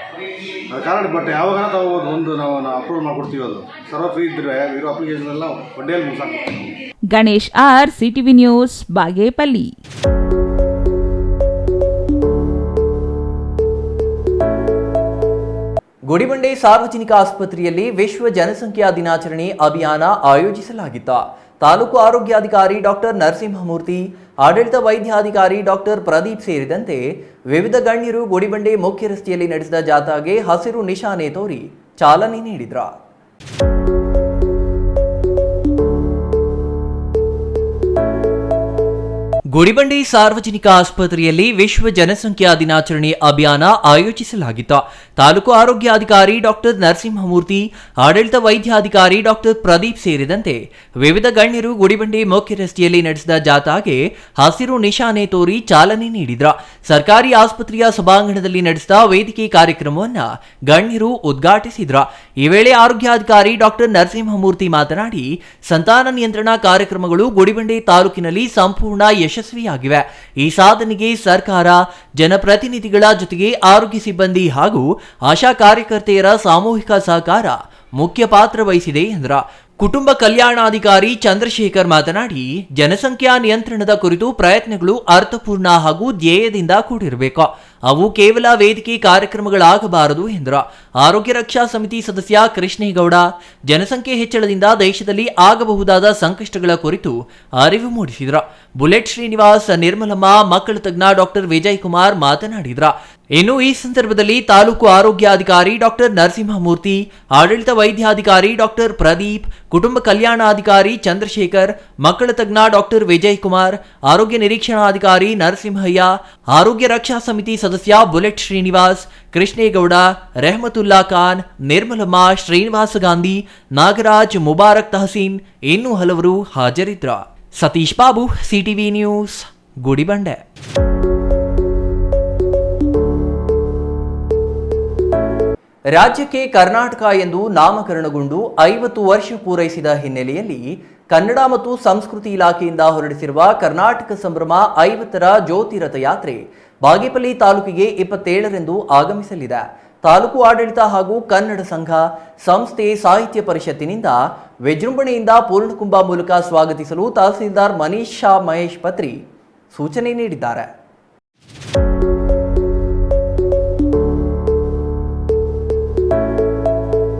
ಕಾರ್ಡ್. ಬಟ್ ಯಾವಾಗ ತಗೋಬೋದು, ಒಂದು ನಾವು ಅಪ್ರೂವ್ ಮಾಡ್ಕೊಡ್ತೀವಿ. ಅದು ಸರ್ವ ಫ್ರೀ ಇದ್ದರೆ ಇರೋ ಅಪ್ಲಿಕೇಶನ್ ಎಲ್ಲ ಒಡ್ಡೆಯಲ್ಲಿ ಮುಗಿಸಾಕ್ತೀವಿ. Ganesh R, CTV news, Bagepalli. Gudibande ಸಾರ್ವಜನಿಕ ಆಸ್ಪತ್ರೆಯಲ್ಲಿ ವಿಶ್ವ ಜನಸಂಖ್ಯಾ ದಿನಾಚರಣೆ ಅಭಿಯಾನ ಆಯೋಜಿಸಲಾಗಿತ್ತು. ತಾಲೂಕು ಆರೋಗ್ಯಾಧಿಕಾರಿ ಡಾಕ್ಟರ್ ನರಸಿಂಹಮೂರ್ತಿ, ಆಡಳಿತ ವೈದ್ಯಾಧಿಕಾರಿ ಡಾಕ್ಟರ್ ಪ್ರದೀಪ್ ಸೇರಿದಂತೆ ವಿವಿಧ ಗಣ್ಯರು ಗುಡಿಬಂಡೆ ಮುಖ್ಯ ರಸ್ತೆಯಲ್ಲಿ ನಡೆಸಿದ ಜಾಥಾಗೆ ಹಸಿರು ನಿಶಾನೆ ತೋರಿ ಚಾಲನೆ ನೀಡಿದರು. ಗುಡಿಬಂಡೆ ಸಾರ್ವಜನಿಕ ಆಸ್ಪತ್ರೆಯಲ್ಲಿ ವಿಶ್ವ ಜನಸಂಖ್ಯಾ ದಿನಾಚರಣೆ ಅಭಿಯಾನ ಆಯೋಜಿಸಲಾಗಿತ್ತು. ತಾಲೂಕು ಆರೋಗ್ಯಾಧಿಕಾರಿ ಡಾಕ್ಟರ್ ನರಸಿಂಹಮೂರ್ತಿ, ಆಡಳಿತ ವೈದ್ಯಾಧಿಕಾರಿ ಡಾಕ್ಟರ್ ಪ್ರದೀಪ್ ಸೇರಿದಂತೆ ವಿವಿಧ ಗಣ್ಯರು ಗುಡಿಬಂಡೆ ಮುಖ್ಯ ರಸ್ತೆಯಲ್ಲಿ ನಡೆಸಿದ ಜಾಥಾಗೆ ಹಸಿರು ನಿಶಾನೆ ತೋರಿ ಚಾಲನೆ ನೀಡಿದ್ರು. ಸರ್ಕಾರಿ ಆಸ್ಪತ್ರೆಯ ಸಭಾಂಗಣದಲ್ಲಿ ನಡೆಸಿದ ವೇದಿಕೆ ಕಾರ್ಯಕ್ರಮವನ್ನು ಗಣ್ಯರು ಉದ್ಘಾಟಿಸಿದ್ರು. ಈ ವೇಳೆ ಆರೋಗ್ಯಾಧಿಕಾರಿ ಡಾಕ್ಟರ್ ನರಸಿಂಹಮೂರ್ತಿ ಮಾತನಾಡಿ, ಸಂತಾನ ನಿಯಂತ್ರಣ ಕಾರ್ಯಕ್ರಮಗಳು ಗುಡಿಬಂಡೆ ತಾಲೂಕಿನಲ್ಲಿ ಸಂಪೂರ್ಣ ಯಶಸ್ವಿಯಾಗಿವೆ. ಈ ಸಾಧನೆಗೆ ಸರ್ಕಾರ, ಜನಪ್ರತಿನಿಧಿಗಳ ಜೊತೆಗೆ ಆರೋಗ್ಯ ಸಿಬ್ಬಂದಿ ಹಾಗೂ ಆಶಾ ಕಾರ್ಯಕರ್ತೆಯರ ಸಾಮೂಹಿಕ ಸಹಕಾರ ಮುಖ್ಯ ಪಾತ್ರ ವಹಿಸಿದೆ ಎಂದರು. ಕುಟುಂಬ ಕಲ್ಯಾಣಾಧಿಕಾರಿ ಚಂದ್ರಶೇಖರ್ ಮಾತನಾಡಿ, ಜನಸಂಖ್ಯಾ ನಿಯಂತ್ರಣದ ಕುರಿತು ಪ್ರಯತ್ನಗಳು ಅರ್ಥಪೂರ್ಣ ಹಾಗೂ ಧ್ಯೇಯದಿಂದ ಕೂಡಿರಬೇಕು. ಅವು ಕೇವಲ ವೇದಿಕೆ ಕಾರ್ಯಕ್ರಮಗಳಾಗಬಾರದು ಎಂದರು. ಆರೋಗ್ಯ ರಕ್ಷಾ ಸಮಿತಿ ಸದಸ್ಯ ಕೃಷ್ಣೇಗೌಡ, ಜನಸಂಖ್ಯೆ ಹೆಚ್ಚಳದಿಂದ ದೇಶದಲ್ಲಿ ಆಗಬಹುದಾದ ಸಂಕಷ್ಟಗಳ ಕುರಿತು ಅರಿವು ಮೂಡಿಸಿದರು. ಬುಲೆಟ್ ಶ್ರೀನಿವಾಸ್, ನಿರ್ಮಲಮ್ಮ, ಮಕ್ಕಳ ತಜ್ಞ ಡಾಕ್ಟರ್ ವಿಜಯ್ ಕುಮಾರ್ ಮಾತನಾಡಿದರು. ಇನ್ನು ಈ ಸಂದರ್ಭದಲ್ಲಿ ತಾಲೂಕು ಆರೋಗ್ಯಾಧಿಕಾರಿ ಡಾಕ್ಟರ್ ನರಸಿಂಹಮೂರ್ತಿ, ಆಡಳಿತ ವೈದ್ಯಾಧಿಕಾರಿ ಡಾಕ್ಟರ್ ಪ್ರದೀಪ್, ಕುಟುಂಬ ಕಲ್ಯಾಣಾಧಿಕಾರಿ ಚಂದ್ರಶೇಖರ್, ಮಕ್ಕಳ ತಜ್ಞ ಡಾಕ್ಟರ್ ವಿಜಯ್ ಕುಮಾರ್, ಆರೋಗ್ಯ ನಿರೀಕ್ಷಣಾಧಿಕಾರಿ ನರಸಿಂಹಯ್ಯ, ಆರೋಗ್ಯ ರಕ್ಷಾ ಸಮಿತಿ ಸದಸ್ಯ ಬುಲೆಟ್ ಶ್ರೀನಿವಾಸ್, ಕೃಷ್ಣೇಗೌಡ, ರೆಹಮತುಲ್ಲಾ ಖಾನ್, ನಿರ್ಮಲಮ್ಮ, ಶ್ರೀನಿವಾಸ ಗಾಂಧಿ, ನಾಗರಾಜ್, ಮುಬಾರಕ್ ತಹಸೀನ್ ಇನ್ನೂ ಹಲವರು ಹಾಜರಿದ್ದರು. Satish Babu, CTV news, Gudibande. ರಾಜ್ಯಕ್ಕೆ ಕರ್ನಾಟಕ ಎಂದು ನಾಮಕರಣಗೊಂಡು 50 ವರ್ಷ ಪೂರೈಸಿದ ಹಿನ್ನೆಲೆಯಲ್ಲಿ ಕನ್ನಡ ಮತ್ತು ಸಂಸ್ಕೃತಿ ಇಲಾಖೆಯಿಂದ ಹೊರಡಿಸಿರುವ ಕರ್ನಾಟಕ ಸಂಭ್ರಮ 50ರ ಜ್ಯೋತಿ ರಥಯಾತ್ರೆ ಬಾಗೇಪಲ್ಲಿ ತಾಲೂಕಿಗೆ 27ರಂದು ಆಗಮಿಸಲಿದೆ. ತಾಲೂಕು ಆಡಳಿತ ಹಾಗೂ ಕನ್ನಡ ಸಂಘ ಸಂಸ್ಥೆ ಸಾಹಿತ್ಯ ಪರಿಷತ್ತಿನಿಂದ ವಿಜೃಂಭಣೆಯಿಂದ ಪೂರ್ಣಕುಂಭ ಮೂಲಕ ಸ್ವಾಗತಿಸಲು ತಹಸೀಲ್ದಾರ್ ಮನೀಶ್ ಶಾ ಮಹೇಶ್ ಪತ್ರಿ ಸೂಚನೆ ನೀಡಿದ್ದಾರೆ.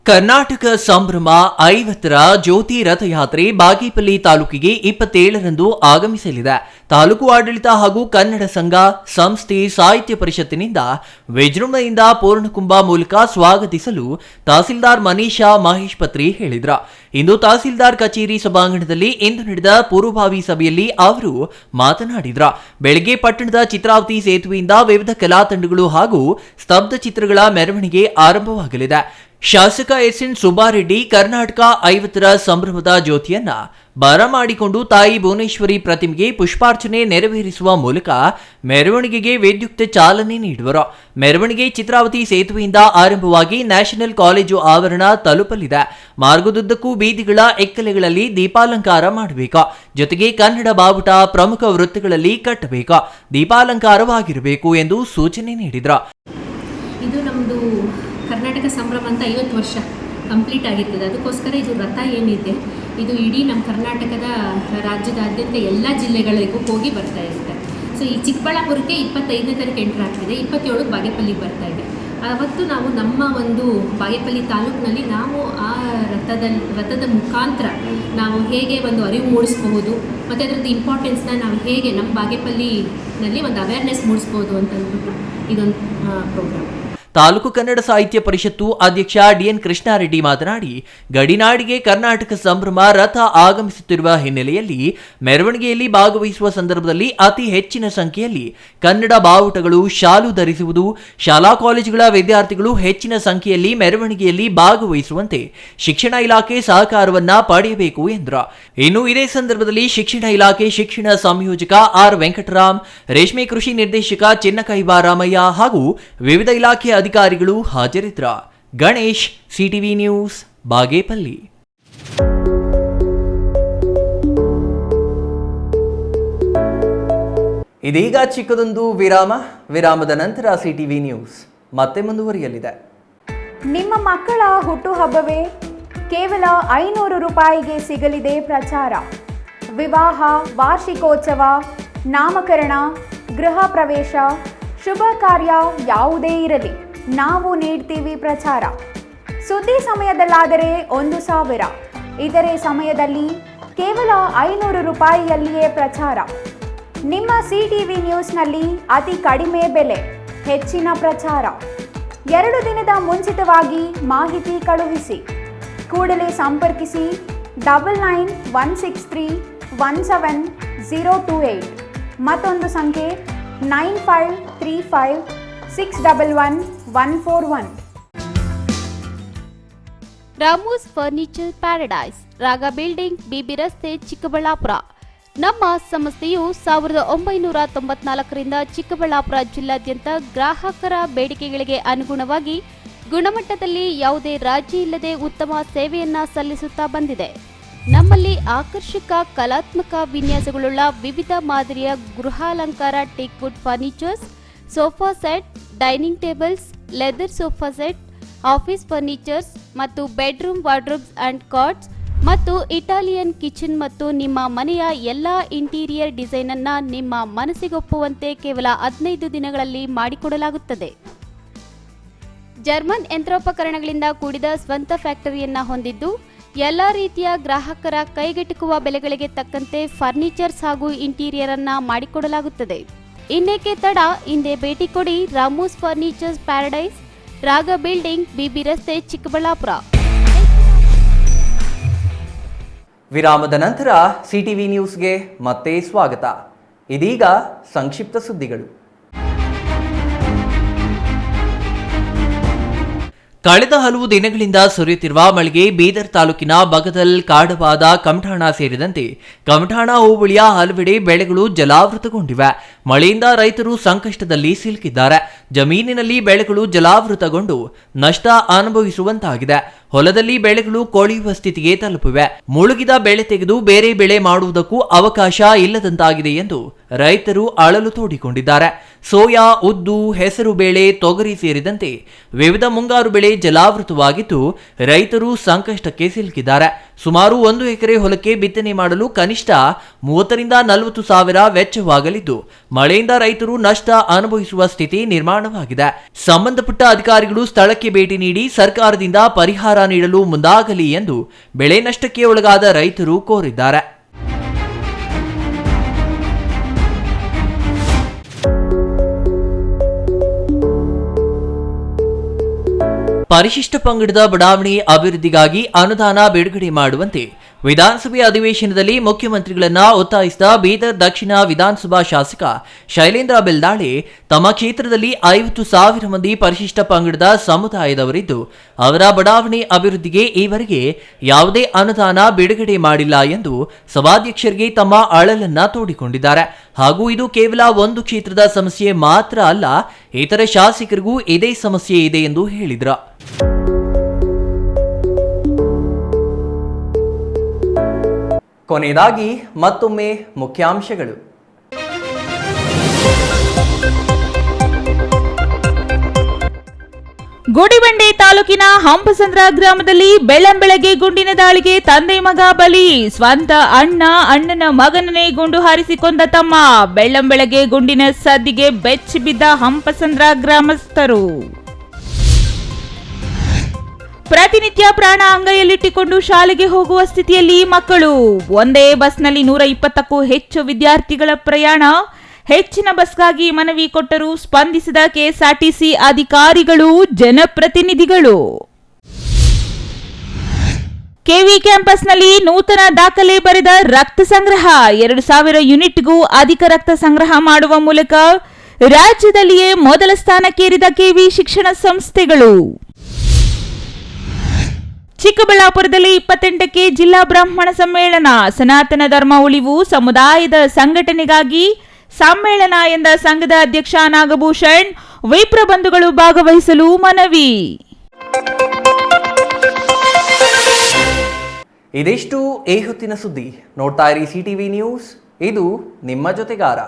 ಕರ್ನಾಟಕ ಸಂಭ್ರಮ 50ರ ಜ್ಯೋತಿ ರಥಯಾತ್ರೆ ಬಾಗೇಪಲ್ಲಿ ತಾಲೂಕಿಗೆ 27ರಂದು ಆಗಮಿಸಲಿದೆ. ತಾಲೂಕು ಆಡಳಿತ ಹಾಗೂ ಕನ್ನಡ ಸಂಘ ಸಂಸ್ಥೆ ಸಾಹಿತ್ಯ ಪರಿಷತ್ತಿನಿಂದ ವಿಜೃಂಭಣೆಯಿಂದ ಪೂರ್ಣಕುಂಭ ಮೂಲಕ ಸ್ವಾಗತಿಸಲು ತಹಸೀಲ್ದಾರ್ ಮನೀಷಾ ಮಹೇಶ್ ಪತ್ರಿ ಹೇಳಿದ್ರು. ಇಂದು ತಹಸೀಲ್ದಾರ್ ಕಚೇರಿ ಸಭಾಂಗಣದಲ್ಲಿ ಇಂದು ನಡೆದ ಪೂರ್ವಭಾವಿ ಸಭೆಯಲ್ಲಿ ಅವರು ಮಾತನಾಡಿದ್ರು. ಬೆಳಗ್ಗೆ ಪಟ್ಟಣದ ಚಿತ್ರಾವತಿ ಸೇತುವೆಯಿಂದ ವಿವಿಧ ಕಲಾ ತಂಡಗಳು ಹಾಗೂ ಸ್ತಬ್ಧ ಚಿತ್ರಗಳ ಮೆರವಣಿಗೆ ಆರಂಭವಾಗಲಿದೆ. ಶಾಸಕ ಎಸ್ಎನ್ ಸುಬ್ಬಾರೆಡ್ಡಿ ಕರ್ನಾಟಕ 50ರ ಸಂಭ್ರಮದ ಜ್ಯೋತಿಯನ್ನ ಬರಮಾಡಿಕೊಂಡು ತಾಯಿ ಭುವನೇಶ್ವರಿ ಪ್ರತಿಮೆಗೆ ಪುಷ್ಪಾರ್ಚನೆ ನೆರವೇರಿಸುವ ಮೂಲಕ ಮೆರವಣಿಗೆಗೆ ವಿದ್ಯುಕ್ತ ಚಾಲನೆ ನೀಡುವರು. ಮೆರವಣಿಗೆ ಚಿತ್ರಾವತಿ ಸೇತುವೆಯಿಂದ ಆರಂಭವಾಗಿ ನ್ಯಾಷನಲ್ ಕಾಲೇಜು ಆವರಣ ತಲುಪಲಿದೆ. ಮಾರ್ಗದುದ್ದಕ್ಕೂ ಬೀದಿಗಳ ಎಕ್ಕಲೆಗಳಲ್ಲಿ ದೀಪಾಲಂಕಾರ ಮಾಡಬೇಕು. ಜೊತೆಗೆ ಕನ್ನಡ ಬಾವುಟ ಪ್ರಮುಖ ವೃತ್ತಗಳಲ್ಲಿ ಕಟ್ಟಬೇಕು. ದೀಪಾಲಂಕಾರವಾಗಿರಬೇಕು ಎಂದು ಸೂಚನೆ ನೀಡಿದರು. ಇದು ನಮ್ಮದು ಕರ್ನಾಟಕ ಸಂಭ್ರಮ ಅಂತ 50 ವರ್ಷ ಕಂಪ್ಲೀಟ್ ಆಗಿರ್ತದೆ. ಅದಕ್ಕೋಸ್ಕರ ಇದು ರಥ ಏನಿದೆ ಇದು ಇಡೀ ನಮ್ಮ ಕರ್ನಾಟಕದ ರಾಜ್ಯದಾದ್ಯಂತ ಎಲ್ಲ ಜಿಲ್ಲೆಗಳಿಗೂ ಹೋಗಿ ಬರ್ತಾ ಇರುತ್ತೆ. ಸೊ ಈ ಚಿಕ್ಕಬಳ್ಳಾಪುರಕ್ಕೆ 25ನೇ ತಾರೀಕು ಎಂಟ್ರ್ ಆಗ್ತಿದೆ, 27 ಬಾಗೇಪಲ್ಲಿಗೆ ಬರ್ತಾ ಇದೆ. ಅವತ್ತು ನಾವು ನಮ್ಮ ಒಂದು ಬಾಗೇಪಲ್ಲಿ ತಾಲೂಕಿನಲ್ಲಿ ನಾವು ಆ ರಥದ ಮುಖಾಂತರ ನಾವು ಹೇಗೆ ಒಂದು ಅರಿವು ಮೂಡಿಸ್ಬಹುದು ಮತ್ತು ಅದರದ್ದು ಇಂಪಾರ್ಟೆನ್ಸ್ನ ನಾವು ಹೇಗೆ ನಮ್ಮ ಬಾಗೇಪಲ್ಲಿನಲ್ಲಿ ಒಂದು ಅವೇರ್ನೆಸ್ ಮೂಡಿಸ್ಬೋದು ಅಂತ ಅಂದ್ಬಿಟ್ಟು ಇದೊಂದು ಪ್ರೋಗ್ರಾಮ್. ತಾಲೂಕು ಕನ್ನಡ ಸಾಹಿತ್ಯ ಪರಿಷತ್ತು ಅಧ್ಯಕ್ಷ ಡಿಎನ್ ಕೃಷ್ಣಾರೆಡ್ಡಿ ಮಾತನಾಡಿ, ಗಡಿನಾಡಿಗೆ ಕರ್ನಾಟಕ ಸಂಭ್ರಮ ರಥ ಆಗಮಿಸುತ್ತಿರುವ ಹಿನ್ನೆಲೆಯಲ್ಲಿ ಮೆರವಣಿಗೆಯಲ್ಲಿ ಭಾಗವಹಿಸುವ ಸಂದರ್ಭದಲ್ಲಿ ಅತಿ ಹೆಚ್ಚಿನ ಸಂಖ್ಯೆಯಲ್ಲಿ ಕನ್ನಡ ಬಾವುಟಗಳು, ಶಾಲು ಧರಿಸುವುದು, ಶಾಲಾ ಕಾಲೇಜುಗಳ ವಿದ್ಯಾರ್ಥಿಗಳು ಹೆಚ್ಚಿನ ಸಂಖ್ಯೆಯಲ್ಲಿ ಮೆರವಣಿಗೆಯಲ್ಲಿ ಭಾಗವಹಿಸುವಂತೆ ಶಿಕ್ಷಣ ಇಲಾಖೆ ಸಹಕಾರವನ್ನ ಪಡೆಯಬೇಕು ಎಂದರು. ಇನ್ನು ಇದೇ ಸಂದರ್ಭದಲ್ಲಿ ಶಿಕ್ಷಣ ಇಲಾಖೆ ಶಿಕ್ಷಣ ಸಂಯೋಜಕ ಆರ್ ವೆಂಕಟರಾಮ್, ರೇಷ್ಮೆ ಕೃಷಿ ನಿರ್ದೇಶಕ ಚಿನ್ನಕೈವ ರಾಮಯ್ಯ ಹಾಗೂ ವಿವಿಧ ಇಲಾಖೆ ಅಧಿಕಾರಿಗಳು ಹಾಜರಿದ್ದರು. Ganesh, CTV news, Bagepalli. ಇದೀಗ ಚಿಕ್ಕದೊಂದು ವಿರಾಮದ ನಂತರ ಸಿಟಿವಿ ನ್ಯೂಸ್ ಮತ್ತೆ ಮುಂದುವರಿಯಲಿದೆ. ನಿಮ್ಮ ಮಕ್ಕಳ ಹುಟ್ಟುಹಬ್ಬವೇ ಕೇವಲ 500 ರೂಪಾಯಿಗೆ ಸಿಗಲಿದೆ ಪ್ರಚಾರ. ವಿವಾಹ, ವಾರ್ಷಿಕೋತ್ಸವ, ನಾಮಕರಣ, ಗೃಹ ಪ್ರವೇಶ, ಶುಭ ಕಾರ್ಯ ಯಾವುದೇ ಇರಲಿ ನಾವು ನೀಡ್ತೀವಿ ಪ್ರಚಾರ. ಸುದ್ದಿ ಸಮಯದಲ್ಲಾದರೆ 1,000, ಇತರೆ ಸಮಯದಲ್ಲಿ ಕೇವಲ 500 ರೂಪಾಯಿಯಲ್ಲಿಯೇ ಪ್ರಚಾರ. ನಿಮ್ಮ ಸಿಟಿವಿ ನ್ಯೂಸ್ನಲ್ಲಿ ಅತಿ ಕಡಿಮೆ ಬೆಲೆ, ಹೆಚ್ಚಿನ ಪ್ರಚಾರ. 2 ದಿನದ ಮುಂಚಿತವಾಗಿ ಮಾಹಿತಿ ಕಳುಹಿಸಿ. ಕೂಡಲೇ ಸಂಪರ್ಕಿಸಿ 9916317028. ಮತ್ತೊಂದು ಸಂಖ್ಯೆ 9535611141. ರಾಮೋಸ್ ಫರ್ನಿಚರ್ ಪ್ಯಾರಡೈಸ್, ರಾಗ ಬಿಲ್ಡಿಂಗ್, ಬಿಬಿ ರಸ್ತೆ, ಚಿಕ್ಕಬಳ್ಳಾಪುರ. ನಮ್ಮ ಸಂಸ್ಥೆಯು 1994ರಿಂದ ಚಿಕ್ಕಬಳ್ಳಾಪುರ ಜಿಲ್ಲಾದ್ಯಂತ ಗ್ರಾಹಕರ ಬೇಡಿಕೆಗಳಿಗೆ ಅನುಗುಣವಾಗಿ ಗುಣಮಟ್ಟದಲ್ಲಿ ಯಾವುದೇ ರಾಜಿ ಇಲ್ಲದೆ ಉತ್ತಮ ಸೇವೆಯನ್ನ ಸಲ್ಲಿಸುತ್ತಾ ಬಂದಿದೆ. ನಮ್ಮಲ್ಲಿ ಆಕರ್ಷಕ ಕಲಾತ್ಮಕ ವಿನ್ಯಾಸಗಳುಳ್ಳ ವಿವಿಧ ಮಾದರಿಯ ಗೃಹಾಲಂಕಾರ teak wood furnitures, sofa set, dining tables, leather sofa set, office furnitures ಮತ್ತು ಬೆಡ್ರೂಮ್ ವಾರ್ಡ್ರೋಬ್ಸ್ ಅಂಡ್ ಕಾಟ್ಸ್ ಮತ್ತು ಇಟಾಲಿಯನ್ ಕಿಚನ್ ಮತ್ತು ನಿಮ್ಮ ಮನೆಯ ಎಲ್ಲ ಇಂಟೀರಿಯರ್ ಡಿಸೈನ್ ಅನ್ನ ನಿಮ್ಮ ಮನಸ್ಸಿಗೊಪ್ಪುವಂತೆ ಕೇವಲ 15 ದಿನಗಳಲ್ಲಿ ಮಾಡಿಕೊಡಲಾಗುತ್ತದೆ. ಜರ್ಮನ್ ಯಂತ್ರೋಪಕರಣಗಳಿಂದ ಕೂಡಿದ ಸ್ವಂತ ಫ್ಯಾಕ್ಟರಿಯನ್ನ ಹೊಂದಿದ್ದು ಎಲ್ಲ ರೀತಿಯ ಗ್ರಾಹಕರ ಕೈಗೆಟುಕುವ ಬೆಲೆಗಳಿಗೆ ತಕ್ಕಂತೆ ಫರ್ನಿಚರ್ಸ್ ಹಾಗೂ ಇಂಟೀರಿಯರ್ ಅನ್ನ ಮಾಡಿಕೊಡಲಾಗುತ್ತದೆ. ಇನ್ನೇಕೆ ತಡ, ಹಿಂದೆ ಭೇಟಿ ಕೊಡಿ. ರಾಮೋಸ್ ಫರ್ನಿಚರ್ಸ್ ಪ್ಯಾರಡೈಸ್, ರಾಗ ಬಿಲ್ಡಿಂಗ್, ಬಿಬಿ ರಸ್ತೆ, ಚಿಕ್ಕಬಳ್ಳಾಪುರ. ವಿರಾಮದ ನಂತರ ಸಿಟಿವಿ ನ್ಯೂಸ್ಗೆ ಮತ್ತೆ ಸ್ವಾಗತ. ಇದೀಗ ಸಂಕ್ಷಿಪ್ತ ಸುದ್ದಿಗಳು. ಕಳೆದ ಹಲವು ದಿನಗಳಿಂದ ಸುರಿಯುತ್ತಿರುವ ಮಳೆಗೆ ಬೀದರ್ ತಾಲೂಕಿನ ಬಗದಲ್, ಕಾಡವಾದ, ಕಮಠಾಣ ಸೇರಿದಂತೆ ಕಮಠಾಣ ಹೋಬಳಿಯ ಹಲವೆಡೆ ಬೆಳೆಗಳು ಜಲಾವೃತಗೊಂಡಿವೆ. ಮಳೆಯಿಂದ ರೈತರು ಸಂಕಷ್ಟದಲ್ಲಿ ಸಿಲುಕಿದ್ದಾರೆ. ಜಮೀನಿನಲ್ಲಿ ಬೆಳೆಗಳು ಜಲಾವೃತಗೊಂಡು ನಷ್ಟ ಅನುಭವಿಸುವಂತಾಗಿದೆ. ಹೊಲದಲ್ಲಿ ಬೆಳೆಗಳು ಕೊಳೆಯುವ ಸ್ಥಿತಿಗೆ ತಲುಪಿವೆ. ಮುಳುಗಿದ ಬೆಳೆ ತೆಗೆದು ಬೇರೆ ಬೆಳೆ ಮಾಡುವುದಕ್ಕೂ ಅವಕಾಶ ಇಲ್ಲದಂತಾಗಿದೆ ಎಂದು ರೈತರು ಅಳಲು ತೋಡಿಕೊಂಡಿದ್ದಾರೆ. ಸೋಯಾ, ಉದ್ದು, ಹೆಸರು ಬೇಳೆ, ತೊಗರಿ ಸೇರಿದಂತೆ ವಿವಿಧ ಮುಂಗಾರು ಬೆಳೆ ಜಲಾವೃತವಾಗಿದ್ದು ರೈತರು ಸಂಕಷ್ಟಕ್ಕೆ ಸಿಲುಕಿದ್ದಾರೆ. ಸುಮಾರು 1 ಎಕರೆ ಹೊಲಕ್ಕೆ ಬಿತ್ತನೆ ಮಾಡಲು ಕನಿಷ್ಠ 30 ರಿಂದ 40 ಸಾವಿರ ವೆಚ್ಚವಾಗಲಿದ್ದು ಮಳೆಯಿಂದ ರೈತರು ನಷ್ಟ ಅನುಭವಿಸುವ ಸ್ಥಿತಿ ನಿರ್ಮಾಣವಾಗಿದೆ. ಸಂಬಂಧಪಟ್ಟ ಅಧಿಕಾರಿಗಳು ಸ್ಥಳಕ್ಕೆ ಭೇಟಿ ನೀಡಿ ಸರ್ಕಾರದಿಂದ ಪರಿಹಾರ ನೀಡಲು ಮುಂದಾಗಲಿ ಎಂದು ಬೆಳೆ ನಷ್ಟಕ್ಕೆ ಒಳಗಾದ ರೈತರು ಕೋರಿದ್ದಾರೆ. ಪರಿಶಿಷ್ಟ ಪಂಗಡದ ಬಡಾವಣೆ ಅಭಿವೃದ್ಧಿಗಾಗಿ ಅನುದಾನ ಬಿಡುಗಡೆ ಮಾಡುವಂತೆ ವಿಧಾನಸಭೆ ಅಧಿವೇಶನದಲ್ಲಿ ಮುಖ್ಯಮಂತ್ರಿಗಳನ್ನ ಒತ್ತಾಯಿಸಿದ ಬೀದರ್ ದಕ್ಷಿಣ ವಿಧಾನಸಭಾ ಶಾಸಕ ಶೈಲೇಂದ್ರ ಬೆಲ್ದಾಳೆ ತಮ್ಮ ಕ್ಷೇತ್ರದಲ್ಲಿ 50,000 ಮಂದಿ ಪರಿಶಿಷ್ಟ ಪಂಗಡದ ಸಮುದಾಯದವರಿದ್ದು ಅವರ ಬಡಾವಣೆ ಅಭಿವೃದ್ಧಿಗೆ ಈವರೆಗೆ ಯಾವುದೇ ಅನುದಾನ ಬಿಡುಗಡೆ ಮಾಡಿಲ್ಲ ಎಂದು ಸಭಾಧ್ಯಕ್ಷರಿಗೆ ತಮ್ಮ ಅಳಲನ್ನ ತೋಡಿಕೊಂಡಿದ್ದಾರೆ. ಹಾಗೂ ಇದು ಕೇವಲ ಒಂದು ಕ್ಷೇತ್ರದ ಸಮಸ್ಯೆ ಮಾತ್ರ ಅಲ್ಲ, ಇತರ ಶಾಸಕರಿಗೂ ಇದೇ ಸಮಸ್ಯೆ ಇದೆ ಎಂದು ಹೇಳಿದರು. ಕೊನೆಯದಾಗಿ ಮತ್ತೊಮ್ಮೆ ಮುಖ್ಯಾಂಶಗಳು. ಗುಡಿಬಂಡೆ ತಾಲೂಕಿನ ಹಂಪಸಂದ್ರ ಗ್ರಾಮದಲ್ಲಿ ಬೆಳ್ಳಂಬೆಳಗ್ಗೆ ಗುಂಡಿನ ದಾಳಿಗೆ ತಂದೆ ಮಗ ಬಲಿ. ಸ್ವಂತ ಅಣ್ಣನ ಮಗನನ್ನೇ ಗುಂಡು ಹಾರಿಸಿ ಕೊಂದ ತಮ್ಮ. ಬೆಳ್ಳಂಬೆಳಗ್ಗೆ ಗುಂಡಿನ ಸದ್ದಿಗೆ ಬೆಚ್ಚಿ ಬಿದ್ದ ಹಂಪಸಂದ್ರ ಗ್ರಾಮಸ್ಥರು. ಪ್ರತಿನಿತ್ಯ ಪ್ರಾಣ ಅಂಗೈಯಲ್ಲಿಟ್ಟುಕೊಂಡು ಶಾಲೆಗೆ ಹೋಗುವ ಸ್ಥಿತಿಯಲ್ಲಿ ಮಕ್ಕಳು. ಒಂದೇ ಬಸ್ನಲ್ಲಿ 120ಕ್ಕೂ ಹೆಚ್ಚು ವಿದ್ಯಾರ್ಥಿಗಳ ಪ್ರಯಾಣ. ಹೆಚ್ಚಿನ ಬಸ್ಗಾಗಿ ಮನವಿ ಕೊಟ್ಟರೂ ಸ್ಪಂದಿಸಿದ ಕೆಎಸ್ಆರ್ಟಿಸಿ ಅಧಿಕಾರಿಗಳು, ಜನಪ್ರತಿನಿಧಿಗಳು. ಕೆವಿ ಕ್ಯಾಂಪಸ್ನಲ್ಲಿ ನೂತನ ದಾಖಲೆ ಬರೆದ ರಕ್ತ ಸಂಗ್ರಹ. 2,000 ಯೂನಿಟ್ಗೂ ಅಧಿಕ ರಕ್ತ ಸಂಗ್ರಹ ಮಾಡುವ ಮೂಲಕ ರಾಜ್ಯದಲ್ಲಿಯೇ ಮೊದಲ ಸ್ಥಾನಕ್ಕೇರಿದ ಕೆವಿ ಶಿಕ್ಷಣ ಸಂಸ್ಥೆಗಳು. ಚಿಕ್ಕಬಳ್ಳಾಪುರದಲ್ಲಿ 28ಕ್ಕೆ ಜಿಲ್ಲಾ ಬ್ರಾಹ್ಮಣ ಸಮ್ಮೇಳನ. ಸನಾತನ ಧರ್ಮ ಉಳಿವು ಸಮುದಾಯದ ಸಂಘಟನೆಗಾಗಿ ಸಮ್ಮೇಳನ ಎಂದ ಸಂಘದ ಅಧ್ಯಕ್ಷ ನಾಗಭೂಷಣ್. ವಿಪ್ರ ಬಂಧುಗಳು ಭಾಗವಹಿಸಲು ಮನವಿ. ಇದಿಷ್ಟು ಈ ಹೊತ್ತಿನ ಸುದ್ದಿ. ನೋಡ್ತಾ ಇರಿ ಸಿಟಿವಿ ನ್ಯೂಸ್, ಇದು ನಿಮ್ಮ ಜೊತೆಗಾರ.